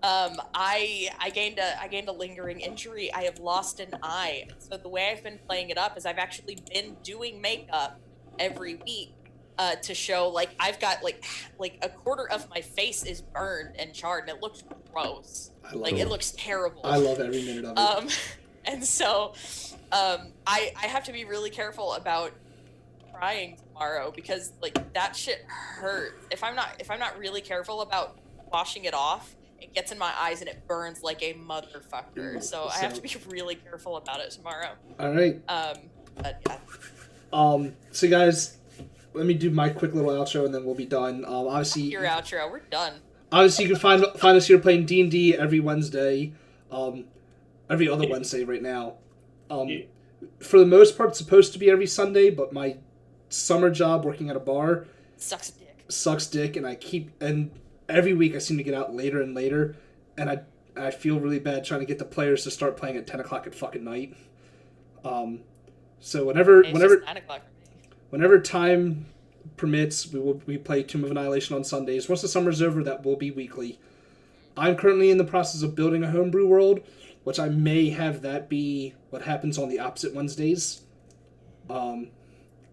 D: I gained a lingering injury. I have lost an eye. So the way I've been playing it up is I've actually been doing makeup every week to show, like, I've got like a quarter of my face is burned and charred, and it looks gross. It looks terrible.
A: I love every minute of it.
D: And so I have to be really careful about crying tomorrow because like that shit hurts. If I'm not really careful about washing it off, it gets in my eyes and it burns like a motherfucker. So I have to be really careful about it tomorrow.
A: All right.
D: But yeah.
A: So guys, let me do my quick little outro and then we'll be done. Obviously,
D: Your outro, we're done.
A: Obviously, you can find us here playing D&D every Wednesday, every other Wednesday right now. For the most part, it's supposed to be every Sunday, but my summer job working at a bar sucks dick, and every week I seem to get out later and later, and I feel really bad trying to get the players to start playing at 10 o'clock at fucking night. So whenever
D: 9 o'clock for me.
A: Whenever time permits, we play Tomb of Annihilation on Sundays. Once the summer's over, that will be weekly. I'm currently in the process of building a homebrew world, which I may have that be what happens on the opposite Wednesdays. I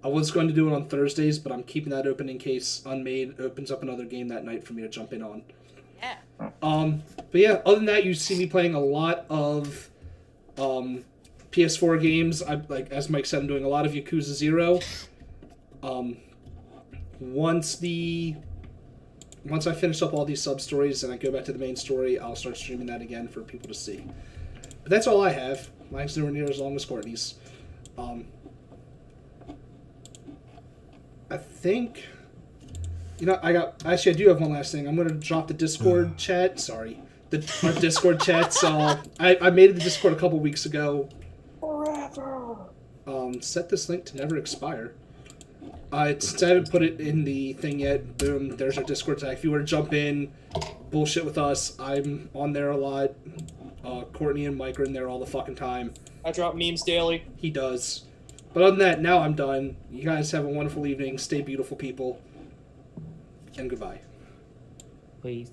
A: was going to do it on Thursdays, but I'm keeping that open in case Unmade opens up another game that night for me to jump in on.
D: Yeah.
A: But yeah, other than that, you see me playing a lot of PS4 games. As Mike said, I'm doing a lot of Yakuza 0. Once I finish up all these sub-stories and I go back to the main story, I'll start streaming that again for people to see. But that's all I have. Mine's nowhere near as long as Courtney's. I think... I do have one last thing. I'm going to drop the Discord chat. Sorry. Our Discord chat. So I made the Discord a couple weeks ago. Forever. Set this link to never expire. I haven't put it in the thing yet. Boom, there's our Discord tag. If you want to jump in, bullshit with us, I'm on there a lot. Courtney and Mike are in there all the fucking time.
B: I drop memes daily.
A: He does. But other than that, now I'm done. You guys have a wonderful evening. Stay beautiful, people. And goodbye.
E: Please.